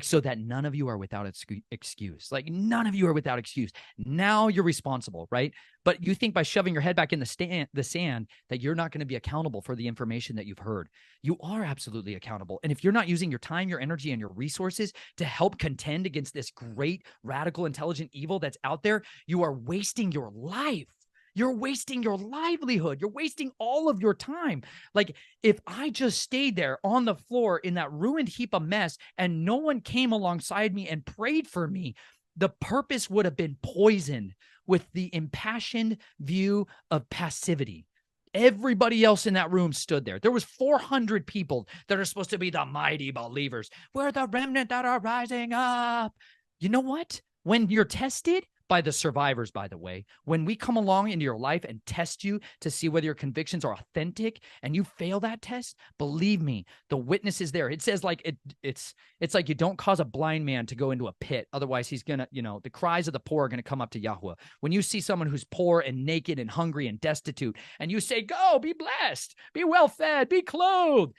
Speaker 2: so that none of you are without excuse. Like none of you are without excuse. Now you're responsible, right? But you think by shoving your head back in the sand that you're not going to be accountable for the information that you've heard. You are absolutely accountable. And if you're not using your time, your energy, and your resources to help contend against this great, radical, intelligent evil that's out there, you are wasting your life. You're wasting your livelihood. You're wasting all of your time. Like if I just stayed there on the floor in that ruined heap of mess and no one came alongside me and prayed for me, the purpose would have been poisoned with the impassioned view of passivity. Everybody else in that room stood there. There was 400 people that are supposed to be the mighty believers. We're the remnant that are rising up. You know what? When you're tested, by the survivors, by the way, when we come along into your life and test you to see whether your convictions are authentic and you fail that test, believe me, the witness is there. It says like it's like you don't cause a blind man to go into a pit. Otherwise, he's going to, the cries of the poor are going to come up to Yahweh. When you see someone who's poor and naked and hungry and destitute, and you say, go, be blessed, be well fed, be clothed,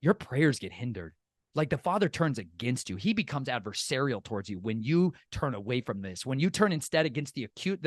Speaker 2: your prayers get hindered. Like the Father turns against you. He becomes adversarial towards you when you turn away from this. When you turn instead against the acute,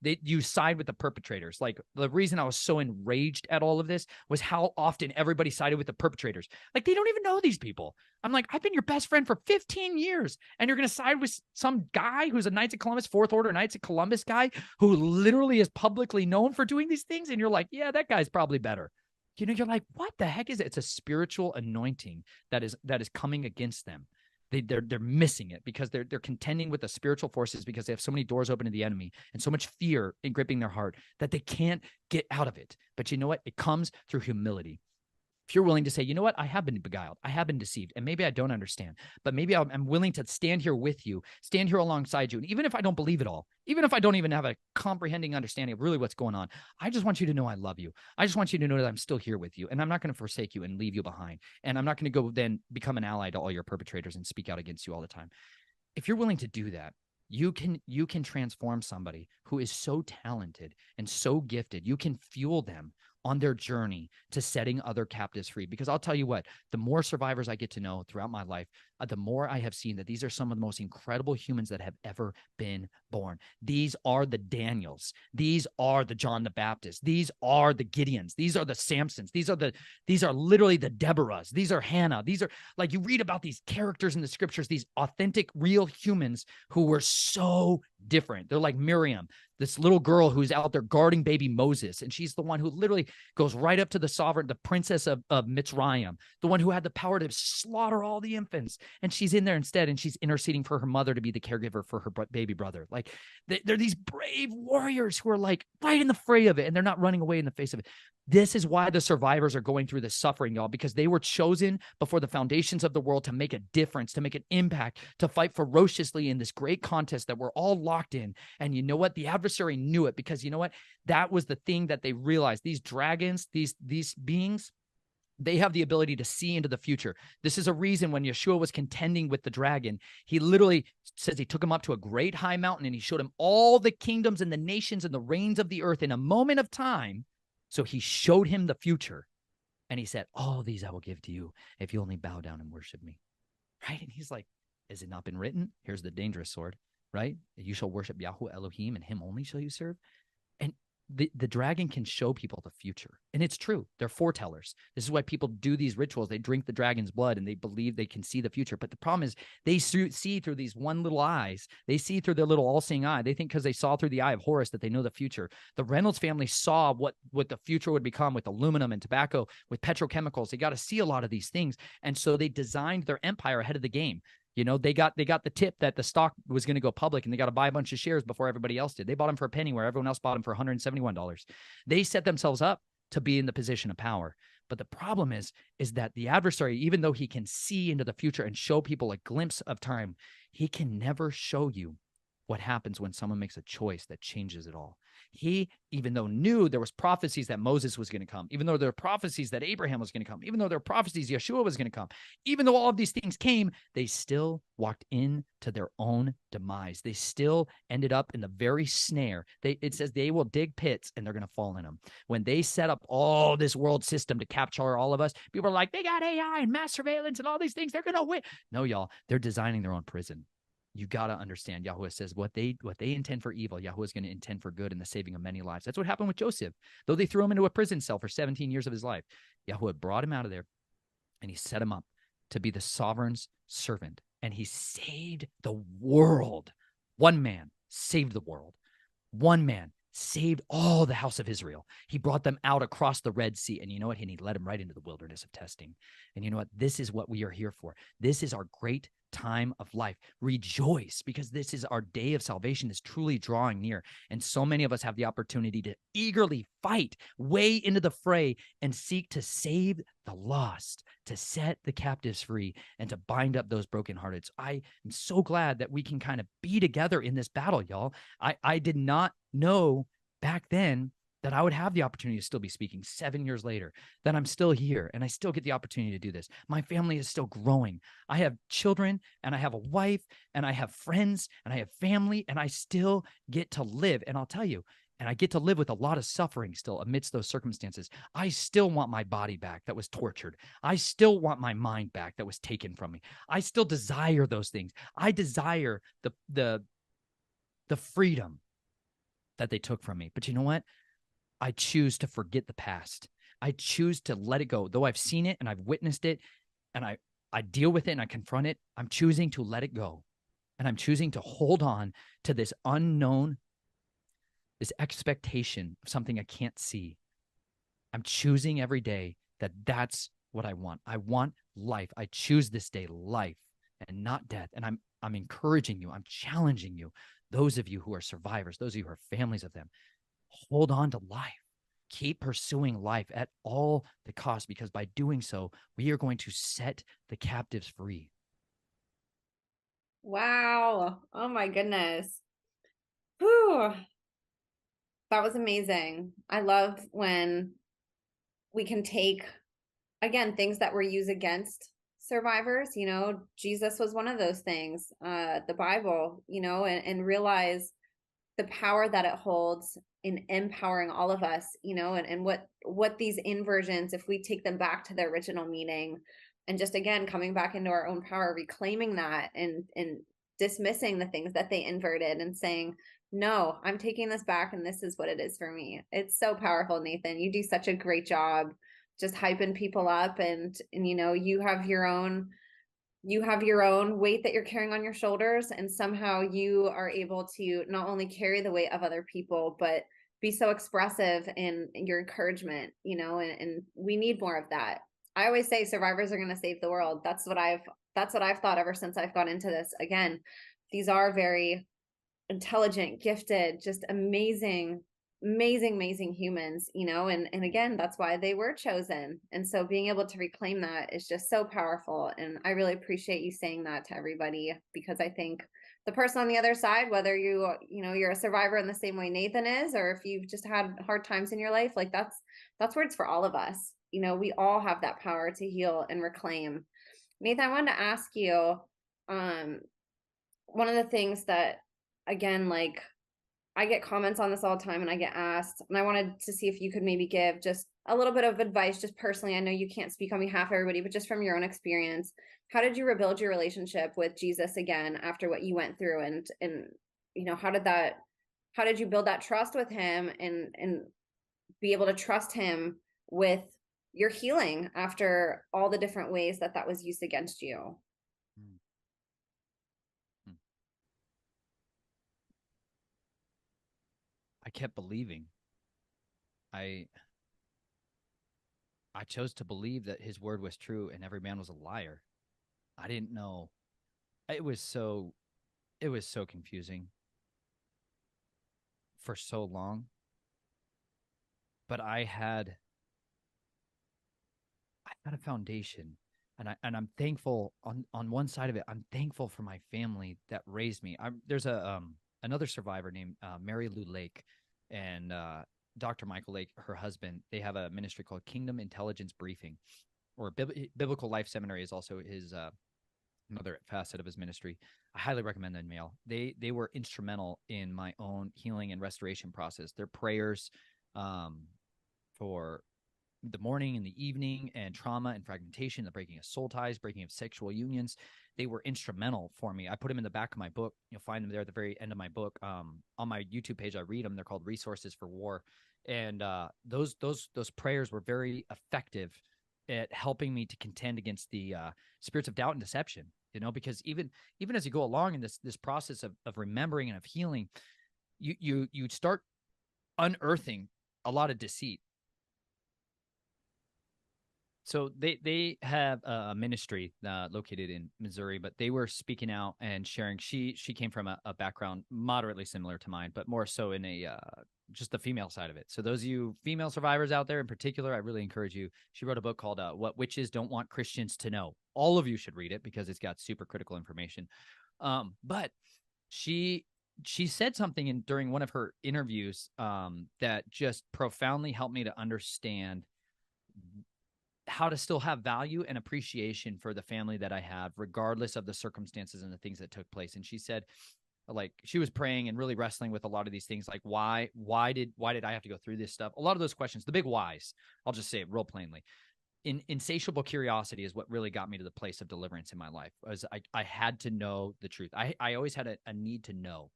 Speaker 2: you side with the perpetrators. Like the reason I was so enraged at all of this was how often everybody sided with the perpetrators. Like they don't even know these people. I'm like, I've been your best friend for 15 years and you're going to side with some guy who's a Knights of Columbus, Fourth Order Knights of Columbus guy who literally is publicly known for doing these things. And you're like, yeah, that guy's probably better. You're like, what the heck is it? It's a spiritual anointing that is coming against them. They're missing it because they're contending with the spiritual forces because they have so many doors open to the enemy and so much fear in gripping their heart that they can't get out of it. But you know what? It comes through humility. If you're willing to say, you know what, I have been beguiled, I have been deceived, and maybe I don't understand, but maybe I'm willing to stand here with you, stand here alongside you. And even if I don't believe it all, even if I don't even have a comprehending understanding of really what's going on, I just want you to know I love you. I just want you to know that I'm still here with you. And I'm not going to forsake you and leave you behind. And I'm not going to go then become an ally to all your perpetrators and speak out against you all the time. If you're willing to do that, you can transform somebody who is so talented and so gifted. You can fuel them on their journey to setting other captives free. Because I'll tell you what, the more survivors I get to know throughout my life, the more I have seen that these are some of the most incredible humans that have ever been born. These are the Daniels. These are the John the Baptist. These are the Gideons. These are the Samsons. These are literally the Deborahs. These are Hannah. These are, like, you read about these characters in the scriptures, these authentic, real humans who were so different. They're like Miriam, this little girl who's out there guarding baby Moses. And she's the one who literally goes right up to the sovereign, the princess of Mitzrayim, the one who had the power to slaughter all the infants. And she's in there instead, and she's interceding for her mother to be the caregiver for her baby brother. Like they're these brave warriors who are like right in the fray of it, and they're not running away in the face of it. This is why the survivors are going through this suffering, y'all, because they were chosen before the foundations of the world to make a difference, to make an impact, to fight ferociously in this great contest that we're all locked in. And you know what? The adversary knew it, because you know what? That was the thing that they realized. These dragons, these beings, they have the ability to see into the future. This is a reason when Yeshua was contending with the dragon, he literally says he took him up to a great high mountain and he showed him all the kingdoms and the nations and the reigns of the earth in a moment of time. So he showed him the future, and he said, all these I will give to you if you only bow down and worship me. Right? And he's like, has it not been written? Here's the dangerous sword, right? You shall worship Yahweh Elohim, and him only shall you serve. And the dragon can show people the future. And it's true. They're foretellers. This is why people do these rituals. They drink the dragon's blood and they believe they can see the future. But the problem is they see through these one little eyes. They see through their little all-seeing eye. They think because they saw through the eye of Horus that they know the future. The Reynolds family saw what the future would become with aluminum and tobacco, with petrochemicals. They got to see a lot of these things. And so they designed their empire ahead of the game. You know, they got the tip that the stock was going to go public and they got to buy a bunch of shares before everybody else did. They bought them for a penny where everyone else bought them for $171. They set themselves up to be in the position of power. But the problem is that the adversary, even though he can see into the future and show people a glimpse of time, he can never show you what happens when someone makes a choice that changes it all. He, even though knew there was prophecies that Moses was going to come, even though there were prophecies that Abraham was going to come, even though there were prophecies Yeshua was going to come, even though all of these things came, they still walked into their own demise. They still ended up in the very snare. It says they will dig pits and they're going to fall in them. When they set up all this world system to capture all of us, people are like, they got AI and mass surveillance and all these things. They're going to win. No, y'all, they're designing their own prison. You got to understand, Yahuwah says what they intend for evil, Yahuwah is going to intend for good in the saving of many lives. That's what happened with Joseph. Though they threw him into a prison cell for 17 years of his life, Yahuwah brought him out of there and he set him up to be the sovereign's servant. And he saved the world. One man saved the world. One man saved all the house of Israel. He brought them out across the Red Sea. And you know what? And he led them right into the wilderness of testing. And you know what? This is what we are here for. This is our great time of life. Rejoice, because this is our day of salvation is truly drawing near. And so many of us have the opportunity to eagerly fight way into the fray and seek to save the lost, to set the captives free, and to bind up those brokenhearted. So I am so glad that we can kind of be together in this battle, y'all. I did not know back then that I would have the opportunity to still be speaking 7 years later, that I'm still here and I still get the opportunity to do this. My family is still growing. I have children and I have a wife and I have friends and I have family and I still get to live. And I'll tell you, and I get to live with a lot of suffering still amidst those circumstances. I still want my body back that was tortured. I still want my mind back that was taken from me. I still desire those things. I desire the freedom that they took from me. But you know what? I choose to forget the past. I choose to let it go. Though I've seen it and I've witnessed it and I deal with it and I confront it, I'm choosing to let it go. And I'm choosing to hold on to this unknown, this expectation of something I can't see. I'm choosing every day that that's what I want. I want life. I choose this day life and not death. And I'm encouraging you. I'm challenging you. Those of you who are survivors, those of you who are families of them, hold on to life. Keep pursuing life at all the cost, because by doing so, we are going to set the captives free.
Speaker 1: Wow. Oh my goodness. Whew. That was amazing. I love when we can take, again, things that were used against survivors. Jesus was one of those things, the Bible, and realize the power that it holds in empowering all of us, and what these inversions, if we take them back to their original meaning, and just again coming back into our own power, reclaiming that and dismissing the things that they inverted and saying, no, I'm taking this back and this is what it is for me. It's so powerful, Nathan. You do such a great job just hyping people up, and you have your own weight that you're carrying on your shoulders, and somehow you are able to not only carry the weight of other people, but be so expressive in your encouragement, and we need more of that. I always say survivors are going to save the world. That's what I've thought ever since I've gone into this. Again, these are very intelligent, gifted, just amazing humans, and again, that's why they were chosen. And so being able to reclaim that is just so powerful. And I really appreciate you saying that to everybody, because I think the person on the other side, whether you're a survivor in the same way Nathan is, or if you've just had hard times in your life, like that's where it's for all of us. We all have that power to heal and reclaim. Nathan, I wanted to ask you, one of the things that, again, like, I get comments on this all the time and I get asked, and I wanted to see if you could maybe give just a little bit of advice, just personally. I know you can't speak on behalf of everybody, but just from your own experience, how did you rebuild your relationship with Jesus again after what you went through? And how did you build that trust with him and be able to trust him with your healing after all the different ways that was used against you?
Speaker 2: Hmm. Hmm. I kept believing. I I chose to believe that his word was true and every man was a liar. I didn't know. It was so confusing for so long. But I had a foundation, and I'm thankful on one side of it. I'm thankful for my family that raised me. There's a another survivor named Mary Lou Lake, and Dr. Michael Lake, her husband. They have a ministry called Kingdom Intelligence Briefing, or Biblical Life Seminary is also his another facet of his ministry. I highly recommend that mail. They were instrumental in my own healing and restoration process. Their prayers for the morning and the evening, and trauma and fragmentation, the breaking of soul ties, breaking of sexual unions, they were instrumental for me. I put them in the back of my book. You'll find them there at the very end of my book. On my YouTube page, I read them. They're called Resources for War. And those prayers were very effective at helping me to contend against the spirits of doubt and deception, because even as you go along in this process of remembering and of healing, you start unearthing a lot of deceit. So they have a ministry located in Missouri, but they were speaking out and sharing. She came from a background moderately similar to mine, but more so in a just the female side of it. So those of you female survivors out there in particular, I really encourage you. She wrote a book called What Witches Don't Want Christians to Know. All of you should read it because it's got super critical information. But she said something during one of her interviews that just profoundly helped me to understand how to still have value and appreciation for the family that I have, regardless of the circumstances and the things that took place. And she said, like, she was praying and really wrestling with a lot of these things, like why did I have to go through this stuff? A lot of those questions, the big whys, I'll just say it real plainly. Insatiable curiosity is what really got me to the place of deliverance in my life. Was I had to know the truth. I always had a need to know.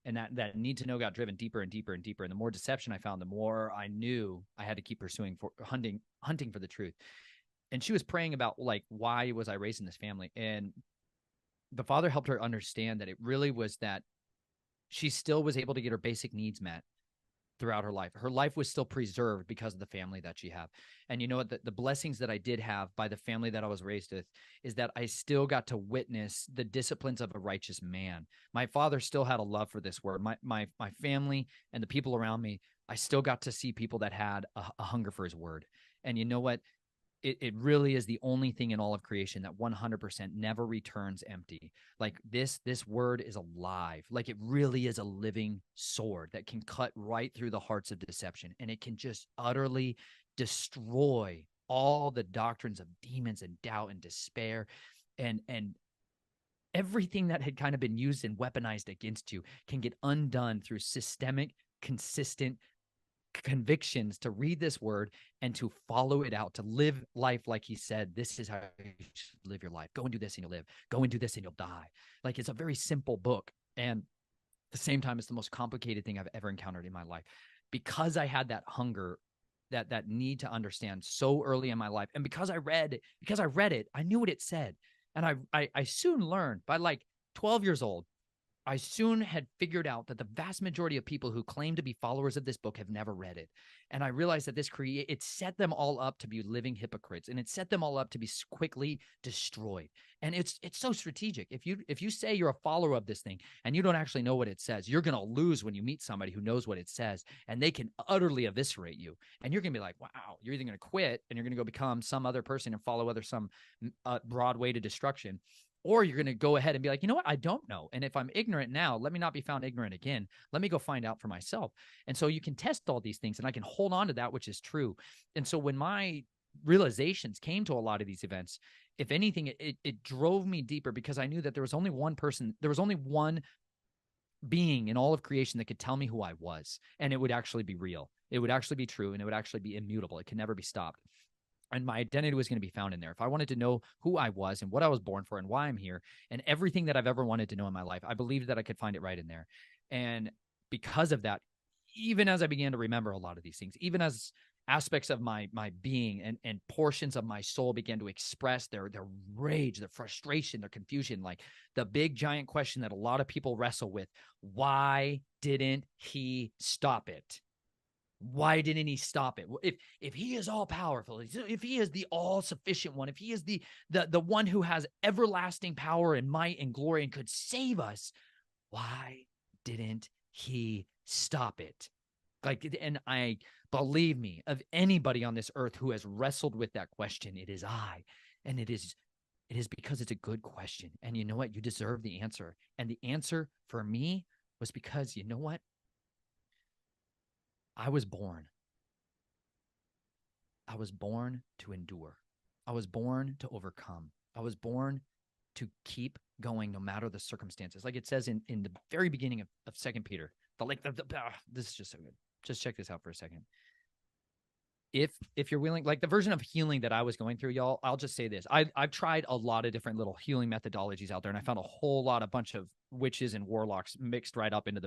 Speaker 2: And that need to know got driven deeper and deeper and deeper. And the more deception I found, the more I knew I had to keep pursuing for hunting for the truth. And she was praying about, like, why was I raised in this family? And the Father helped her understand that it really was that she still was able to get her basic needs met throughout her life. Her life was still preserved because of the family that she had. And you know what? The blessings that I did have by the family that I was raised with is that I still got to witness the disciplines of a righteous man. My father still had a love for this word. My family and the people around me, I still got to see people that had a hunger for his word. And you know what? It really is the only thing in all of creation that 100% never returns empty. Like this word is alive. Like it really is a living sword that can cut right through the hearts of deception. And it can just utterly destroy all the doctrines of demons and doubt and despair. And everything that had kind of been used and weaponized against you can get undone through systemic, consistent convictions to read this word and to follow it out, to live life like he said, this is how you should live your life. Go and do this and you'll live. Go and do this and you'll die. Like, it's a very simple book. And at the same time, it's the most complicated thing I've ever encountered in my life, because I had that hunger, that need to understand so early in my life. And because I read it, I knew what it said. And I soon learned, by like 12 years old, I soon had figured out that the vast majority of people who claim to be followers of this book have never read it. And I realized that it set them all up to be living hypocrites, and it set them all up to be quickly destroyed. And it's so strategic. If you say you're a follower of this thing and you don't actually know what it says, you're going to lose when you meet somebody who knows what it says, and they can utterly eviscerate you. And you're going to be like, wow, you're either going to quit and you're going to go become some other person and follow some broad way to destruction, or you're going to go ahead and be like, you know what? I don't know. And if I'm ignorant now, let me not be found ignorant again. Let me go find out for myself. And so you can test all these things, and I can hold on to that which is true. And so when my realizations came to a lot of these events, if anything, it drove me deeper, because I knew that there was only one person, there was only one being in all of creation that could tell me who I was. And it would actually be real. It would actually be true, and it would actually be immutable. It can never be stopped. And my identity was going to be found in there. If I wanted to know who I was and what I was born for and why I'm here and everything that I've ever wanted to know in my life, I believed that I could find it right in there. And because of that, even as I began to remember a lot of these things, even as aspects of my being and portions of my soul began to express their rage, their frustration, their confusion, like the big giant question that a lot of people wrestle with: why didn't he stop it? Why didn't he stop it? If he is all powerful, if he is the all sufficient one, if he is the one who has everlasting power and might and glory and could save us, why didn't he stop it? Like, and I believe me, of anybody on this earth who has wrestled with that question, it is I. And it is because it's a good question. And you know what? You deserve the answer. And the answer for me was because, you know what? I was born. I was born to endure. I was born to overcome. I was born to keep going no matter the circumstances. Like it says in the very beginning of 2 Peter. This is just so good. Just check this out for a second. If you're willing, like the version of healing that I was going through, y'all, I'll just say this. I've tried a lot of different little healing methodologies out there, and I found a whole lot of bunch of witches and warlocks mixed right up into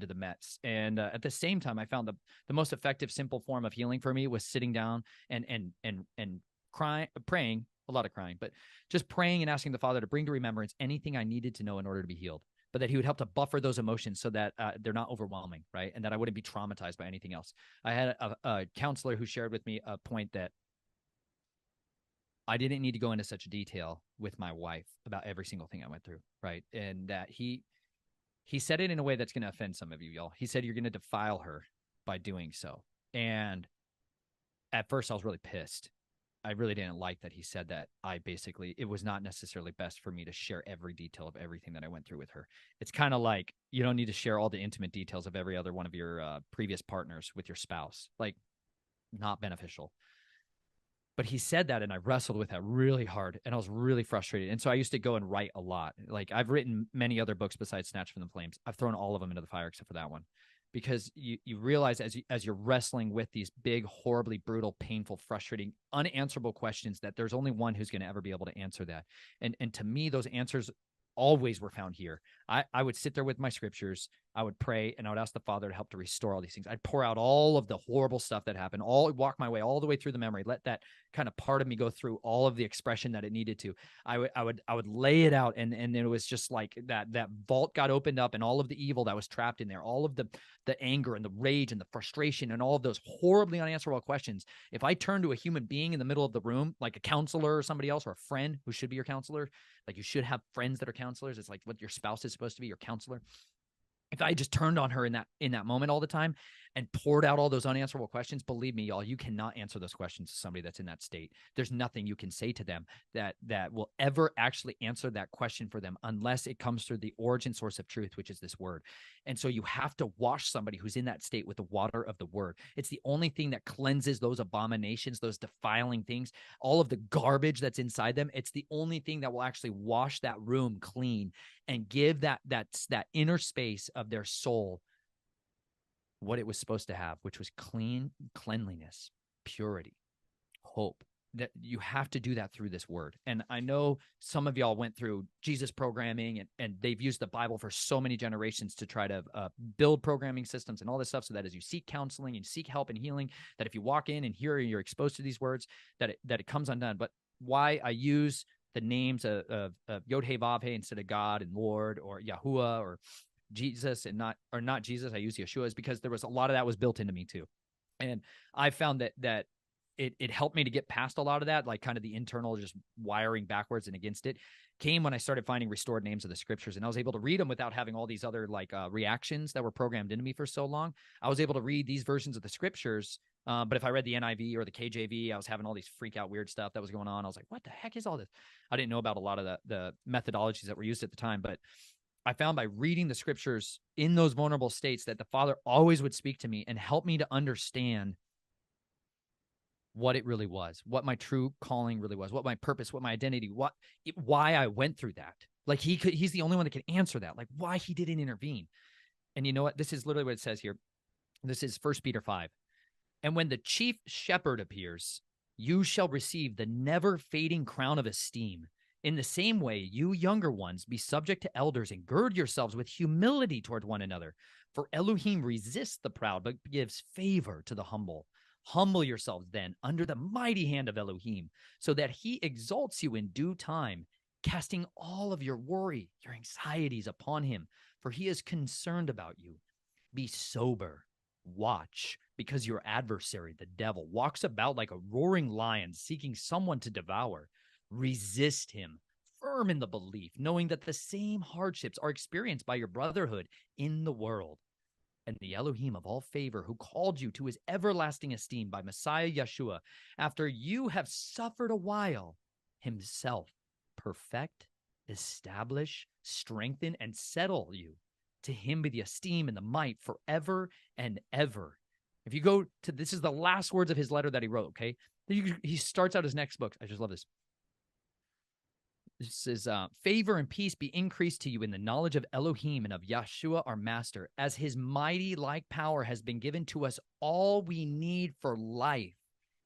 Speaker 2: the mets. And at the same time, I found the most effective, simple form of healing for me was sitting down and crying, praying, a lot of crying, but just praying and asking the Father to bring to remembrance anything I needed to know in order to be healed, but that he would help to buffer those emotions so that they're not overwhelming, right? And that I wouldn't be traumatized by anything else. I had a counselor who shared with me a point that I didn't need to go into such detail with my wife about every single thing I went through, right? And that he said it in a way that's going to offend some of you, y'all. He said, you're going to defile her by doing so. And at first I was really pissed. I really didn't like that he said that. It was not necessarily best for me to share every detail of everything that I went through with her. It's kind of like you don't need to share all the intimate details of every other one of your previous partners with your spouse. Like, not beneficial. But he said that, and I wrestled with that really hard, and I was really frustrated. And so I used to go and write a lot. Like, I've written many other books besides Snatch from the Flames. I've thrown all of them into the fire except for that one, because you realize as you're wrestling with these big, horribly brutal, painful, frustrating, unanswerable questions that there's only one who's going to ever be able to answer that. And to me, those answers always were found here. I would sit there with my scriptures, I would pray, and I would ask the Father to help to restore all these things. I'd pour out all of the horrible stuff that happened, walk my way all the way through the memory, let that kind of part of me go through all of the expression that it needed to. I would lay it out, and it was just like that vault got opened up, and all of the evil that was trapped in there, all of the anger and the rage and the frustration and all of those horribly unanswerable questions. If I turn to a human being in the middle of the room, like a counselor or somebody else, or a friend who should be your counselor, like you should have friends that are counselors. It's like what your spouse is supposed to be, your counselor. If I just turned on her in that moment all the time and poured out all those unanswerable questions, believe me, y'all, you cannot answer those questions to somebody that's in that state. There's nothing you can say to them that will ever actually answer that question for them unless it comes through the origin source of truth, which is this word. And so you have to wash somebody who's in that state with the water of the word. It's the only thing that cleanses those abominations, those defiling things, all of the garbage that's inside them. It's the only thing that will actually wash that room clean and give that inner space of their soul what it was supposed to have, which was cleanliness, purity, hope. That you have to do that through this word. And I know some of y'all went through Jesus programming, and they've used the Bible for so many generations to try to build programming systems and all this stuff, so that as you seek counseling and seek help and healing, that if you walk in and here you're exposed to these words, that it comes undone. But why I use the names of Yod-Heh Vav-Heh instead of God and Lord or Yahuwah or Jesus and not Jesus, I use Yeshua, is because there was a lot of that was built into me too. And I found that it helped me to get past a lot of that, like kind of the internal just wiring backwards and against it, came when I started finding restored names of the scriptures. And I was able to read them without having all these other reactions that were programmed into me for so long. I was able to read these versions of the scriptures. But if I read the NIV or the KJV, I was having all these freak out weird stuff that was going on. I was like, what the heck is all this? I didn't know about a lot of the methodologies that were used at the time, but I found by reading the scriptures in those vulnerable states that the Father always would speak to me and help me to understand what it really was, what my true calling really was, what my purpose, what my identity, why I went through that. Like he's the only one that can answer that, like why he didn't intervene. And you know what? This is literally what it says here. This is 1 Peter 5. And when the chief shepherd appears, you shall receive the never fading crown of esteem. In the same way, you younger ones, be subject to elders and gird yourselves with humility toward one another. For Elohim resists the proud, but gives favor to the humble. Humble yourselves then under the mighty hand of Elohim, so that he exalts you in due time, casting all of your worry, your anxieties upon him, for he is concerned about you. Be sober, watch, because your adversary, the devil, walks about like a roaring lion, seeking someone to devour. Resist him, firm in the belief, knowing that the same hardships are experienced by your brotherhood in the world. And the Elohim of all favor, who called you to his everlasting esteem by Messiah Yeshua, after you have suffered a while, himself perfect, establish, strengthen, and settle you. To him be the esteem and the might forever and ever. If you go to, this is the last words of his letter that he wrote, okay? He starts out his next book. I just love this. This is favor and peace be increased to you in the knowledge of Elohim and of Yeshua our master, as his mighty like power has been given to us all we need for life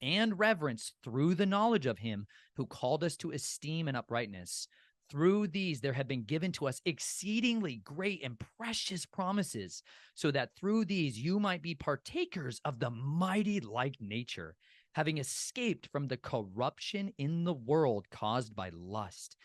Speaker 2: and reverence through the knowledge of him who called us to esteem and uprightness. Through these there have been given to us exceedingly great and precious promises, so that through these you might be partakers of the mighty like nature, having escaped from the corruption in the world caused by lust.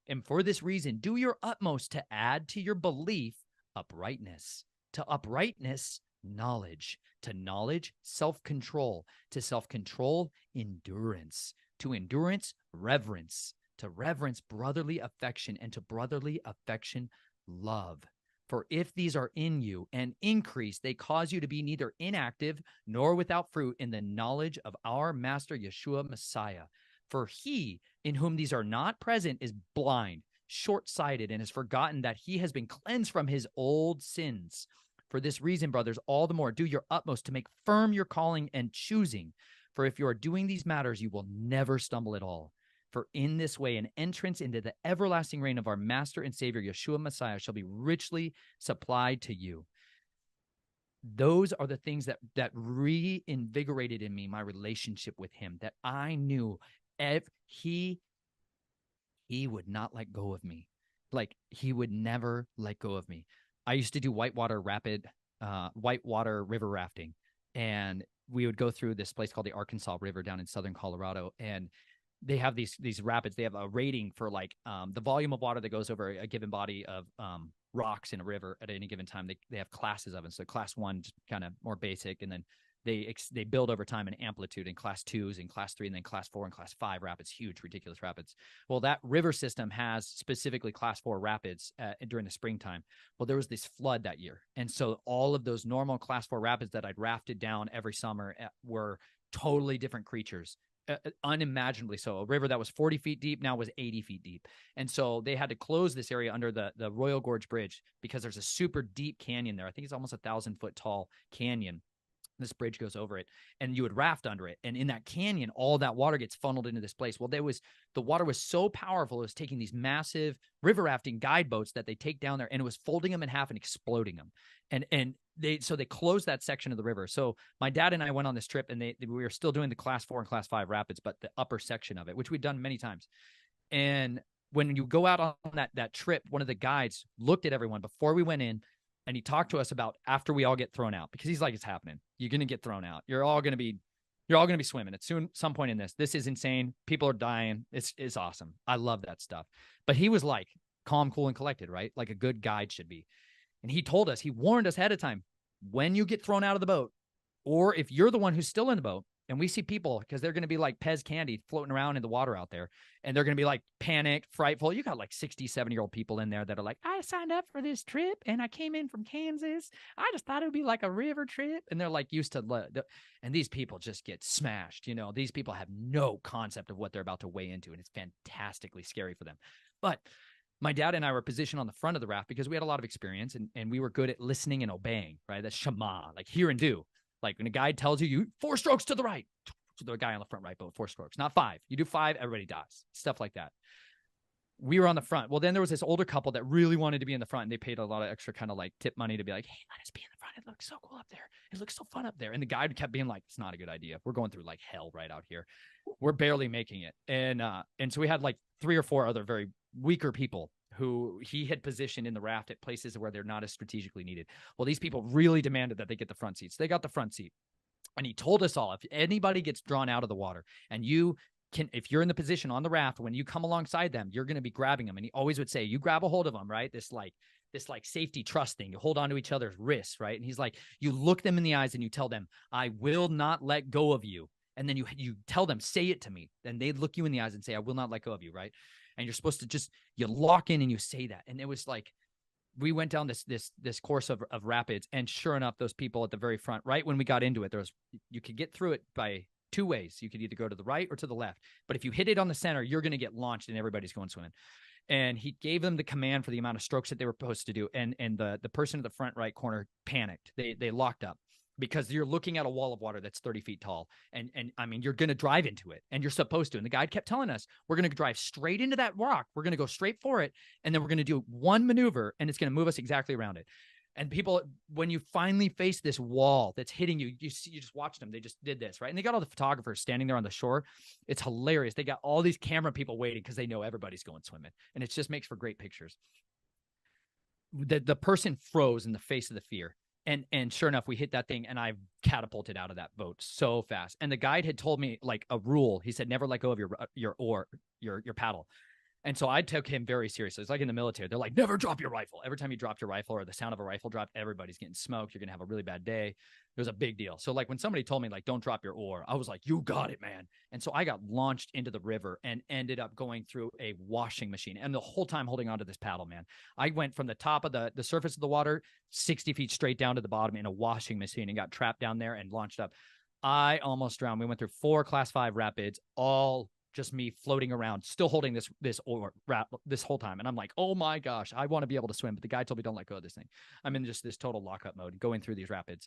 Speaker 2: And for this reason, do your utmost to add to your belief uprightness, to uprightness knowledge, to knowledge self-control, to self-control endurance, to endurance reverence, to reverence brotherly affection, and to brotherly affection love. For if these are in you and increase, they cause you to be neither inactive nor without fruit in the knowledge of our Master Yeshua Messiah. For he in whom these are not present is blind, short-sighted, and has forgotten that he has been cleansed from his old sins. For this reason, brothers, all the more do your utmost to make firm your calling and choosing. For if you are doing these matters, you will never stumble at all. For in this way, an entrance into the everlasting reign of our Master and Savior, Yeshua Messiah, shall be richly supplied to you. Those are the things that reinvigorated in me my relationship with him, that I knew if he would not let go of me. Like, he would never let go of me. I used to do whitewater river rafting, and we would go through this place called the Arkansas River down in southern Colorado, and they have these rapids. They have a rating for like the volume of water that goes over a given body of rocks in a river at any given time. They have classes of it. So class 1, just kind of more basic, and then they build over time in amplitude, in class 2s and class 3, and then class 4 and class 5 rapids, huge, ridiculous rapids. Well, that river system has specifically class 4 rapids during the springtime. Well, there was this flood that year. And so all of those normal class 4 rapids that I'd rafted down every summer were totally different creatures. Unimaginably so. A river that was 40 feet deep now was 80 feet deep. And so they had to close this area under the Royal Gorge Bridge because there's a super deep canyon there. I think it's almost 1,000-foot tall canyon. This bridge goes over it, and you would raft under it. And in that canyon, all that water gets funneled into this place. Well, the water was so powerful, it was taking these massive river rafting guide boats that they take down there, and it was folding them in half and exploding them. And they closed that section of the river. So my dad and I went on this trip, and we were still doing the class 4 and class 5 rapids, but the upper section of it, which we'd done many times. And when you go out on that trip, one of the guides looked at everyone before we went in, and he talked to us about after we all get thrown out, because he's like, it's happening. You're going to get thrown out. You're all going to be swimming at some point in this. This is insane. People are dying. It's awesome. I love that stuff. But he was like calm, cool, and collected, right? Like a good guide should be. And he told us, he warned us ahead of time, when you get thrown out of the boat, or if you're the one who's still in the boat, and we see people, because they're going to be like Pez candy floating around in the water out there, and they're going to be like panicked, frightful. You got like 60, 70-year-old people in there that are like, I signed up for this trip and I came in from Kansas. I just thought it would be like a river trip. And they're like used to, and these people just get smashed. You know, these people have no concept of what they're about to weigh into, and it's fantastically scary for them. But my dad and I were positioned on the front of the raft because we had a lot of experience, and we were good at listening and obeying, right? That's Shema, like hear and do. Like when a guide tells you 4 strokes to the right, to the guy on the front right boat, 4 strokes, not 5. You do 5, everybody dies. Stuff like that. We were on the front. Well, then there was this older couple that really wanted to be in the front, and they paid a lot of extra kind of like tip money to be like, hey, let us be in the front. It looks so cool up there. It looks so fun up there. And the guide kept being like, it's not a good idea. We're going through like hell right out here. We're barely making it. And so we had like 3 or 4 other very weaker people who he had positioned in the raft at places where they're not as strategically needed. Well, these people really demanded that they get the front seats. They got the front seat. And he told us all, if anybody gets drawn out of the water, and if you're in the position on the raft, when you come alongside them, you're going to be grabbing them. And he always would say, you grab a hold of them, right? This safety trust thing. You hold on to each other's wrists, right? And he's like, you look them in the eyes and you tell them, I will not let go of you. And then you tell them, say it to me. Then they look you in the eyes and say, I will not let go of you, right? And you're supposed to you lock in and you say that. And it was like, we went down this course of rapids, and sure enough, those people at the very front, right when we got into it, you could get through it by 2 ways. You could either go to the right or to the left. But if you hit it on the center, you're going to get launched and everybody's going swimming. And he gave them the command for the amount of strokes that they were supposed to do. And the person in the front right corner panicked. They locked up because you're looking at a wall of water that's 30 feet tall. And I mean, you're going to drive into it, and you're supposed to. And the guide kept telling us, we're going to drive straight into that rock. We're going to go straight for it. And then we're going to do one maneuver, and it's going to move us exactly around it. And people, when you finally face this wall that's hitting you, you just watch them. They just did this, right? And they got all the photographers standing there on the shore. It's hilarious. They got all these camera people waiting because they know everybody's going swimming. And it just makes for great pictures. The person froze in the face of the fear. And sure enough, we hit that thing, and I catapulted out of that boat so fast. And the guide had told me like a rule. He said, never let go of your oar, your paddle. And so I took him very seriously. It's like in the military. They're like, never drop your rifle. Every time you drop your rifle or the sound of a rifle drop, everybody's getting smoked. You're going to have a really bad day. It was a big deal. So like when somebody told me like, don't drop your oar, I was like, you got it, man. And so I got launched into the river and ended up going through a washing machine. And the whole time holding onto this paddle, man, I went from the top of the surface of the water, 60 feet straight down to the bottom in a washing machine and got trapped down there and launched up. I almost drowned. We went through 4 class 5 rapids, all just me floating around, still holding this oar this whole time. And I'm like, oh my gosh, I want to be able to swim. But the guy told me, don't let go of this thing. I'm in just this total lockup mode going through these rapids.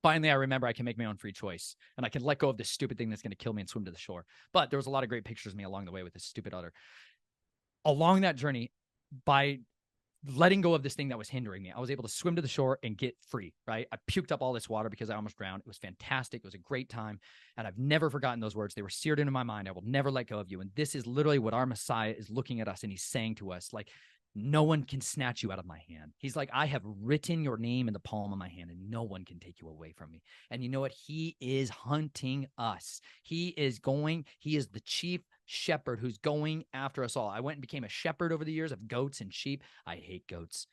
Speaker 2: Finally, I remember I can make my own free choice, and I can let go of this stupid thing that's going to kill me and swim to the shore. But there was a lot of great pictures of me along the way with this stupid otter. Along that journey, by letting go of this thing that was hindering me, I was able to swim to the shore and get free, right? I puked up all this water because I almost drowned. It was fantastic. It was a great time. And I've never forgotten those words. They were seared into my mind. I will never let go of you. And this is literally what our Messiah is looking at us, and he's saying to us, like, no one can snatch you out of my hand. He's like, I have written your name in the palm of my hand, and no one can take you away from me. And you know what? He is hunting us. He is the chief shepherd who's going after us all. I went and became a shepherd over the years of goats and sheep. I hate goats.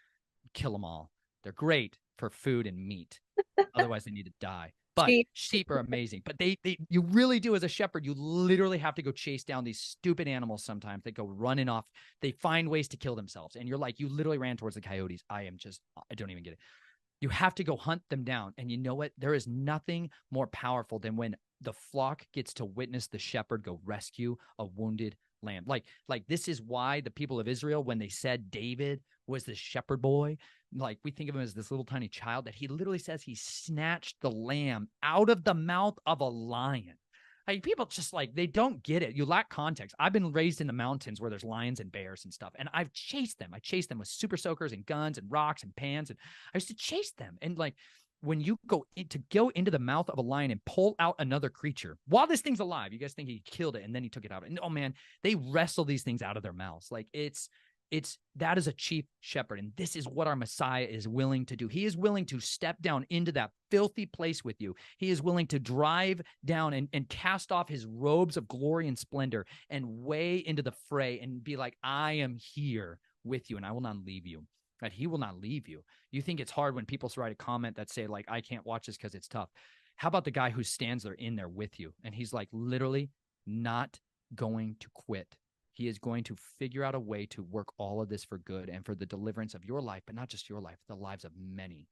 Speaker 2: Kill them all. They're great for food and meat. Otherwise, they need to die. But sheep are amazing. But you really do, as a shepherd, you literally have to go chase down these stupid animals sometimes. They go running off. They find ways to kill themselves. And you're like, you literally ran towards the coyotes. I don't even get it. You have to go hunt them down. And you know what? There is nothing more powerful than when the flock gets to witness the shepherd go rescue a wounded lamb. Like this is why the people of Israel, when they said David was the shepherd boy, like we think of him as this little tiny child, that he literally says he snatched the lamb out of the mouth of a lion. Like people just like, they don't get it. You lack context. I've been raised in the mountains where there's lions and bears and stuff. And I've chased them. I chased them with super soakers and guns and rocks and pans. And I used to chase them. And like, when you go into the mouth of a lion and pull out another creature while this thing's alive, you guys think he killed it and then he took it out. And oh man, they wrestle these things out of their mouths. Like that is a chief shepherd. And this is what our Messiah is willing to do. He is willing to step down into that filthy place with you. He is willing to drive down and cast off his robes of glory and splendor and weigh into the fray and be like, I am here with you and I will not leave you. That he will not leave you. You think it's hard when people write a comment that say like, I can't watch this because it's tough. How about the guy who stands there in there with you? And he's like literally not going to quit. He is going to figure out a way to work all of this for good and for the deliverance of your life, but not just your life, the lives of many.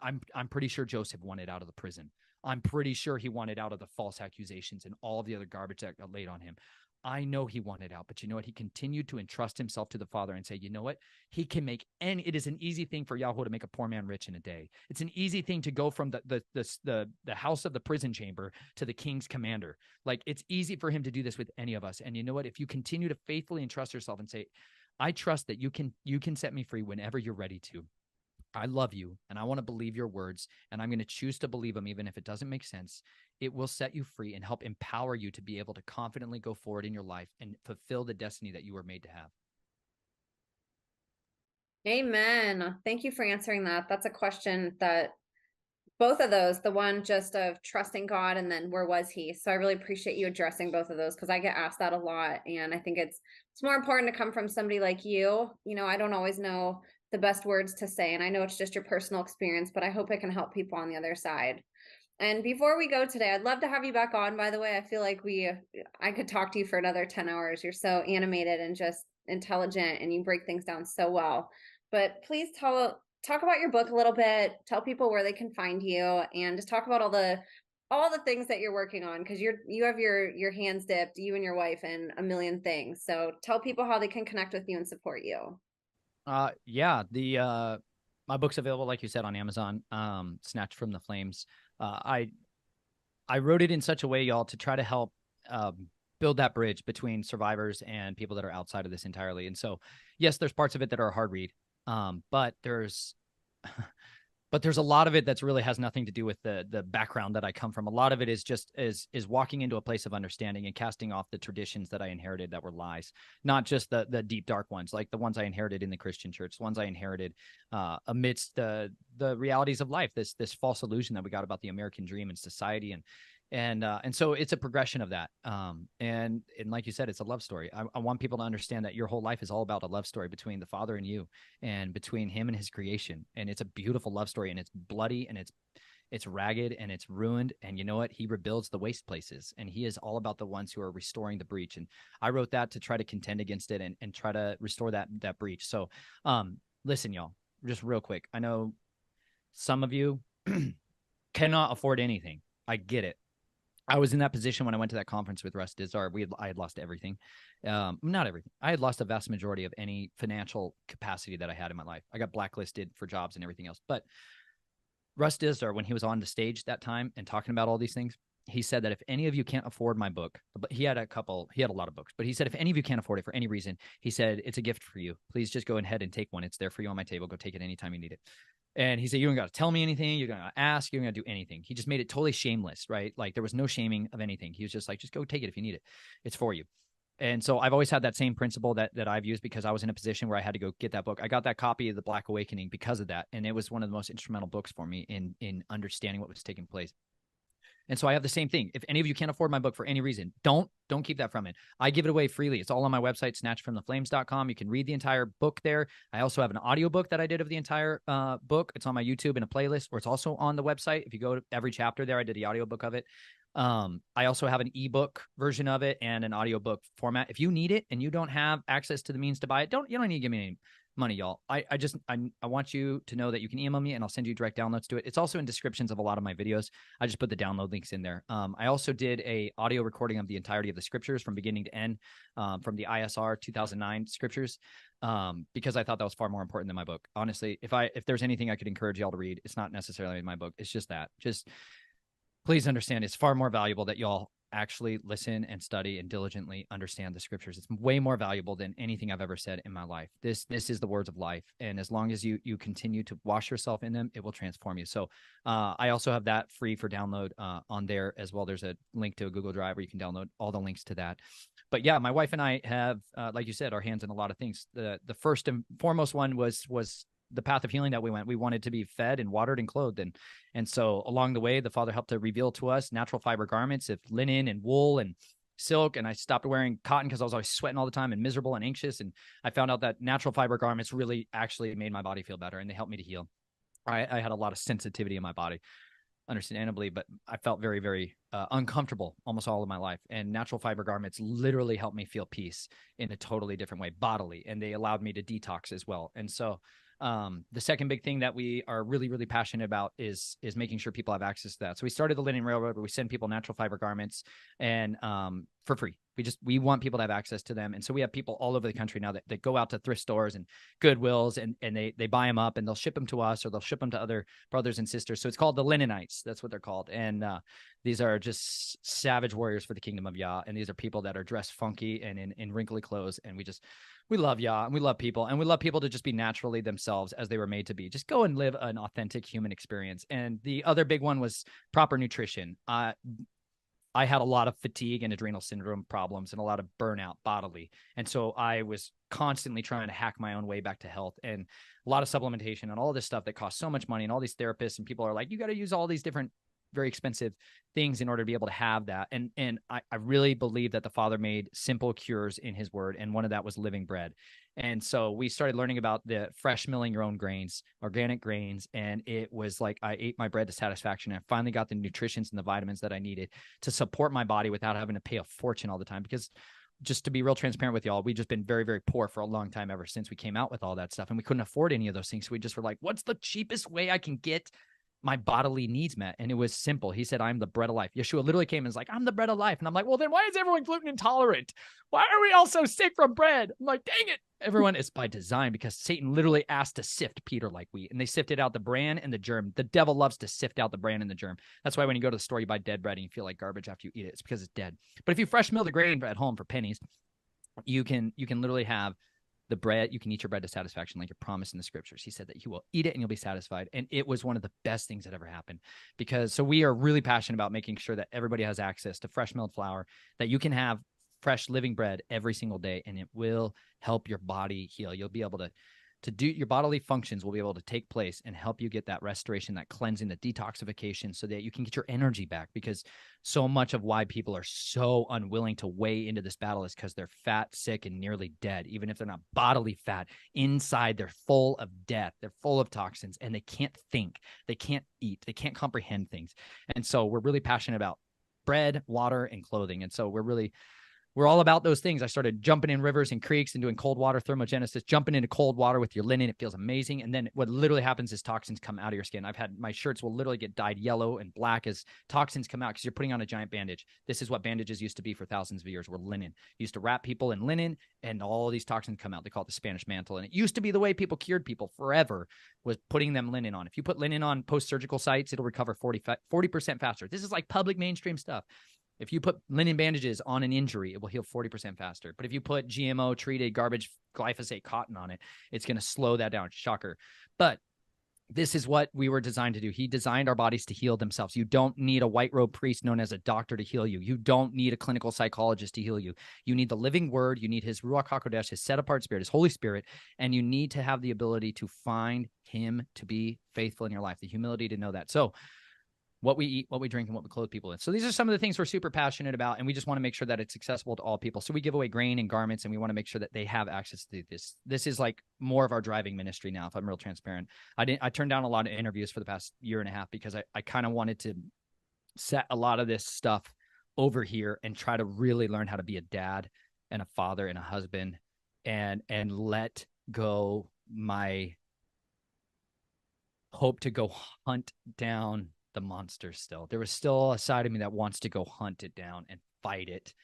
Speaker 2: I'm pretty sure Joseph wanted out of the prison. I'm pretty sure he wanted out of the false accusations and all of the other garbage that got laid on him. I know he wanted out, but you know what? He continued to entrust himself to the Father and say, you know what? He can make it is an easy thing for Yahweh to make a poor man rich in a day. It's an easy thing to go from the house of the prison chamber to the king's commander. Like it's easy for him to do this with any of us. And you know what? If you continue to faithfully entrust yourself and say, I trust that you can set me free whenever you're ready to. I love you and I want to believe your words and I'm going to choose to believe them even if it doesn't make sense. It will set you free and help empower you to be able to confidently go forward in your life and fulfill the destiny that you were made to have.
Speaker 1: Amen. Thank you for answering that. That's a question that both of those, the one just of trusting God and then where was he? So I really appreciate you addressing both of those because I get asked that a lot. And I think it's more important to come from somebody like you. You know, I don't always know the best words to say. And I know it's just your personal experience, but I hope it can help people on the other side. And before we go today, I'd love to have you back on, by the way. I feel like I could talk to you for another 10 hours. You're so animated and just intelligent and you break things down so well. But please talk about your book a little bit, tell people where they can find you and just talk about all the all the things that you're working on, because you have your hands dipped, you and your wife, in a million things. So tell people how they can connect with you and support you.
Speaker 2: Yeah, the my book's available, like you said, on Amazon. Snatched from the Flames. I wrote it in such a way, y'all, to try to help build that bridge between survivors and people that are outside of this entirely. And so, yes, there's parts of it that are a hard read, but there's but there's a lot of it that's really has nothing to do with the background that I come from. A lot of it is just is walking into a place of understanding and casting off the traditions that I inherited that were lies, not just the deep dark ones, like the ones I inherited in the Christian church, the ones I inherited amidst the realities of life, this false illusion that we got about the American dream and society and so it's a progression of that. And like you said, it's a love story. I want people to understand that your whole life is all about a love story between the Father and you, and between him and his creation. And it's a beautiful love story, and it's bloody, and it's ragged, and it's ruined. And you know what? He rebuilds the waste places, and he is all about the ones who are restoring the breach. And I wrote that to try to contend against it and try to restore that breach. So listen, y'all, just real quick. I know some of you cannot afford anything. I get it. I was in that position when I went to that conference with Russ Dizdar. I had lost everything. Not everything. I had lost a vast majority of any financial capacity that I had in my life. I got blacklisted for jobs and everything else. But Russ Dizdar, when he was on the stage that time and talking about all these things, he said that if any of you can't afford my book, but he had a lot of books, but he said, if any of you can't afford it for any reason, he said, it's a gift for you. Please just go ahead and take one. It's there for you on my table. Go take it anytime you need it. And he said, you don't got to tell me anything. You're going to ask. You're going to do anything. He just made it totally shameless, right? Like there was no shaming of anything. He was just like, just go take it if you need it. It's for you. And so I've always had that same principle that I've used, because I was in a position where I had to go get that book. I got that copy of The Black Awakening because of that. And it was one of the most instrumental books for me in understanding what was taking place. And so I have the same thing. If any of you can't afford my book for any reason, don't keep that from it. I give it away freely. It's all on my website, snatchedfromtheflames.com. You can read the entire book there. I also have an audiobook that I did of the entire book. It's on my YouTube in a playlist, or it's also on the website. If you go to every chapter there, I did the audiobook of it. I also have an ebook version of it and an audiobook format. If you need it and you don't have access to the means to buy it, you don't need to give me any money, y'all. I want you to know that you can email me and I'll send you direct downloads to it. It's also in descriptions of a lot of my videos. I just put the download links in there. I also did a audio recording of the entirety of the scriptures from beginning to end, from the ISR 2009 scriptures, because I thought that was far more important than my book. Honestly, if there's anything I could encourage y'all to read, it's not necessarily in my book. It's just that. Just please understand, it's far more valuable that y'all actually listen and study and diligently understand the scriptures. It's way more valuable than anything I've ever said in my life. This is the words of life, and as long as you continue to wash yourself in them, it will transform you. So I also have that free for download on there as well. There's a link to a Google Drive where you can download all the links to that. But yeah, my wife and I have, like you said, our hands in a lot of things. The first and foremost one was the path of healing that we went. We wanted to be fed and watered and clothed. And so along the way, the Father helped to reveal to us natural fiber garments of linen and wool and silk. And I stopped wearing cotton because I was always sweating all the time and miserable and anxious. And I found out that natural fiber garments really actually made my body feel better, and they helped me to heal. I had a lot of sensitivity in my body, understandably, but I felt very, very uncomfortable almost all of my life. And natural fiber garments literally helped me feel peace in a totally different way, bodily, and they allowed me to detox as well. And so the second big thing that we are really, really passionate about is making sure people have access to that. So we started the Linen Railroad, where we send people natural fiber garments and for free. We want people to have access to them. And so we have people all over the country now that go out to thrift stores and Goodwills and they buy them up and they'll ship them to us, or they'll ship them to other brothers and sisters. So it's called the Linenites. That's what they're called. And these are just savage warriors for the kingdom of Yah. And these are people that are dressed funky and in wrinkly clothes. And we love Yah, and we love people, and we love people to just be naturally themselves as they were made to be. Just go and live an authentic human experience. And the other big one was proper nutrition. I had a lot of fatigue and adrenal syndrome problems and a lot of burnout bodily. And so I was constantly trying to hack my own way back to health, and a lot of supplementation and all this stuff that costs so much money. And all these therapists and people are like, you got to use all these different very expensive things in order to be able to have that. And I really believe that the Father made simple cures in his word. And one of that was living bread. And so we started learning about the fresh milling your own grains, organic grains. And it was like, I ate my bread to satisfaction. And I finally got the nutrients and the vitamins that I needed to support my body without having to pay a fortune all the time. Because just to be real transparent with y'all, we've just been very, very poor for a long time, ever since we came out with all that stuff. And we couldn't afford any of those things. So we just were like, what's the cheapest way I can get my bodily needs met. And it was simple. He said, I'm the bread of life. Yeshua literally came and was like, I'm the bread of life. And I'm like, well, then why is everyone gluten intolerant? Why are we all so sick from bread? I'm like, dang it. Everyone is by design, because Satan literally asked to sift Peter like wheat, and they sifted out the bran and the germ. The devil loves to sift out the bran and the germ. That's why when you go to the store, you buy dead bread and you feel like garbage after you eat it. It's because it's dead. But if you fresh mill the grain at home for pennies, you can literally have the bread. You can eat your bread to satisfaction, like you're promised in the scriptures. He said that you will eat it and you'll be satisfied. And it was one of the best things that ever happened, because so we are really passionate about making sure that everybody has access to fresh milled flour, that you can have fresh living bread every single day, and it will help your body heal. You'll be able to do your bodily functions will be able to take place and help you get that restoration, that cleansing, the detoxification, so that you can get your energy back. Because so much of why people are so unwilling to weigh into this battle is because they're fat, sick, and nearly dead. Even if they're not bodily fat, inside they're full of death, they're full of toxins, and they can't think, they can't eat, they can't comprehend things. And so we're really passionate about bread, water, and clothing. And so we're all about those things. I started jumping in rivers and creeks and doing cold water thermogenesis, jumping into cold water with your linen. It feels amazing. And then what literally happens is toxins come out of your skin. I've had my shirts will literally get dyed yellow and black as toxins come out because you're putting on a giant bandage. This is what bandages used to be for thousands of years, were linen. You used to wrap people in linen and all these toxins come out. They call it the Spanish mantle. And it used to be the way people cured people forever, was putting them linen on. If you put linen on post-surgical sites, it'll recover 40% faster. This is like public mainstream stuff. If you put linen bandages on an injury, it will heal 40% faster. But if you put GMO treated garbage glyphosate cotton on it, it's going to slow that down. Shocker. But this is what we were designed to do. He designed our bodies to heal themselves. You don't need a white robe priest known as a doctor to heal you. You don't need a clinical psychologist to heal you. You need the living word. You need his Ruach HaKodesh, his set apart spirit, his Holy Spirit. And you need to have the ability to find him to be faithful in your life, the humility to know that. So what we eat, what we drink, and what we clothe people in. So these are some of the things we're super passionate about, and we just want to make sure that it's accessible to all people. So we give away grain and garments, and we want to make sure that they have access to this. This is like more of our driving ministry now, if I'm real transparent. I turned down a lot of interviews for the past year and a half because I kind of wanted to set a lot of this stuff over here and try to really learn how to be a dad and a father and a husband, and let go my hope to go hunt down the monster. Still, there was still a side of me that wants to go hunt it down and fight it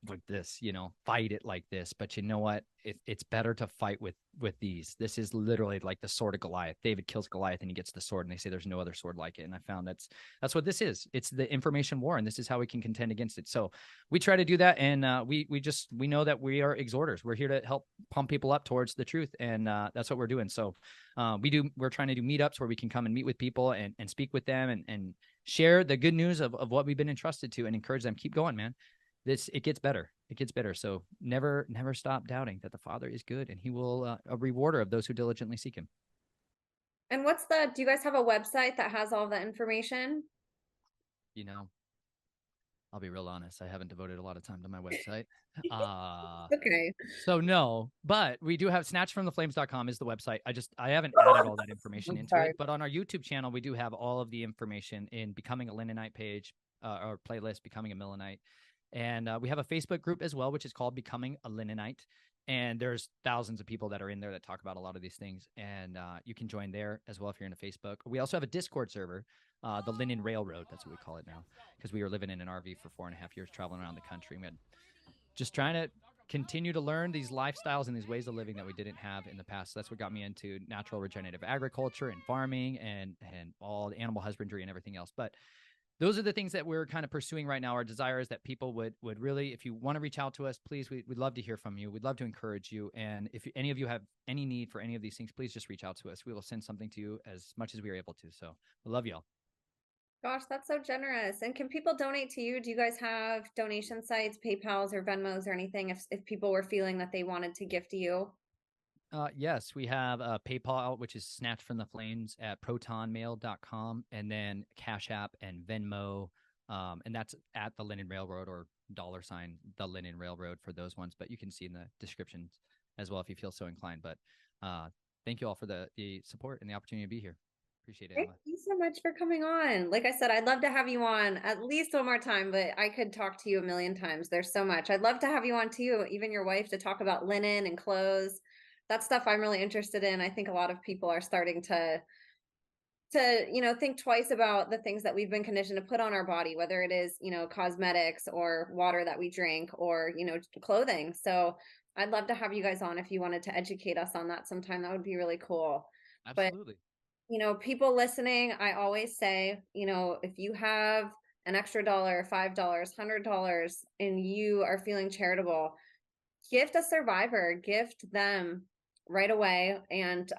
Speaker 2: like this, fight it like this. But you know what? It's better to fight with these. This is literally like the sword of Goliath. David kills Goliath and he gets the sword, and they say there's no other sword like it. And I found that's what this is. It's the information war, and this is how we can contend against it. So we try to do that, and we know that we are exhorters. We're here to help pump people up towards the truth, and that's what we're doing. So we're trying to do meetups where we can come and meet with people and speak with them and share the good news of what we've been entrusted to, and encourage them. Keep going, man. It gets better. It gets better. So never stop doubting that the Father is good, and he will a rewarder of those who diligently seek him.
Speaker 1: And do you guys have a website that has all the information?
Speaker 2: I'll be real honest. I haven't devoted a lot of time to my website.
Speaker 1: Okay.
Speaker 2: So no, but we do have snatchfromtheflames.com is the website. I haven't added all that information into it, but on our YouTube channel, we do have all of the information in Becoming a Linenite page, or playlist, Becoming a Millenite. And we have a Facebook group as well, which is called Becoming a Linenite. And there's thousands of people that are in there that talk about a lot of these things. And you can join there as well if you're into Facebook. We also have a Discord server, the Linen Railroad. That's what we call it now, because we were living in an RV for 4.5 years, traveling around the country. We had just trying to continue to learn these lifestyles and these ways of living that we didn't have in the past. So that's what got me into natural regenerative agriculture and farming and all the animal husbandry and everything else. But those are the things that we're kind of pursuing right now. Our desire is that people would really, if you want to reach out to us, please, we'd love to hear from you. We'd love to encourage you. And if any of you have any need for any of these things, please just reach out to us. We will send something to you as much as we are able to. So we love y'all.
Speaker 1: Gosh, that's so generous. And can people donate to you? Do you guys have donation sites, PayPals or Venmos or anything if people were feeling that they wanted to gift to you?
Speaker 2: Yes, we have PayPal, which is Snatched from the Flames at protonmail.com, and then Cash App and Venmo, and that's at the Linen Railroad, or $ the Linen Railroad for those ones. But you can see in the description as well if you feel so inclined. But thank you all for the support and the opportunity to be here. Appreciate it,
Speaker 1: Thank
Speaker 2: Emma.
Speaker 1: you so much for coming on. Like I said, I'd love to have you on at least one more time, but I could talk to you a million times. There's so much. I'd love to have you on too, even your wife, to talk about linen and clothes. That's stuff I'm really interested in. I think a lot of people are starting to to, think twice about the things that we've been conditioned to put on our body, whether it is, cosmetics or water that we drink or, clothing. So I'd love to have you guys on if you wanted to educate us on that sometime. That would be really cool. But,
Speaker 2: Absolutely.
Speaker 1: people listening, I always say, if you have an extra dollar, $5, $100, and you are feeling charitable, gift a survivor, gift them right away. And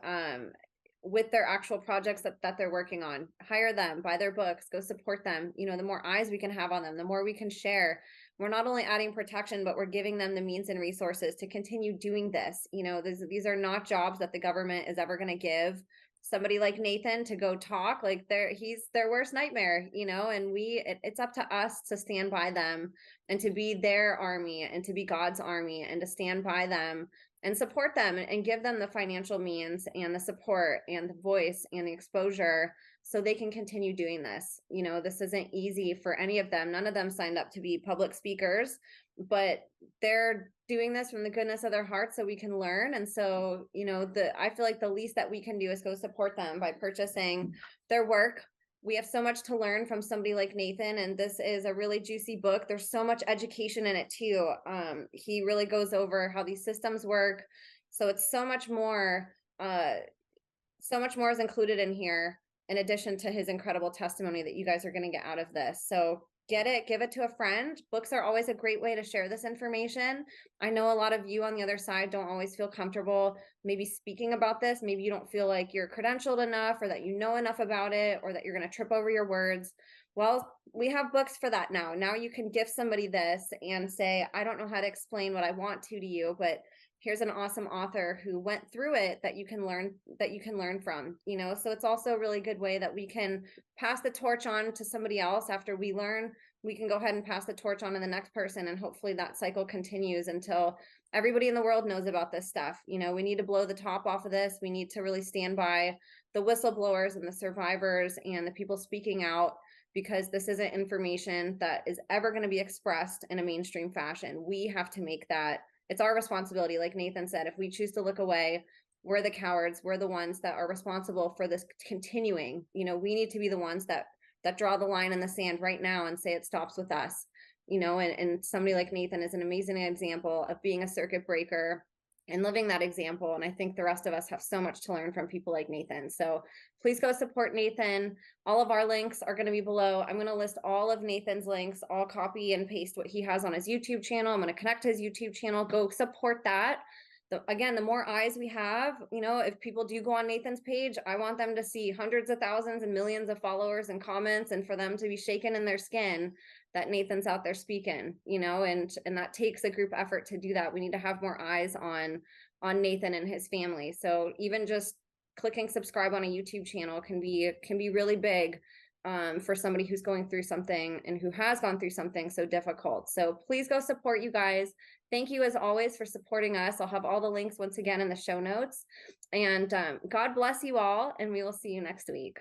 Speaker 1: with their actual projects that they're working on, hire them, buy their books, go support them. The more eyes we can have on them, the more we can share. We're not only adding protection, but we're giving them the means and resources to continue doing this. These are not jobs that the government is ever going to give somebody like Nathan to go talk. Like he's their worst nightmare, and it's up to us to stand by them and to be their army and to be God's army and to stand by them and support them and give them the financial means and the support and the voice and the exposure so they can continue doing this. This isn't easy for any of them. None of them signed up to be public speakers, but they're doing this from the goodness of their hearts so we can learn. And so, I feel like the least that we can do is go support them by purchasing their work. We have so much to learn from somebody like Nathan, and this is a really juicy book. There's so much education in it too. He really goes over how these systems work. So it's so much more is included in here in addition to his incredible testimony that you guys are going to get out of this. So get it, give it to a friend. Books are always a great way to share this information. I know a lot of you on the other side don't always feel comfortable maybe speaking about this. Maybe you don't feel like you're credentialed enough or that you know enough about it or that you're going to trip over your words. Well, we have books for that now. Now you can gift somebody this and say, I don't know how to explain what I want to you, but here's an awesome author who went through it that you can learn from. So it's also a really good way that we can pass the torch on to somebody else. After we learn, we can go ahead and pass the torch on to the next person, and hopefully that cycle continues until everybody in the world knows about this stuff. We need to blow the top off of this. We need to really stand by the whistleblowers and the survivors and the people speaking out, because this isn't information that is ever going to be expressed in a mainstream fashion. We have to make that. It's our responsibility. Like Nathan said, if we choose to look away, we're the cowards. We're the ones that are responsible for this continuing. We need to be the ones that draw the line in the sand right now and say it stops with us. And somebody like Nathan is an amazing example of being a circuit breaker and living that example. And I think the rest of us have so much to learn from people like Nathan. So please go support Nathan. All of our links are going to be below. I'm going to list all of Nathan's links. I'll copy and paste what he has on his YouTube channel. I'm going to connect to his YouTube channel. Go support that. Again, the more eyes we have, if people do go on Nathan's page, I want them to see hundreds of thousands and millions of followers and comments, and for them to be shaken in their skin that Nathan's out there speaking, and that takes a group effort to do that. We need to have more eyes on Nathan and his family. So even just clicking subscribe on a YouTube channel can be really big for somebody who's going through something and who has gone through something so difficult. So please go support you guys. Thank you as always for supporting us. I'll have all the links once again in the show notes. And God bless you all, and we will see you next week.